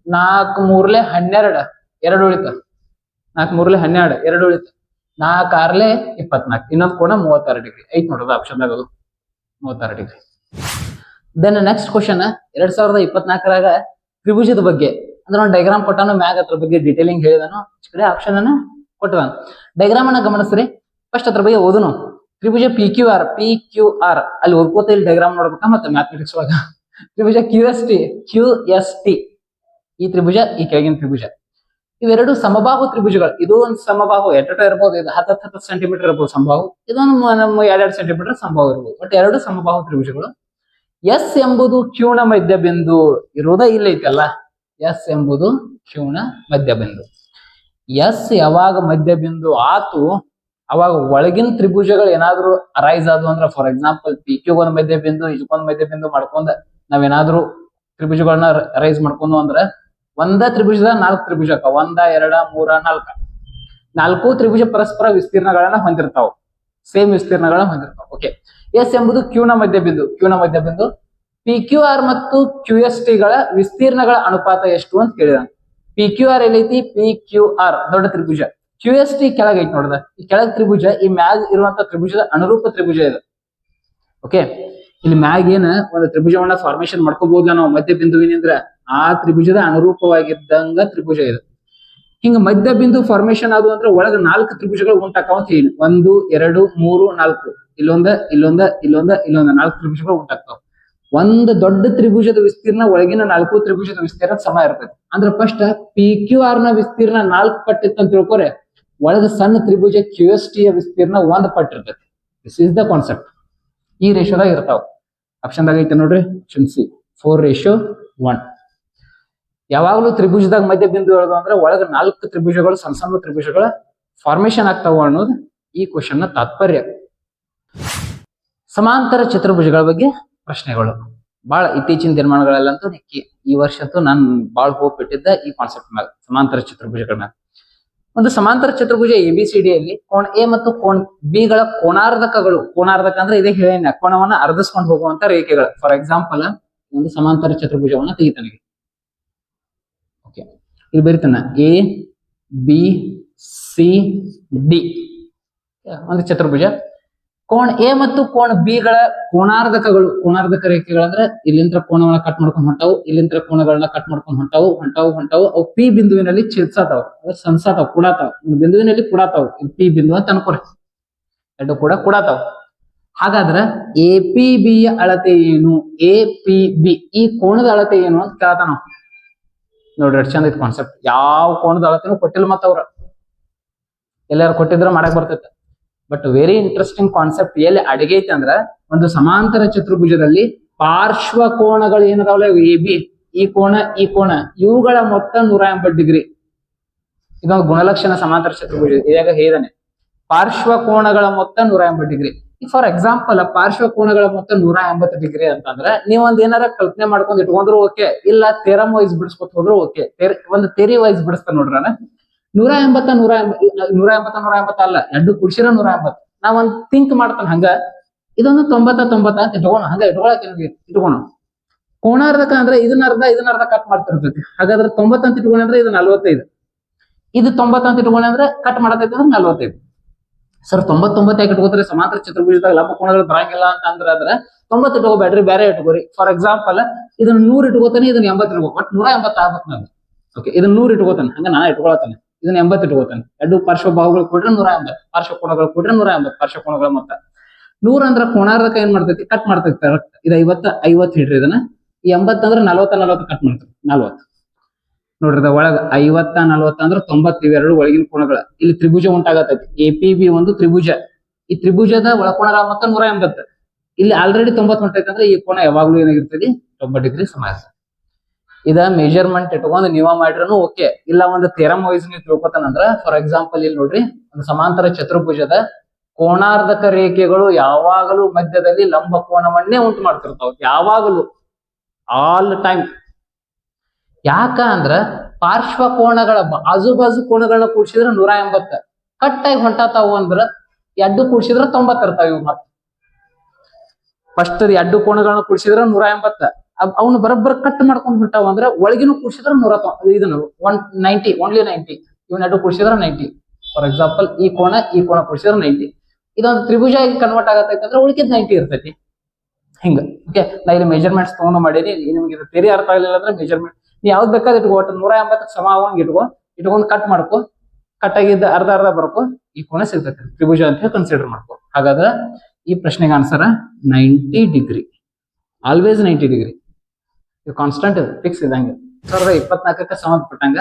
4 3 12 2 ಉಳಿತ. 4 3 12 2 ಉಳಿತ. 4 6 24. ಇನ್ನೊಂದು ಕೋನ 36 ಡಿಗ್ರಿ ಐತಿ ನೋಡ್ರಿ ಆಪ್ಷನ್ ದಾಗ, ಅದು 36 ಡಿಗ್ರಿ. ದೆನ್ ನೆಕ್ಸ್ಟ್ ಕ್ವಶನ್ 2024ರಾಗ ತ್ರಿಭುಜದ ಬಗ್ಗೆ ಅಂದ್ರೆ ಒಂದು ಡೈಗ್ರಾಮ್ ಕೊಟ್ಟಾನು, ಮ್ಯಾಗ ಅದ್ರ ಬಗ್ಗೆ ಡೀಟೇಲಿಂಗ್ ಹೇಳಿದಾನು, ಕಡೆ ಆಪ್ಷನ್ ಅನ್ನ ಕೊಟ್ಟದಾನು. ಡೈಗ್ರಾಮ್ ಅನ್ನ ಗಮನಿಸ್ರಿ. ಫಸ್ಟ್ ಅದ್ರ ಬಗ್ಗೆ ಓದುನು. ತ್ರಿಭುಜ ಪಿ ಕ್ಯೂ ಆರ್ ಅಲ್ಲಿ ಓದ್ಕೋತ ಇಲ್ಲಿ ಡೈಗ್ರಾಮ್ ನೋಡ್ಬೇಕಾ ಮತ್ತೆ ಮ್ಯಾಥಮೆಟಿಕ್ಸ್ ಒಳಗ ತ್ರಿಭುಜ ಕ್ಯೂ ಎಸ್ ಟಿ ಈ ತ್ರಿಭುಜ ಈ ಕೆಳಗಿನ ತ್ರಿಭುಜ ಇವೆರಡು ಸಮಬಾಹು ತ್ರಿಭುಜಗಳು. ಇದು ಒಂದು ಸಮಬಾಹು ಎಟ್ಟ ಇರ್ಬೋದು, ಇದು 10 ಸೆಂಟಿಮೀಟರ್ ಇರ್ಬೋದು ಸಮಬಾಹು, ಇದೊಂದು ನಮ್ಮ 2 ಸೆಂಟಿಮೀಟರ್ ಸಮಬಾಹು ಇರ್ಬೋದು. ಬಟ್ ಎರಡು ಸಮಬಾಹು ತ್ರಿಭುಜಗಳು. ಎಸ್ ಎಂಬುದು ಕ್ಯೂನ ಮಧ್ಯಬಿಂದು ಇರುವುದ ಇಲ್ಲ ಐತಲ್ಲ, ಎಸ್ ಎಂಬುದು ಕ್ಯೂನ ಮಧ್ಯಬಿಂದು. ಎಸ್ ಯಾವಾಗ ಮಧ್ಯಬಿಂದು ಆತು ಅವಾಗ ಒಳಗಿನ ತ್ರಿಭುಜಗಳು ಏನಾದ್ರು ಅರೈಸ್ ಆದ್ವು ಅಂದ್ರೆ, ಫಾರ್ ಎಕ್ಸಾಂಪಲ್ ಪಿ ಕ್ಯೂ ಒಂದ್ ಮಧ್ಯಬಿಂದು ಇದಕ್ಕೊಂದ್ ಮಧ್ಯಬಿಂದು ಮಾಡ್ಕೊಂಡ ನಾವೇನಾದ್ರೂ ತ್ರಿಭುಜಗಳನ್ನ ಅರೈಸ್ ಮಾಡ್ಕೊಂಡು ಅಂದ್ರೆ ಒಂದ ತ್ರಿಭುಜದ 4 ತ್ರಿಭುಜ 1 2 3 4 ತ್ರಿಭುಜ ಪರಸ್ಪರ ವಿಸ್ತೀರ್ಣಗಳನ್ನ ಹೊಂದಿರ್ತಾವ, ಸೇಮ್ ವಿಸ್ತೀರ್ಣಗಳನ್ನ ಹೊಂದಿರ್ತಾವ. ಓಕೆ, ಎಸ್ ಎಂಬುದು ಕ್ಯೂನ ಮಧ್ಯಬಿಂದು. ಪಿ ಕ್ಯೂ ಆರ್ ಮತ್ತು ಕ್ಯೂ ಎಸ್ ಟಿ ಗಳ ವಿಸ್ತೀರ್ಣಗಳ ಅನುಪಾತ ಎಷ್ಟು ಅಂತ ಕೇಳಿದ. ಪಿ ಕ್ಯೂ ಆರ್ ಎಲ್ಲೈತಿ, ಪಿ ಕ್ಯೂ ಆರ್ ದೊಡ್ಡ ತ್ರಿಭುಜ, ಕ್ಯೂ ಎಸ್ ಟಿ ಕೆಳಗ ಐತಿ ನೋಡ್ದ. ಈ ಕೆಳಗ್ ತ್ರಿಭುಜ ಈ ಮ್ಯಾಗ್ ಇರುವಂತ ತ್ರಿಭುಜದ ಅನುರೂಪ ತ್ರಿಭುಜ ಇದು. ಓಕೆ, ಇಲ್ಲಿ ಮ್ಯಾಗ್ ಏನ ಒಂದು ತ್ರಿಭುಜವನ್ನ ಫಾರ್ಮೇಶನ್ ಮಾಡ್ಕೋಬಹುದಲ್ಲ ನಾವು ಮಧ್ಯಬಿಂದುವಿನಿಂದ, ಆ ತ್ರಿಭುಜದ ಅನುರೂಪವಾಗಿದ್ದಂಗ ತ್ರಿಭುಜ ಇದು. ಹಿಂಗ ಮಧ್ಯಬಿಂದು ಫಾರ್ಮೇಶನ್ ಆದು ಅಂದ್ರೆ ಒಳಗ 4 ತ್ರಿಭುಜಗಳು ಉಂಟಾಕಾವ ಅಂತ ಹೇಳಿ, 1 2 3 4 ಇಲ್ಲೊಂದ 4 ತ್ರಿಭುಜಗಳು ಉಂಟಾಗ್ತಾವ. ಒಂದು ದೊಡ್ಡ ತ್ರಿಭುಜದ ವಿಸ್ತೀರ್ಣ ಒಳಗಿನ 4 ತ್ರಿಭುಜದ ವಿಸ್ತೀರ್ಣ ಸಮ ಇರ್ತದೆ. ಅಂದ್ರೆ ಫಸ್ಟ್ ಪಿ ಕ್ಯೂ ಆರ್ ನ ವಿಸ್ತೀರ್ಣ 4 ಪಟ್ಟಿತ್ತು ಅಂತ ತಿಳ್ಕೊರೆ, ಒಳಗ ಸಣ್ಣ ತ್ರಿಭುಜ ಕ್ಯೂ ಎಸ್ ಟಿ ಯ ವಿಸ್ತೀರ್ಣ 1 ಪಟ್ಟಿರ್ತದೆ. This is the concept. ಈ ರೇಷಿಯೋದಾಗ ಇರ್ತಾವ. ಆಪ್ಷನ್ದಾಗ ಐತೆ ನೋಡ್ರಿ, ಆಪ್ಷನ್ ಸಿ 4:1. ಯಾವಾಗ್ಲೂ ತ್ರಿಭುಜದಾಗ ಮಧ್ಯಬಿಂದು ಹೇಳೋದು ಅಂದ್ರೆ ಒಳಗ 4 ತ್ರಿಭುಜಗಳು ಸಣ್ಣ ತ್ರಿಭುಜಗಳ ಫಾರ್ಮೇಶನ್ ಆಗ್ತಾವ ಅನ್ನೋದು ಈ ಕ್ವಶನ್ ನ ತಾತ್ಪರ್ಯ. ಸಮಾಂತರ ಚತುರ್ಭುಜಗಳ ಬಗ್ಗೆ ಪ್ರಶ್ನೆಗಳು ಬಹಳ ಇತ್ತೀಚಿನ ದಿನಮಾನಗಳಲ್ಲಂತೂ ಈ ವರ್ಷದ್ದು ನಾನು ಬಹಳ ಹೋಪ್ ಇಟ್ಟಿದ್ದ ಈ ಕಾನ್ಸೆಪ್ಟ್ ಮ್ಯಾಗ, ಸಮಾಂತರ ಚತುರ್ಭುಜಗಳ ಮ್ಯಾಗ. ಒಂದು ಸಮಾಂತರ ಚತುರ್ಭುಜ ABCD ಯಲ್ಲಿ ಕೋಣ ಎ ಮತ್ತು ಕೋಣ ಬಿ ಗಳ ಕೋಣಾರ್ಧಕಗಳು, ಕೋಣಾರ್ಧಕ ಅಂದ್ರೆ ಇದೇ ಹೇಳಿನ ಕೋಣವನ್ನ ಅರ್ಧಿಸ್ಕೊಂಡು ಹೋಗುವಂತ ರೇಖೆಗಳು. ಫಾರ್ ಎಕ್ಸಾಂಪಲ್ ಒಂದು ಸಮಾಂತರ ಚತುರ್ಭುಜವನ್ನ ತೆಗಿತಾನೆ. ಓಕೆ, ಇಲ್ಲಿ ಬರೀತಾನ ABCD ಒಂದು ಚತುರ್ಭುಜ. ಕೋಣ ಎ ಮತ್ತು ಕೋಣ ಬಿ ಗಳ ಕೋಣಾರ್ಧಕಗಳು, ಕೋಣಾರ್ಧಕ ರೇಖೆಗಳಂದ್ರೆ ಇಲ್ಲಿಂದ ಕೋಣಗಳನ್ನ ಕಟ್ ಮಾಡ್ಕೊಂಡು ಹೊಂಟಾವು, ಇಲ್ಲಿಂದ ಕೋಣಗಳನ್ನ ಕಟ್ ಮಾಡ್ಕೊಂಡು ಹೊಂಟಾವು. ಅವು ಪಿ ಬಿಂದುವಿನಲ್ಲಿ ಛೇದಿಸತಾವ, ಸನ್ಸಾತಾವ್, ಕೂಡಾತಾವ್. ಒಂದು ಬಿಂದುವಿನಲ್ಲಿ ಕೂಡಾತಾವ್, ಪಿ ಬಿಂದು ಅಂತ ಅನ್ಕೋರಿ. ಎರಡು ಕೂಡ ಕೂಡಾತಾವ್. ಹಾಗಾದ್ರೆ APB ಯ ಅಳತೆ ಏನು? APB ಈ ಕೋಣದ ಅಳತೆ ಏನು ಅಂತ ಕೇಳ್ತಾನ. ನೋಡ್ರಿ ಎಷ್ಟು ಚಂದ ಐತಿ ಕಾನ್ಸೆಪ್ಟ್. ಯಾವ ಕೋಣದ ಅಳತೆನೂ ಕೊಟ್ಟಿಲ್ಲ, ಮತ್ತ ಅವ್ರ ಎಲ್ಲಾರು ಕೊಟ್ಟಿದ್ರ ಮಾಡಕ್ ಬರ್ತೈತೆ. ಬಟ್ ವೆರಿ ಇಂಟ್ರೆಸ್ಟಿಂಗ್ ಕಾನ್ಸೆಪ್ಟ್ ಎಲ್ಲಿ ಅಡಿಗೆ ಐತಿ ಅಂದ್ರ, ಒಂದು ಸಮಾಂತರ ಚತುರ್ಭುಜದಲ್ಲಿ ಪಾರ್ಶ್ವ ಕೋಣಗಳು ಏನದಾವಲ್ಲ, AB ಈ ಕೋಣ ಇವುಗಳ ಮೊತ್ತ 180 ಡಿಗ್ರಿ. ಇದೊಂದು ಗುಣಲಕ್ಷಣ ಸಮಾಂತರ ಚತುರ್ಭುಜ. ಇವಾಗ ಹೇಳಿದಾನೆ ಪಾರ್ಶ್ವ ಕೋಣಗಳ ಮೊತ್ತ 180 ಡಿಗ್ರಿ. ಫಾರ್ ಎಕ್ಸಾಂಪಲ್ ಪಾರ್ಶ್ವ ಕೋಣಗಳ ಮೊತ್ತ 180 ಡಿಗ್ರಿ ಅಂತಂದ್ರೆ ನೀವೊಂದ್ ಏನಾರ ಕಲ್ಪನೆ ಮಾಡ್ಕೊಂಡ್ ಇಟ್ಕೊಂಡ್ರು ಓಕೆ, ಇಲ್ಲ ಥೆರಮ್ ವೈಸ್ ಬಿಡಿಸ್ಕೊತ ಹೋದ್ರು ಓಕೆ. ಒಂದು ಥೆರಿ ವೈಸ್ ಬಿಡಿಸ್ತಾ ನೋಡ್ರ 180 ಅಲ್ಲ, ಎರಡು ಕುಡ್ಸಿರ 180. ನಾವೊಂದ್ ಥಿಂಕ್ ಮಾಡ್ತಾನ ಹಂಗ, ಇದೊಂದು 90 ಅಂತ ಇಟ್ಕೋಣ, ಹಂಗ ಇಟ್ಕೋಣ. ಕೋಣಾರ್ಧಕ ಅಂದ್ರೆ ಇದನ್ನ ಅರ್ಧ ಕಟ್ ಮಾಡ್ತಿರ್ತೈತಿ. ಹಾಗಾದ್ರೆ 90 ಅಂತ ಇಟ್ಕೊಂಡ್ರೆ ಅಂದ್ರೆ ಇದು 45. ಇದು 90 ಅಂತ ಇಟ್ಕೊಂಡ್ರೆ ಅಂದ್ರೆ ಕಟ್ ಮಾಡತೈತಿ ಅಂದ್ರೆ 45. ಸರ್ 99 ಯಾಕೆ ಇಟ್ಕೋತಾರೆ? ಸಮಾಂತರ ಚತುರ್ಭುಜದಾಗ ಲಂಬ ಕೋಣಗಳು ಬರಂಗಿಲ್ಲ ಅಂತ ಅಂದ್ರೆ 90 ಇಟ್ಕೋಬೇಡ್ರಿ, ಬೇರೆ ಇಟ್ಕೋರಿ. ಫಾರ್ ಎಕ್ಸಾಂಪಲ್ ಇದನ್ನ 100 ಇಟ್ಕೋತಾನೆ, ಇದನ್ನ 80 ಇಟ್ಕೋ, ಬಟ್ 180 ಆಗ್ಬೇಕು ನಾನು. ಓಕೆ, ಇದನ್ನ 100 ಇಟ್ಕೋತಾನೆ, ಹಂಗ ನಾ ಇಟ್ಕೊಳತಾನೆ. ಇದನ್ನ 80 ಇಟ್ಕೋತಾನೆ. ಎರಡು ಪಾರ್ಶ್ವ ಬಾಹುಗಳು ಕೊಟ್ರೆ 180, ಪಾರ್ಶ್ವ ಕೋಣಗಳು ಕೊಟ್ರೆ 180, ಪಾರ್ಶ್ವ ಕೋಣಗಳ ಮೊತ್ತ 100 ಅಂದ್ರೆ ಕೋಣಾರ್ಧಕ ಏನ್ ಮಾಡ್ತೈತಿ? ಕಟ್ ಮಾಡ್ತೈತಿ. ಕರೆಕ್ಟ್. ಇದು 50 ಹಿಡ್ರಿ ಇದನ್ನ. ಈ 80 ಅಂದ್ರೆ 40 ಕಟ್ ಮಾಡ್ತೈತಿ. 40 ನೋಡ್ರಿ, ಒಳಗ 50 40 ಅಂದ್ರೆ 90. ಇವೆರಡು ಒಳಗಿನ ಕೋಣಗಳ. ಇಲ್ಲಿ ತ್ರಿಭುಜ ಉಂಟಾಗತೈತಿ. APB ಒಂದು ತ್ರಿಭುಜ. ಈ ತ್ರಿಭುಜದ ಒಳಕೋಣಗಳ ಮೊತ್ತ 180. ಇಲ್ಲಿ ಆಲ್ರೆಡಿ 90 ಹೊಂಟೈತಿ ಅಂದ್ರೆ ಈ ಕೋಣ ಯಾವಾಗ್ಲೂ ಏನಾಗಿರ್ತದೆ? 90 ಡಿಗ್ರಿ ಸಮ ಇರ್ತದೆ. ಇದ ಮೆಜರ್ಮೆಂಟ್ ಇಟ್ಕೊಂಡು ನೀವ ಮಾಡ್ರೂ ಓಕೆ. ಇಲ್ಲ ಒಂದು ಥೆರಮ್ ವೈಸ್ ನೀವು ತಿಳ್ಕೊತಾನಂದ್ರ, ಫಾರ್ ಎಕ್ಸಾಂಪಲ್ ಇಲ್ಲಿ ನೋಡ್ರಿ, ಒಂದು ಸಮಾಂತರ ಚತುರ್ಭುಜದ ಕೋಣಾರ್ಧಕ ರೇಖೆಗಳು ಯಾವಾಗಲೂ ಮಧ್ಯದಲ್ಲಿ ಲಂಬ ಕೋಣವನ್ನೇ ಉಂಟು ಮಾಡ್ತಿರ್ತಾವ, ಯಾವಾಗಲೂ, ಆಲ್ ಟೈಮ್. ಯಾಕ ಅಂದ್ರ ಪಾರ್ಶ್ವ ಕೋಣಗಳ ಬಾಜು ಕೋಣಗಳನ್ನ ಕೂಡ್ಸಿದ್ರ 180, ಕಟ್ಟಾಗಿ ಹೊಂಟಾತಾವು ಅಂದ್ರ ಎರಡು ಕೂಡ್ಸಿದ್ರ 90 ಇರ್ತಾವ. ಇವು ಮತ್ತ ಫಸ್ಟ್ ಎರಡು ಕೋಣಗಳನ್ನ ಕೂಡ್ಸಿದ್ರ 180, ಅವನು ಬರಬ್ಬರ ಕಟ್ ಮಾಡ್ಕೊಂಡ್ ಹೊಂಟಾವ ಅಂದ್ರ ಒಳಗಿನ ಕೂಡ್ಸಿದ್ರ 190, ಓನ್ಲಿ 90. ಇವನ್ ಎರಡು ಕೂಡ್ಸಿದ್ರ 90. ಫಾರ್ ಎಕ್ಸಾಂಪಲ್ ಈ ಕೋಣ ಕೂಡ್ಸಿದ್ರ 90. ಇದೊಂದು ತ್ರಿಭುಜ ಆಗಿ ಕನ್ವರ್ಟ್ ಆಗತೈತಿ ಅಂದ್ರೆ ಉಳಿಕಿದ್ 90 ಇರ್ತೈತಿ. ಹಿಂಗ. ಓಕೆ, ನಾ ಇಲ್ಲಿ ಮೆಜರ್ಮೆಂಟ್ಸ್ ತಗೊಂಡು ಮಾಡೀನಿ. ನಿಮ್ಗೆ ಇದು ತೆರಿ ಅರ್ಥ ಆಗಲಿಲ್ಲ ಅಂದ್ರೆ ಮೆಜರ್ಮೆಂಟ್ ನೀ ಯಾವ್ದು ಬೇಕಾದ್ರೆ ಇಟ್ಕೋ, 180 ಸಮ ಆಗೋಂಗ್ ಇಟ್ಕೊಂಡ್ ಕಟ್ ಮಾಡ್ಕೊ. ಕಟ್ ಆಗಿದ್ದ ಅರ್ಧ ಬರ್ಕೊ. ಈ ಕೋನ ಸಿಗ್ತೈತಿ ತ್ರಿಭುಜ ಅಂತ ಹೇಳಿ ಕನ್ಸಿಡರ್ ಮಾಡ್ಕೋ. ಹಾಗಾದ್ರೆ ಈ ಪ್ರಶ್ನೆಗೆ ಆನ್ಸರ್ 90 ಡಿಗ್ರಿ, ಆಲ್ವೇಸ್ 90 ಡಿಗ್ರಿ. ಇದು ಕಾನ್ಸ್ಟಂಟ್ ಫಿಕ್ಸ್ ಇದಂಗೆ. 2024ಕ್ಕೆ ಸಂಬಂಧಪಟ್ಟಂಗ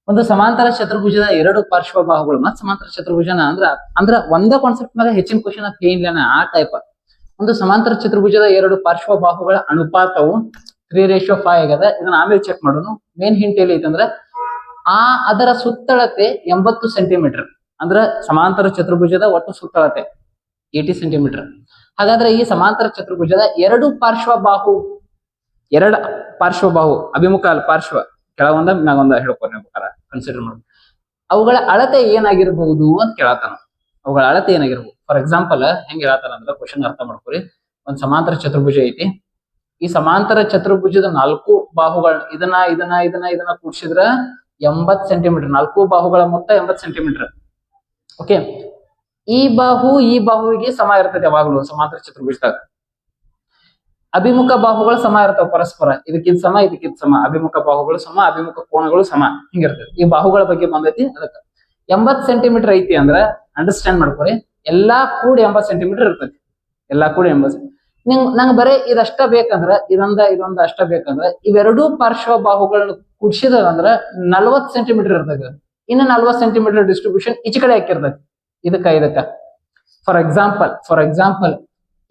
ಒಂದು ಸಮಾಂತರ ಚತುರ್ಭುಜದ ಎರಡು ಪಾರ್ಶ್ವ ಬಾಹುಗಳು ಮತ್ ಸಮಾಂತರ ಚತುರ್ಭುಜನ ಅಂದ್ರ ಒಂದೇ ಕಾನ್ಸೆಪ್ಟ್ ಮ್ಯಾಗ ಹೆಚ್ಚಿನ ಕ್ವಶನ್ ಅಂತ ಏನಿಲ್ಲ ಆ ಟೈಪ್. ಒಂದು ಸಮಾಂತರ ಚತುರ್ಭುಜದ ಎರಡು ಪಾರ್ಶ್ವ ಬಾಹುಗಳ ಅನುಪಾತವು 3:5 ಆಗ್ಯದ. ಇದನ್ನ ಆಮೇಲೆ ಚೆಕ್ ಮಾಡೋಣ. ಮೇನ್ ಹಿಂಟ್ ಎಲ್ಲಿ ಐತಂದ್ರ ಅದರ ಸುತ್ತಳತೆ 80 ಸೆಂಟಿಮೀಟರ್. ಅಂದ್ರ ಸಮಾಂತರ ಚತುರ್ಭುಜದ ಒಟ್ಟು ಸುತ್ತಳತೆ 80 ಸೆಂಟಿಮೀಟರ್. ಹಾಗಾದ್ರೆ ಈ ಸಮಾಂತರ ಚತುರ್ಭುಜದ ಎರಡು ಪಾರ್ಶ್ವ ಬಾಹು ಅಭಿಮುಖ ಅಲ್ಲ ಪಾರ್ಶ್ವ ಕೆಳಗೊಂದ ಮ್ಯಾಗೊಂದ ಹೇಳ್ಕೊಳ್ಬೇಕಾರ ಕನ್ಸಿಡರ್ ಮಾಡಿ ಅವುಗಳ ಅಳತೆ ಏನಾಗಿರ್ಬಹುದು ಅಂತ ಕೇಳತಾನ. ಅವುಗಳ ಅಳತೆ ಏನಾಗಿರ್ಬಹುದು. ಫಾರ್ ಎಕ್ಸಾಂಪಲ್ ಹೆಂಗ್ ಹೇಳತಾನ ಅಂದ್ರೆ ಕ್ವಶನ್ ಅರ್ಥ ಮಾಡ್ಕೊರಿ. ಒಂದ್ ಸಮಾಂತರ ಚತುರ್ಭುಜ ಐತಿ. ಈ ಸಮಾಂತರ ಚತುರ್ಭುಜದ 4 ಬಾಹುಗಳ ಇದನ್ನ ಕೂಡಿಸಿದ್ರ 80 ಸೆಂಟಿಮೀಟರ್. 4 ಬಾಹುಗಳ ಮೊತ್ತ 80 ಸೆಂಟಿಮೀಟರ್. ಓಕೆ, ಈ ಬಾಹುವಿಗೆ ಸಮ ಇರ್ತದೆ ಯಾವಾಗ್ಲೂ ಸಮಾಂತರ ಚತುರ್ಭುಜದಾಗ. ಅಭಿಮುಖ ಬಾಹುಗಳು ಸಮ ಇರ್ತಾವ ಪರಸ್ಪರ. ಇದಕ್ಕಿದ್ ಸಮ ಅಭಿಮುಖ ಬಾಹುಗಳು ಸಮ, ಅಭಿಮುಖ ಕೋನಗಳು ಸಮ ಹಿಂಗಿರ್ತದೆ. ಈ ಬಾಹುಗಳ ಬಗ್ಗೆ ಬಂದೈತಿ. ಅದಕ್ಕೆ 80 ಸೆಂಟಿಮೀಟರ್ ಐತಿ ಅಂದ್ರ ಅಂಡರ್ಸ್ಟ್ಯಾಂಡ್ ಮಾಡ್ಕೊರಿ. ಎಲ್ಲಾ ಕೂಡಿ 80 ಸೆಂಟಿಮೀಟರ್ ಇರ್ತೈತಿ. ಎಲ್ಲಾ ಕೂಡಿ 80. ನಂಗೆ ಬರೀ ಇದಷ್ಟ ಬೇಕಂದ್ರ ಇದೊಂದ ಅಷ್ಟ ಬೇಕಂದ್ರ ಇವೆರಡೂ ಪಾರ್ಶ್ವ ಬಾಹುಗಳನ್ನ ಕುಡ್ಸಿದಂದ್ರ 40 ಸೆಂಟಿಮೀಟರ್ ಇರ್ತದೆ. ಇನ್ನು 40 ಸೆಂಟಿಮೀಟರ್ ಡಿಸ್ಟ್ರಿಬ್ಯೂಷನ್ ಈಚೆ ಕಡೆ ಹಾಕಿರ್ತೈತಿ ಇದಕ್ಕ. ಫಾರ್ ಎಕ್ಸಾಂಪಲ್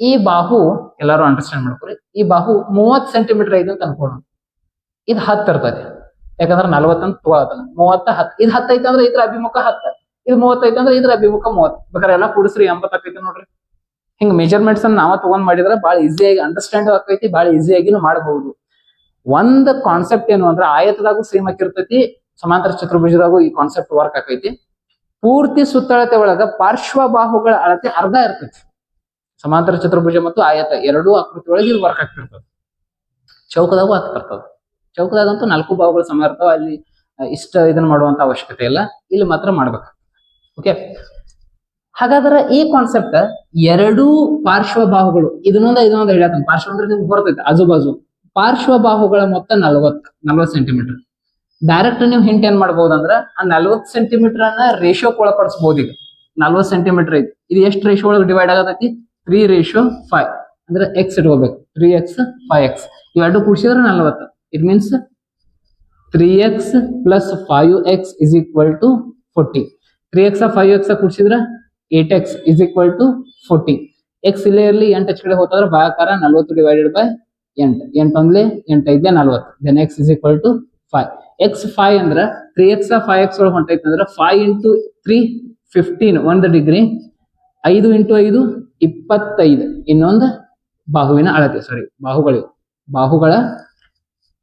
ಈ ಬಾಹು ಎಲ್ಲಾರು ಅಂಡರ್ಸ್ಟ್ಯಾಂಡ್ ಮಾಡ್ಕೊರಿ. ಈ ಬಾಹು 30 ಸೆಂಟಿಮೀಟರ್ ಐತಿ ಅಂತ ಅನ್ಕೊಳ್ಳೋಣ. ಇದು 10 ಇರ್ತೈತಿ. ಯಾಕಂದ್ರೆ 40 ಅಂತ 30 10. ಇದು 10 ಐತಿ ಅಂದ್ರೆ ಇದ್ರ ಅಭಿಮುಖ 10. ಇದು 30 ಐತಿ ಅಂದ್ರೆ ಇದ್ರ ಅಭಿಮುಖ 30. ಬೇಕಾದ್ರೆ ಎಲ್ಲಾ ಕೂಡಿಸ್ರಿ 80 ಆಕೈತಿ ನೋಡ್ರಿ. ಹಿಂಗ ಮೆಜರ್ಮೆಂಟ್ಸ್ ನಾವ ತಗೊಂಡ್ ಮಾಡಿದ್ರೆ ಬಹಳ ಈಸಿಯಾಗಿ ಅಂಡರ್ಸ್ಟ್ಯಾಂಡ್ ಆಕೈತಿ, ಬಹಳ ಈಸಿಯಾಗಿನೂ ಮಾಡಬಹುದು. ಒಂದ್ ಕಾನ್ಸೆಪ್ಟ್ ಏನು ಅಂದ್ರೆ ಆಯತದಾಗೂ ಸೇಮ್ ಆಗಿರ್ತೈತಿ, ಸಮಾಂತರ ಚತುರ್ಭುಜದಾಗೂ ಈ ಕಾನ್ಸೆಪ್ಟ್ ವರ್ಕ್ ಆಕೈತಿ. ಪೂರ್ತಿ ಸುತ್ತಳತೆ ಒಳಗ ಪಾರ್ಶ್ವ ಬಾಹುಗಳ ಅಳತೆ ಅರ್ಧ ಇರ್ತೈತಿ. ಸಮಾಂತರ ಚತುರ್ಭುಜ ಮತ್ತು ಆಯತ ಎರಡೂ ಆಕೃತಿ ಒಳಗೆ ಇದು ವರ್ಕ್ ಆಗ್ತಿರ್ತದೆ. ಚೌಕದಾಗೂ ಆಗ್ತಿರ್ತದ. ಚೌಕದಾಗಂತೂ 4 ಬಾಹುಗಳು ಸಮ ಇರ್ತಾವ. ಅಲ್ಲಿ ಇದನ್ನ ಮಾಡುವಂತ ಅವಶ್ಯಕತೆ ಇಲ್ಲ, ಇಲ್ಲಿ ಮಾತ್ರ ಮಾಡ್ಬೇಕು. ಓಕೆ, ಹಾಗಾದ್ರೆ ಈ ಕಾನ್ಸೆಪ್ಟ್ ಎರಡೂ ಪಾರ್ಶ್ವ ಬಾಹುಗಳು ಇದನ್ನೊಂದ ಹೇಳ್ತಾನೆ. ಪಾರ್ಶ್ವ ಅಂದ್ರೆ ನಿಮ್ಗೆ ಬರ್ತೈತೆ ಆಜುಬಾಜು. ಪಾರ್ಶ್ವ ಬಾಹುಗಳ ಮೊತ್ತ 40 ಸೆಂಟಿಮೀಟರ್. ಡೈರೆಕ್ಟ್ ನೀವು ಹಿಂಟ್ ಏನ್ ಮಾಡ್ಬೋದಂದ್ರ ಆ 40 ಸೆಂಟಿಮೀಟರ್ ಅನ್ನ ರೇಷಿಯೋಕ್ ಒಳಪಡಿಸಬಹುದು. ಈಗ 40 ಸೆಂಟಿಮೀಟರ್ ಐತಿ. ಇದು ಎಷ್ಟು ರೇಷಿಯೋ ಒಳಗೆ ಡಿವೈಡ್ ಆಗತೈತಿ? 3:5 ಅಂದ್ರೆ ಎಕ್ಸ್ ಇಟ್ಕೋಬೇಕು. 3x 5x ಇವೆರಡು ಕೂಡಿಸಿದ್ರೆ 40. It means 3x plus 5x is equal to 40. 3x 5x ಕೂಡಿಸಿದ್ರೆ 8x is equal to 40. x ಇಲ್ಲೇ ಇರ್ಲಿ, 8 ಹಚ್ ಕಡೆ ಹೋತಾದ್ರೆ ಭಾಗಾಕಾರ 40 ಡಿವೈಡೆಡ್ ಬೈ 8. 8 ಒಂದ್ಲೆ 8 ಐದ್ಲೆ 40. Then x is equal to 5. x 5 ಅಂದ್ರ 3x 5x ಒಳಗೆ ಹೊಂಟೈತಿ ಅಂದ್ರೆ 5 into 3 15 1 ಡಿಗ್ರಿ. 5 into 5 25. ಇನ್ನೊಂದು ಬಾಹುವಿನ ಅಳತೆ, ಬಾಹುಗಳ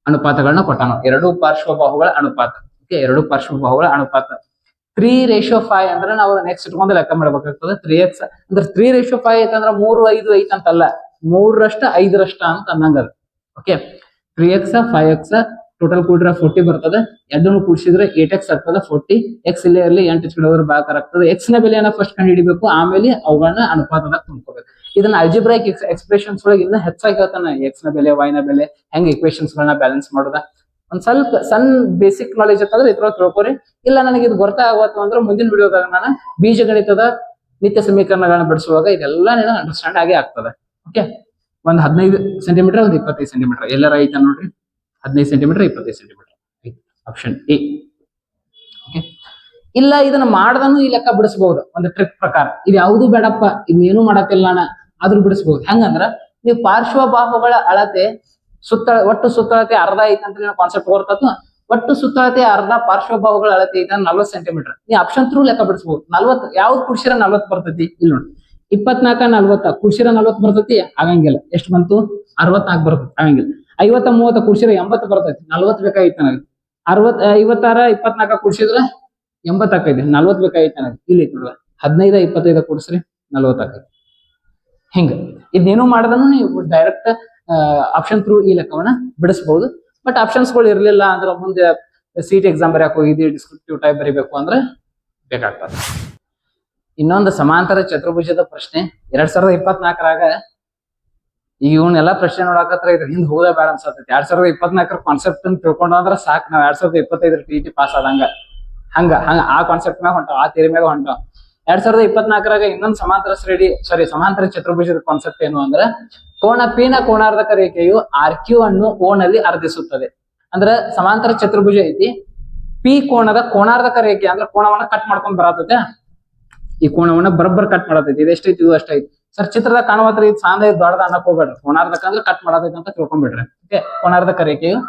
ಅನುಪಾತಗಳನ್ನ ಕೊಟ್ಟಾನ. ಎರಡು ಪಾರ್ಶ್ವ ಬಾಹುಗಳ ಅನುಪಾತ. ಓಕೆ, ಎರಡು ಪಾರ್ಶ್ವ ಬಾಹುಗಳ ಅನುಪಾತ 3:5 ಅಂದ್ರೆ ನಾವು ನೆಕ್ಸ್ಟ್ ಇಟ್ಕೊಂಡು ಲೆಕ್ಕ ಮಾಡ್ಬೇಕಾಗ್ತದೆ. 3x ಅಂದ್ರೆ 3:5 ಐತಂದ್ರ 3 5 ಐತ್ ಅಂತಲ್ಲ, 3ರಷ್ಟ 5ರಷ್ಟ ಅಂತ ಅನ್ನಂಗದ. ಓಕೆ, 3x 5x ಟೋಟಲ್ ಕೂಡಿದ್ರೆ 40 ಬರ್ತದೆ. ಎರಡನ್ನು ಕೂಡಿಸಿದ್ರೆ 8x ಆಗ್ತದೆ. 40 x ಇಲ್ಲೇ ಇರಲಿ, 8 ಹಚ್ ಕಡೆ ಹೋದ್ರೆ ಭಾಗಾಕಾರ ಆಗ್ತದೆ. x ನ ಬೆಲೆಯನ್ನ ಫಸ್ಟ್ ಕಂಡು ಹಿಡಿಬೇಕು, ಆಮೇಲೆ ಅವುಗಳನ್ನ ಅನುಪಾತದಾಗ ತುಂಬ್ಕೋಬೇಕು. ಇದನ್ನ ಅಲ್ಜಿಬ್ರೈಕ್ ಎಕ್ಸ್ಪ್ರೆಷನ್ಸ್ ಒಳಗೆ ಇನ್ನ ಹೆಚ್ಚಾಗಿ ಹೇಳ್ತಾನೆ. x ನ ಬೆಲೆ, y ನ ಬೆಲೆ, ಹೆಂಗ್ ಇಕ್ವೇಶನ್ಸ್ ಗಳನ್ನ ಬ್ಯಾಲೆನ್ಸ್ ಮಾಡೋದ. ಒಂದ್ ಸ್ವಲ್ಪ ಸಣ್ಣ ಬೇಸಿಕ್ ನಾಲೆಜ್ ಅಂತಂದ್ರೆ ಇದ್ರೊಳಗೆ ತಿಳ್ಕೊರಿ. ಇಲ್ಲ ನನಗೆ ಇದು ಗೊತ್ತಾಗತ್ತು ಅಂದ್ರೆ ಮುಂದಿನ ವಿಡಿಯೋದಾಗ ನಾನು ಬೀಜಗಣಿತದ ನಿತ್ಯ ಸಮೀಕರಣಗಳನ್ನ ಬಿಡಿಸುವಾಗ ಇದೆಲ್ಲ ನಿನಗೆ ಅಂಡರ್ಸ್ಟ್ಯಾಂಡ್ ಆಗೇ ಆಗ್ತದೆ. ಓಕೆ, ಒಂದ್ 15 ಸೆಂಟಿಮೀಟರ್, ಒಂದ್ 25 ಸೆಂಟಿಮೀಟರ್ ಎಲ್ಲರ ಐತ ನೋಡ್ರಿ. 15 centimetre 25 centimetre option A. Okay, ಇಲ್ಲ ಇದನ್ನ ಮಾಡ್ದನು ಈ ಲೆಕ್ಕ ಬಿಡಿಸಬಹುದು ಒಂದು ಟ್ರಿಕ್ ಪ್ರಕಾರ. ಇದು ಯಾವುದು ಬೇಡಪ್ಪ, ಇನ್ನೇನು ಮಾಡತ್ತಿಲ್ಲ ನಾನು, ಆದ್ರೂ ಬಿಡಿಸಬಹುದು. ಹೆಂಗಂದ್ರ ನೀವು ಪಾರ್ಶ್ವ ಬಾಹುಗಳ ಅಳತೆ ಒಟ್ಟು ಸುತ್ತಳತೆ ಅರ್ಧ ಐತೆ ಅಂತ ಕಾನ್ಸೆಪ್ಟ್ ಬರ್ತದ. ಒಟ್ಟು ಸುತ್ತಳತೆ ಅರ್ಧ, ಪಾರ್ಶ್ವ ಬಾಹುಗಳ ಅಳತೆ ಐತೆ 40 ಸೆಂಟಿಮೀಟರ್. ನೀವು ಆಪ್ಷನ್ ಥ್ರೂ ಲೆಕ್ಕ ಬಿಡಿಸಬಹುದು. 40 ಯಾವ್ದು ಕುಡ್ಸಿರ 40 ಬರ್ತೈತಿ? ಇಲ್ಲಿ ನೋಡಿ, 24 40 ಕುಡ್ಸಿರ 40 ಬರ್ತೈತಿ? ಆಗಂಗಿಲ್ಲ. ಎಷ್ಟು ಬಂತು? 64 ಬರ್ತೈತಿ. ಆಗಂಗಿಲ್ಲ. 50 30 ಕುಡ್ಸಿರ 80 ಬರ್ತೈತಿ. 40 ಬೇಕಾಗಿತ್ತು ನನಗೆ. 56 24 ಕುಡ್ಸಿದ್ರ 80 ಆಕೈತಿ. 40 ಬೇಕಾಗಿತ್ತು ನನಗೆ. ಇಲ್ಲಿ ಐತಿ ನೋಡ, 15 25 ಕೂಡಿಸ್ರಿ 40 ಆಕೈತಿ. ಹಿಂಗ ಇದೇನು ಮಾಡ್ದನು ನೀವು ಡೈರೆಕ್ಟ್ ಆಪ್ಷನ್ ಥ್ರೂ ಈ ಲೆಕ್ಕವನ್ನ ಬಿಡಿಸಬಹುದು. ಬಟ್ ಆಪ್ಷನ್ಸ್ಗಳು ಇರ್ಲಿಲ್ಲ ಅಂದ್ರೆ ಮುಂದೆ ಸಿಟಿ ಎಕ್ಸಾಮ್ ಬರೆಯಕ್ ಹೋಗಿದ್ವಿ, ಡಿಸ್ಕ್ರಿಪ್ಟಿವ್ ಟೈಪ್ ಬರೀಬೇಕು ಅಂದ್ರೆ ಬೇಕಾಗ್ತದೆ. ಇನ್ನೊಂದು ಸಮಾಂತರ ಚತುರ್ಭುಜದ ಪ್ರಶ್ನೆ 2024ರಾಗ ಈಗ ಇವನ್ನೆಲ್ಲಾ ಪ್ರಶ್ನೆ ನೋಡಾಕತ್ರ ಇದ್ರ ಹಿಂದ್ ಹೋದ ಬೇಡ ಅನ್ಸತೈತಿ. 2024 ಕಾನ್ಸೆಪ್ಟ್ ತಿಳ್ಕೊಂಡ ಅಂದ್ರೆ ಸಾಕು, ನಾವ್ 2025 ಟಿ ಪಾಸ್ ಆದಂಗ. ಹಂಗ ಆ ಕಾನ್ಸೆಪ್ಟ್ ಮ್ಯಾಗ ಹೊಂಟಾವ, ಆ ಥಿಯರಿ ಮ್ಯಾಗ ಹೊಂಟಾವ. 2024ರಾಗ ಇನ್ನೊಂದು ಸಮಾಂತರ ಚತುರ್ಭುಜದ ಕಾನ್ಸೆಪ್ಟ್ ಏನು ಅಂದ್ರೆ ಕೋನ ಪಿ ನ ಕೋಣಾರ್ಧಕ ರೇಖೆಯು RQ ಅನ್ನು O ನಲ್ಲಿ ಅರ್ಧಿಸುತ್ತದೆ. ಅಂದ್ರೆ ಸಮಾಂತರ ಚತುರ್ಭುಜ ಐತಿ, ಪಿ ಕೋಣದ ಕೋಣಾರ್ಧಕ ರೇಖೆ ಅಂದ್ರೆ ಕೋಣವನ್ನ ಕಟ್ ಮಾಡ್ಕೊಂಡ್ ಬರತೈತೆ, ಈ ಕೋಣವನ್ನ ಬರೋಬ್ಬರ್ ಕಟ್ ಮಾಡತೈತಿ. ಇದು ಎಷ್ಟೈತಿ, ಇದು ಅಷ್ಟೈತಿ. ಸರ್ ಚಿತ್ರದ ಕಾಣುವತ್ರ ಇದು ಸಾಂದ ದೊಡ್ಡದ ಅನ್ನಕ್ ಹೋಗ್ಬೇಡ್ರಿ, ಕೋಣಾರ್ಧಕ ಅಂದ್ರೆ ಕಟ್ ಮಾಡತೈತಿ ಅಂತ ತಿಳ್ಕೊಂಡ್ಬಿಡ್ರಿ. ಓಕೆ, ಕೋಣಾರ್ಧಕ ರೇಖೆಯು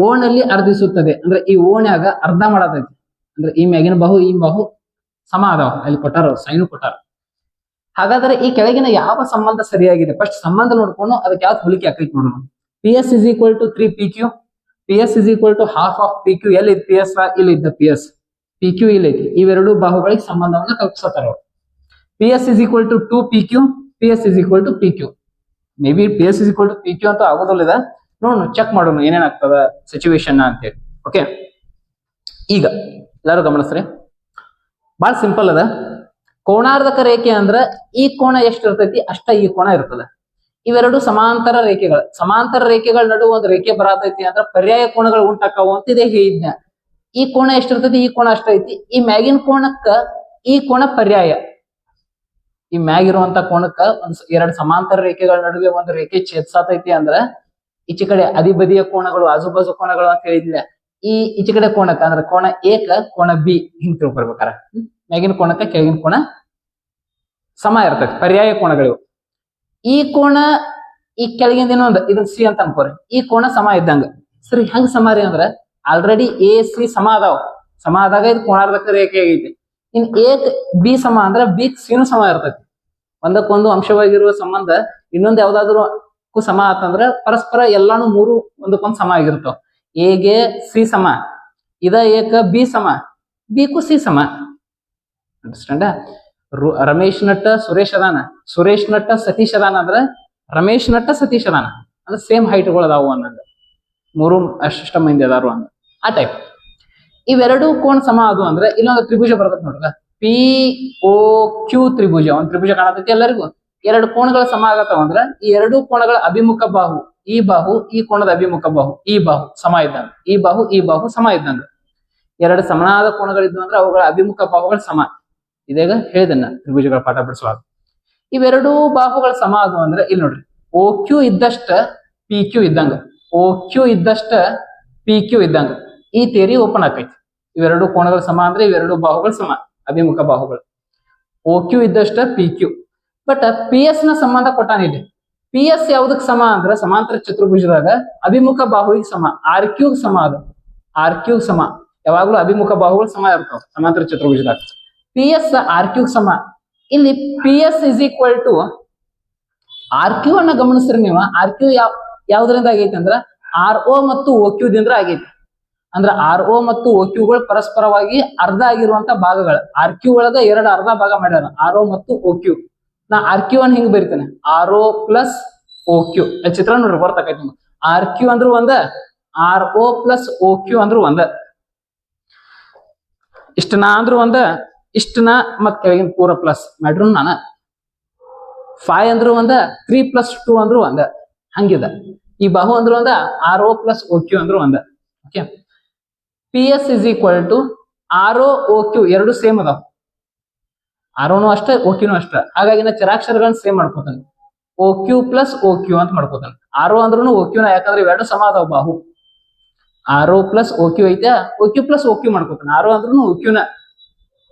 O ನಲ್ಲಿ ಅರ್ಧಿಸುತ್ತದೆ ಅಂದ್ರೆ ಈ ಓಣ್ಯಾಗ ಅರ್ಧ ಮಾಡತೈತಿ. ಅಂದ್ರೆ ಈ ಮ್ಯಾಗಿನ ಬಾಹು ಈ ಬಾಹು ಸಮ ಅದಾವ, ಅಲ್ಲಿ ಕೊಟ್ಟಾರ ಸೈನು ಕೊಟ್ಟಾರ. ಹಾಗಾದ್ರೆ ಈ ಕೆಳಗಿನ ಯಾವ ಸಂಬಂಧ ಸರಿಯಾಗಿದೆ, ಫಸ್ಟ್ ಸಂಬಂಧ ನೋಡ್ಕೊಂಡು ಅದಕ್ಕೆ ಯಾವ್ದು ಹೋಲಿಕೆ ಆಕೈತಿ ನೋಡೋಣ. PS is equal to 3PQ, PS is equal to half of PQ. ಎಲ್ಲಿ PS ಇಲ್ಲಿ ಇದ್ದ PS, PQ ಇಲ್ಲಿ ಐತಿ. ಇವೆರಡು ಬಾಹುಗಳಿಗೆ ಸಂಬಂಧವನ್ನ ಕಲ್ಪಿಸತಾರ ಅವರು. PS is equal to 2PQ, PS is equal to PQ. May be PS is equal to PQ ಅಂತ ಆಗೋದಿಲ್ಲ, ನೋಡೋಣ ಚೆಕ್ ಮಾಡೋಣ ಏನೇನಾಗ್ತದ ಸಿಚುವೇಶನ್ ಅಂತೇಳಿ. ಓಕೆ, ಈಗ ಎಲ್ಲರೂ ಗಮನಿಸ್ರಿ, ಬಹಳ ಸಿಂಪಲ್ ಅದ. ಕೋಣಾರ್ಧಕ ರೇಖೆ ಅಂದ್ರ ಈ ಕೋಣ ಎಷ್ಟು ಇರ್ತೈತಿ ಅಷ್ಟ ಈ ಕೋಣ ಇರ್ತದೆ. ಇವೆರಡು ಸಮಾಂತರ ರೇಖೆಗಳು, ಸಮಾಂತರ ರೇಖೆಗಳ ನಡುವೆ ಒಂದು ರೇಖೆ ಬರತೈತಿ ಅಂದ್ರ ಪರ್ಯಾಯ ಕೋಣಗಳು ಉಂಟಾಕಾವು ಅಂತಿದೆ ಹೇಳಿದ್ನ. ಈ ಕೋಣ ಎಷ್ಟಿರ್ತೈತಿ, ಈ ಕೋಣ ಅಷ್ಟ ಐತಿ. ಈ ಮ್ಯಾಗಿನ ಕೋಣಕ್ಕ ಈ ಕೋಣ ಪರ್ಯಾಯ, ಈ ಮ್ಯಾಗಿರುವಂತ ಕೋಣಕ್ಕ ಎರಡು ಸಮಾಂತರ ರೇಖೆಗಳ ನಡುವೆ ಒಂದು ರೇಖೆ ಛೇದಿಸತೈತಿ ಅಂದ್ರ ಈಚೆ ಕಡೆ ಅಧಿಬದಿಯ ಕೋಣಗಳು ಆಜುಬಾಜು ಕೋಣಗಳು ಅಂತ ಹೇಳಿದ್ಲ. ಈಚೆ ಕಡೆ ಕೋಣಕ್ಕ ಅಂದ್ರೆ ಕೋಣ ಏಕ ಕೋಣ ಬಿ ಹಿಂಗ್ ತಿಳ್ಕೊಳ್ಬೇಕಾರ. ಮ್ಯಾಗಿನ ಕೋಣಕ್ಕ ಕೆಳಗಿನ ಕೋಣ ಸಮ ಇರ್ತೈತಿ, ಪರ್ಯಾಯ ಕೋಣಗಳಿವು. ಈ ಕೋಣ ಈ ಕೆಳಗಿಂದ ಇನ್ನೊಂದು ಇದನ್ನ ಸಿ ಅಂತ ಅನ್ಕೋರಿ, ಈ ಕೋಣ ಸಮ ಇದ್ದಂಗ. ಸರಿ, ಹೆಂಗ್ ಸಮ ರೀ ಅಂದ್ರ ಆಲ್ರೆಡಿ AC ಸಮ ಅದಾವ, ಸಮ ಆದಾಗ ಇದು ಕೋಣಾರ್ಧಕ ರೇಖೆ ಆಗೈತಿ. ಇನ್ ಏಕ್ ಬಿ ಸಮ ಅಂದ್ರ ಬಿ ಸಿನು ಸಮ ಇರ್ತೈತಿ. ಒಂದಕ್ಕೊಂದು ಅಂಶವಾಗಿರುವ ಸಂಬಂಧ ಇನ್ನೊಂದು ಯಾವ್ದಾದ್ರು ಸಮ ಆತಂದ್ರ ಪರಸ್ಪರ ಎಲ್ಲಾನು ಮೂರು ಒಂದಕ್ಕೊಂದು ಸಮ ಆಗಿರ್ತಾವ. ಎಗೆ ಸಿ ಸಮ, ಇದ ಏಕ ಬಿ ಸಮ, ಬಿ ಕು ಸಿ ಸಮ. ಅಂಡರ್ಸ್ಟ್ಯಾಂಡ? ರಮೇಶ್ ನಟ್ಟ ಸುರೇಶ್ ಅದಾನ, ಸುರೇಶ್ ನಟ್ಟ ಸತೀಶ್ ಅದಾನ ಅಂದ್ರ ರಮೇಶ್ ನಟ್ಟ ಸತೀಶ್ ಅದಾನ ಅಂದ್ರೆ ಸೇಮ್ ಹೈಟ್ಗಳು ಅದಾವು ಅನ್ನಂಗ, ಮೂರು ಅಷ್ಟ ಮಂದಿ ಅದಾರು ಅಂದ ಆ ಟೈಪ್. ಇವೆರಡು ಕೋಣ ಸಮ ಅದು ಅಂದ್ರೆ ಇಲ್ಲೊಂದು ತ್ರಿಭುಜ ಬರ್ತೈತಿ ನೋಡ್ರ, POQ ತ್ರಿಭುಜ. ಒಂದ್ ತ್ರಿಭುಜ ಕಾಣತೈತಿ ಎಲ್ಲರಿಗೂ. ಎರಡು ಕೋಣಗಳ ಸಮ ಆಗತ್ತಾವ ಅಂದ್ರ ಈ ಎರಡು ಕೋಣಗಳ ಅಭಿಮುಖ ಬಾಹು ಈ ಬಾಹು, ಈ ಕೋಣದ ಅಭಿಮುಖ ಬಾಹು ಈ ಬಾಹು ಸಮ ಇದ್ದಂಗ, ಈ ಬಾಹು ಸಮ ಇದ್ದಂಗ. ಎರಡು ಸಮನಾದ ಕೋಣಗಳಿದ್ವು ಅಂದ್ರೆ ಅವುಗಳ ಅಭಿಮುಖ ಬಾಹುಗಳು ಸಮ. ಇದೀಗ ಹೇಳಿದನ್ನ ತ್ರಿಭುಜಗಳ ಪಾಠ ಬಿಡಿಸುವಾಗ ಇವೆರಡೂ ಬಾಹುಗಳ ಸಮ ಅದು ಅಂದ್ರೆ ಇಲ್ಲಿ ನೋಡ್ರಿ, OQ ಇದ್ದಷ್ಟ PQ ಇದ್ದಂಗ, OQ ಇದ್ದಷ್ಟ PQ ಇದ್ದಂಗ. ಈ ಥಿಯರಿ ಓಪನ್ ಆಕೈತಿ. ಇವೆರಡು ಕೋಣಗಳ ಸಮ ಅಂದ್ರೆ ಇವೆರಡು ಬಾಹುಗಳು ಸಮ, ಅಭಿಮುಖ ಬಾಹುಗಳು. OQ ಇದ್ದಷ್ಟ PQ. ಬಟ್ PS ನ ಸಂಬಂಧ ಕೊಟ್ಟಾನಿದೆ. PS ಯಾವ್ದಕ್ ಸಮ ಅಂದ್ರ ಸಮಾಂತರ ಚತುರ್ಭುಜದಾಗ ಅಭಿಮುಖ ಬಾಹುವಿಗೆ ಸಮ, RQ ಸಮ. ಅದು RQ ಸಮ, ಯಾವಾಗ್ಲೂ ಅಭಿಮುಖ ಬಾಹುಗಳು ಸಮ ಇರ್ತಾವ ಸಮಾಂತರ ಚತುರ್ಭುಜದಾಗ. PS RQ ಸಮ. ಇಲ್ಲಿ PS is equal to RQ ಅನ್ನ ಗಮನಿಸ್ರಿ ನೀವು. RQ ಯಾವ್ದ್ರಿಂದ ಆಗೈತಿ ಅಂದ್ರ RO ಮತ್ತು OQ ದಿಂದ ಆಗೈತಿ. ಅಂದ್ರ RO ಮತ್ತು OQ ಗಳು ಪರಸ್ಪರವಾಗಿ ಅರ್ಧ ಆಗಿರುವಂತ ಭಾಗಗಳು. RQ ಒಳಗ ಎರಡು ಅರ್ಧ ಭಾಗ ಮಾಡ್ಯಾರ, RO ಮತ್ತು OQ. ನಾ RQ ಅನ್ನ ಹಿಂಗ್ ಬರಿತೇನೆ, RO ಪ್ಲಸ್ OQ. ಚಿತ್ರ ನೋಡ್ರಿ ಬರ್ತಕೈತಿ. RQ ಅಂದ್ರು ಒಂದ, RO ಪ್ಲಸ್ OQ ಅಂದ್ರು ಒಂದ. ಇಷ್ಟನಾ ಅಂದ್ರು ಒಂದ, ಇಷ್ಟನ ಮತ್ ಕೆಳಗಿನ ಪೂರ ಪ್ಲಸ್ ಮಾಡ್ರು ನಾನ. 5 ಅಂದ್ರು ಒಂದ, 3 ಪ್ಲಸ್ 2 ಅಂದ್ರು ಒಂದ. ಹಂಗಿದ ಈ ಬಾಹು ಅಂದ್ರು ಒಂದ, RO ಪ್ಲಸ್ OQ ಅಂದ್ರು ಒಂದ. Okay, PS is equal to RO OQ ಎರಡು ಸೇಮ್ ಅದಾವ. ROನು ಅಷ್ಟ, OQನು ಅಷ್ಟ. ಹಾಗಾಗಿ ನಾ ಚರಾಕ್ಷರಗಳನ್ನ ಸೇಮ್ ಮಾಡ್ಕೋತಾನೆ, OQ ಪ್ಲಸ್ OQ ಅಂತ ಮಾಡ್ಕೋತಾನೆ. RO ಅಂದ್ರೂ OQನ, ಯಾಕಂದ್ರೆ ಇವೆರಡು ಸಮ ಅದಾವ ಬಾಹು. RO ಪ್ಲಸ್ OQ ಐತೆ, OQ ಪ್ಲಸ್ OQ ಮಾಡ್ಕೋತಾನೆ. RO ಅಂದ್ರೂ OQನ.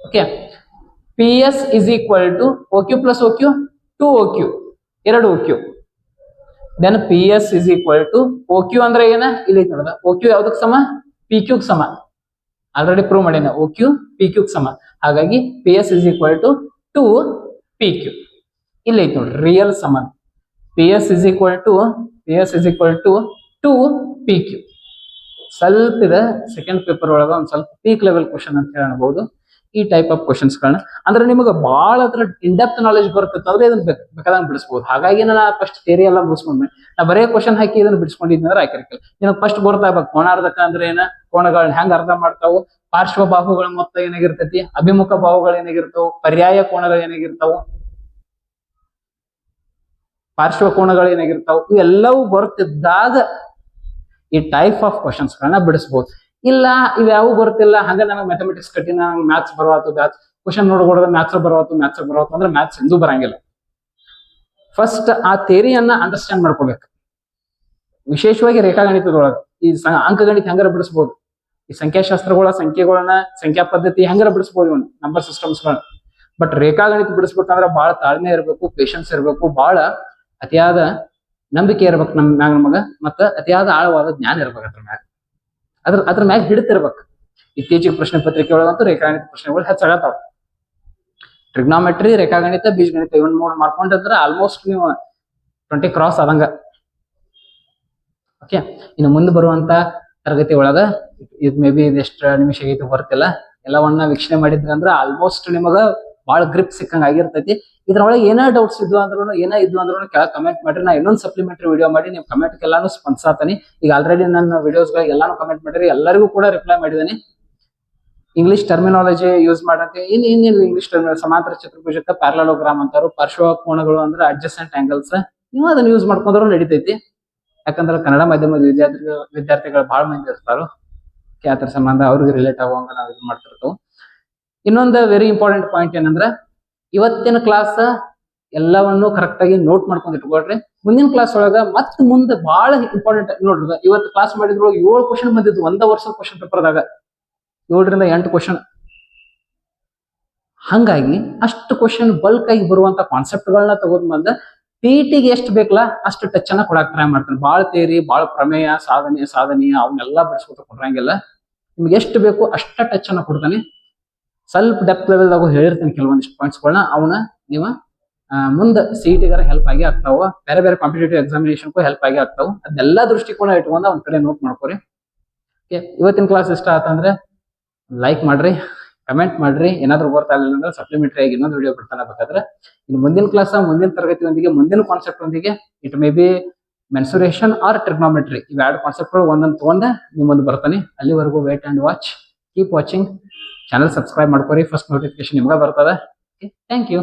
Okay, PS is equal to OQ plus OQ 2OQ, ಎರಡು OQ. Then PS is equal to OQ ಅಂದ್ರೆ ಏನ ಇಲ್ಲಿ ನೋಡದ, OQ ಯಾವ್ದಕ್ ಸಮ, PQ ಸಮ. ಆಲ್ರೆಡಿ ಪ್ರೂವ್ ಮಾಡೇನ, OQ PQ ಸಮ. ಹಾಗಾಗಿ PS is equal to 2PQ. ಇಲ್ಲಿ ಐತಿ ನೋಡ್ರಿ ರಿಯಲ್ ಸಮ. PS is equal to 2PQ. ಸ್ವಲ್ಪ ಇದೆ ಸೆಕೆಂಡ್ ಪೇಪರ್ ಒಳಗ ಒಂದ್ ಸ್ವಲ್ಪ ಪೀಕ್ ಲೆವೆಲ್ ಕ್ವಶನ್ ಅಂತ ಹೇಳಬಹುದು. ಈ ಟೈಪ್ ಆಫ್ ಕ್ವಶನ್ಸ್ ಗಳನ್ನ ಅಂದ್ರೆ ನಿಮಗೆ ಬಹಳ ಅದ್ರ ಇನ್ ಡೆಪ್ತ್ ನಾಲೆಜ್ ಬರುತ್ತೆ ಅಂದ್ರೆ ಇದನ್ನ ಬೇಕಾದಂಗ್ ಬಿಡಿಸಬಹುದು. ಹಾಗಾಗಿ ನಾ ಫಸ್ಟ್ ಥಿಯರಿ ಎಲ್ಲ ಮುಗಿಸ್ಕೊಂಡ್ಮೇಲೆ ನಾ ಬರೇ ಕ್ವಶನ್ ಹಾಕಿ ಇದನ್ನ ಬಿಡಿಸ್ಕೊಂಡಿದ್ನಂದ್ರೆ ಹಾಕಿರ್ಕಿಲ್ಲ. ನಿನಗೆ ಫಸ್ಟ್ ಗೊತ್ತಾಗಬೇಕು ಕೋಣಾರ್ಧಕ ಅಂದ್ರೆ ಏನ, ಕೋಣಗಳನ್ನ ಹೆಂಗ್ ಅರ್ಥ ಮಾಡ್ತಾವು, ಪಾರ್ಶ್ವ ಬಾಹುಗಳ ಮೊತ್ತ ಏನಾಗಿರ್ತೈತಿ, ಅಭಿಮುಖ ಬಾಹುಗಳು ಏನಾಗಿರ್ತಾವ, ಪರ್ಯಾಯ ಕೋಣಗಳು ಏನಾಗಿರ್ತಾವು, ಪಾರ್ಶ್ವ ಕೋಣಗಳು ಏನಾಗಿರ್ತಾವ, ಇವೆಲ್ಲವೂ ಬರ್ತಿದ್ದಾಗ ಈ ಟೈಪ್ ಆಫ್ ಕ್ವಶನ್ಸ್ ಗಳನ್ನ ಬಿಡಿಸಬಹುದು. ಇಲ್ಲ ಇವ್ಯಾವು ಬರ್ತಿಲ್ಲ, ಹಂಗ ನನಗೆ ಮ್ಯಾಥಮೆಟಿಕ್ಸ್ ಕಠಿಣ, ಮ್ಯಾಥ್ಸ್ ಬರುವಾತು, ಕ್ವಶನ್ ನೋಡ್ಕೊಡೋದು ಮ್ಯಾಥ್ಸ್ ಬರೋತ್ತು ಅಂದ್ರೆ ಮ್ಯಾಥ್ಸ್ ಎಂದೂ ಬರಂಗಿಲ್ಲ. ಫಸ್ಟ್ ಆ ಥಿಯರಿಯನ್ನ ಅಂಡರ್ಸ್ಟ್ಯಾಂಡ್ ಮಾಡ್ಕೋಬೇಕು. ವಿಶೇಷವಾಗಿ ರೇಖಾಗಣಿತದೊಳಗ ಈ ಅಂಕಗಣಿತ ಹೆಂಗಾರ ಬಿಡಿಸ್ಬೋದು, ಈ ಸಂಖ್ಯಾಶಾಸ್ತ್ರಗಳ ಸಂಖ್ಯೆಗಳನ್ನ ಸಂಖ್ಯಾ ಪದ್ಧತಿ ಹೆಂಗಾರ ಬಿಡಿಸ್ಬೋದು, ಇವನ್ ನಂಬರ್ ಸಿಸ್ಟಮ್ಸ್ಗಳನ್ನ. ಬಟ್ ರೇಖಾಗಣಿತ ಬಿಡಿಸ್ಬೇಕಂದ್ರ ಬಹಳ ತಾಳ್ಮೆ ಇರಬೇಕು, ಪೇಶನ್ಸ್ ಇರಬೇಕು, ಬಹಳ ಅತಿಯಾದ ನಂಬಿಕೆ ಇರ್ಬೇಕು ನಮಗ, ಮತ್ತ ಅತಿಯಾದ ಆಳವಾದ ಜ್ಞಾನ ಇರ್ಬೇಕು ಅದ್ರ ಮ್ಯಾಗ ಹಿಡಿತಿರ್ಬೇಕು. ಇತ್ತೀಚಿಗೆ ಪ್ರಶ್ನೆ ಪತ್ರಿಕೆ ಒಳಗಂತೂ ರೇಖಾಗಣಿತ ಪ್ರಶ್ನೆಗಳು ಹೆಚ್ಚಾಗತ್ತಾವ. ಟ್ರಿಗ್ನಾಮೆಟ್ರಿ, ರೇಖಾಗಣಿತ, ಬೀಜಗಣಿತ ಇವನ್ ಮಾಡ್ಕೊಂಡ್ರೆ ಆಲ್ಮೋಸ್ಟ್ ನೀವು 20 ಕ್ರಾಸ್ ಆದಂಗ. ಓಕೆ, ಇನ್ನು ಮುಂದೆ ಬರುವಂತ ತರಗತಿ ಒಳಗ ಇದು ಮೇ ಬಿ ಇದೆಷ್ಟು ನಿಮಿಷ ಆಗೈತಿ ಬರ್ತಿಲ್ಲ, ಎಲ್ಲವನ್ನ ವೀಕ್ಷಣೆ ಮಾಡಿದ್ರಂದ್ರ ಆಲ್ಮೋಸ್ಟ್ ನಿಮಗ ಬಹಳ ಗ್ರಿಪ್ ಸಿಕ್ಕಂಗ ಆಗಿರ್ತೈತಿ. ಇದ್ರೊಳಗೆ ಏನೇ ಡೌಟ್ಸ್ ಇದ್ವು ಅಂದ್ರೂ ಕೆಳಗೆ ಕಮೆಂಟ್ ಮಾಡ್ರಿ. ನಾ ಇನ್ನೊಂದು ಸಪ್ಲಿಮೆಂಟರಿ ವಿಡಿಯೋ ಮಾಡಿ ನೀವು ಕಮೆಂಟ್ ಎಲ್ಲಾನು ಸ್ಪಂದಿಸಾತೀನಿ. ಈಗ ಆಲ್ರೆಡಿ ನನ್ನ ವಿಡಿಯೋಸ್ಗಳಿಗೆ ಎಲ್ಲಾನು ಕಮೆಂಟ್ ಮಾಡಿರಿ, ಎಲ್ಲರಿಗೂ ಕೂಡ ರಿಪ್ಲೈ ಮಾಡಿದ್ದೀನಿ. ಇಂಗ್ಲಿಷ್ ಟರ್ಮಿನಾಲಜಿ ಯೂಸ್ ಮಾಡಕ್ಕೆ ಇನ್ನೇನಿಲ್ಲ. ಇಂಗ್ಲಿಷ್ ಸಮಾಂತರ ಚತುರ್ಭುಜಕ್ಕೆ ಪ್ಯಾರಲೋಗ್ರಾಮ್ ಅಂತಾರು, ಪಾರ್ಶ್ವ ಕೋನಗಳು ಅಂದ್ರೆ ಅಡ್ಜಸೆಂಟ್ ಆಂಗಲ್ಸ್. ನೀವು ಅದನ್ನ ಯೂಸ್ ಮಾಡ್ಕೊಂಡ್ರು ನಡೀತೈತಿ. ಯಾಕಂದ್ರೆ ಕನ್ನಡ ಮಾಧ್ಯಮದ ವಿದ್ಯಾರ್ಥಿಗಳು ಬಹಳ ಮಂದಿ ಇರ್ತಾರೋ, ಅದ್ರ ಸಂಬಂಧ ಅವ್ರಿಗೆ ರಿಲೇಟ್ ಆಗುವಂಗ ನಾವು ಇದು ಮಾಡ್ತಿರ್ತೇವೆ. ಇನ್ನೊಂದು ವೆರಿ ಇಂಪಾರ್ಟೆಂಟ್ ಪಾಯಿಂಟ್ ಏನಂದ್ರೆ, ಇವತ್ತಿನ ಕ್ಲಾಸ್ ಎಲ್ಲವನ್ನು ಕರೆಕ್ಟ್ ಆಗಿ ನೋಟ್ ಮಾಡ್ಕೊಂಡು ಇಟ್ಕೊಳ್ರಿ. ಮುಂದಿನ ಕ್ಲಾಸ್ ಒಳಗ ಮತ್ತೆ ಮುಂದೆ ಬಹಳ ಇಂಪಾರ್ಟೆಂಟ್ ನೋಡ್ರಿ. ಇವತ್ತು ಕ್ಲಾಸ್ ಮಾಡಿದ್ರು 7 ಕ್ವಶನ್ ಬಂದಿದ್ದು ಒಂದ ವರ್ಷದ ಕ್ವಶನ್ ಪೇಪರ್ದಾಗ, 7 ರಿಂದ 8 ಕ್ವಶನ್. ಹಂಗಾಗಿ ಅಷ್ಟು ಕ್ವಶನ್ ಬಲ್ಕ್ ಆಗಿ ಬರುವಂತ ಕಾನ್ಸೆಪ್ಟ್ಗಳನ್ನ ತಗೊಂಡ್ ಬಂದ ಪಿಟಿಗೆ ಎಷ್ಟು ಬೇಕಲ್ಲ ಅಷ್ಟು ಟಚ್ ಅನ್ನ ಕೊಡಕ್ ಟ್ರೈ ಮಾಡ್ತಾನೆ. ಬಾಳ ತೇರಿ, ಬಾಳ ಪ್ರಮೇಯ, ಸಾಧನೀಯ ಅವನ್ನೆಲ್ಲ ಬಿಡಿಸ್ಕೊತ ಕೊಡ್ರಂಗಿಲ್ಲ. ನಿಮ್ಗೆ ಎಷ್ಟು ಬೇಕು ಅಷ್ಟ ಟಚ್ ಅನ್ನ ಕೊಡ್ತಾನೆ. ಸ್ವಲ್ಪ ಡೆಪ್ತ್ ಲೆವೆಲ್ದಾಗ ಹೇಳಿರ್ತೀನಿ ಕೆಲವೊಂದಿಷ್ಟು ಪಾಯಿಂಟ್ಸ್ಗಳನ್ನ, ಅವನ್ನ ನೀವು ಮುಂದೆ CET-ಗಾರ ಹೆಲ್ಪ್ ಆಗಿ ಆಗ್ತಾವ, ಬೇರೆ ಬೇರೆ ಕಾಂಪಿಟೇಟಿವ್ ಎಕ್ಸಾಮಿನೇಷನ್ಗೂ ಹೆಲ್ಪ್ ಆಗಿ ಆಗ್ತಾವ. ಅದೆಲ್ಲ ದೃಷ್ಟಿಕೋನ ಇಟ್ಕೊಂಡು ಒಂದ್ ಕಡೆ ನೋಟ್ ಮಾಡ್ಕೊರಿ. ಇವತ್ತಿನ ಕ್ಲಾಸ್ ಇಷ್ಟ ಆತಂದ್ರೆ ಲೈಕ್ ಮಾಡ್ರಿ, ಕಮೆಂಟ್ ಮಾಡ್ರಿ. ಏನಾದ್ರು ಗೊತ್ತಾಗಲಿಲ್ಲ ಅಂದ್ರೆ ಸಪ್ಲಿಮೆಂಟರಿ ಆಗಿ ಇನ್ನೊಂದು ವಿಡಿಯೋ ಬಿಡ್ತಾನೆ ಬೇಕಾದ್ರೆ. ಇನ್ನು ಮುಂದಿನ ಕ್ಲಾಸ್ ಮುಂದಿನ ತರಗತಿಯೊಂದಿಗೆ ಮುಂದಿನ ಕಾನ್ಸೆಪ್ಟ್ ಒಂದಿಗೆ it may be mensuration or trigonometry, ಇವೆರಡು ಕಾನ್ಸೆಪ್ಟ್ ಒಂದೊಂದು ತಗೊಂಡ ನಿಮ್ಮ ಮುಂದೆ ಬರ್ತಾನೆ. ಅಲ್ಲಿವರೆಗೂ wait and watch, keep watching. Channel subscribe ಮಾಡ್ಕೊರಿ, ಫಸ್ಟ್ ನೋಟಿಫಿಕೇಶನ್ ನಿಮ್ಗೆ ಬರ್ತದೆ. Thank you.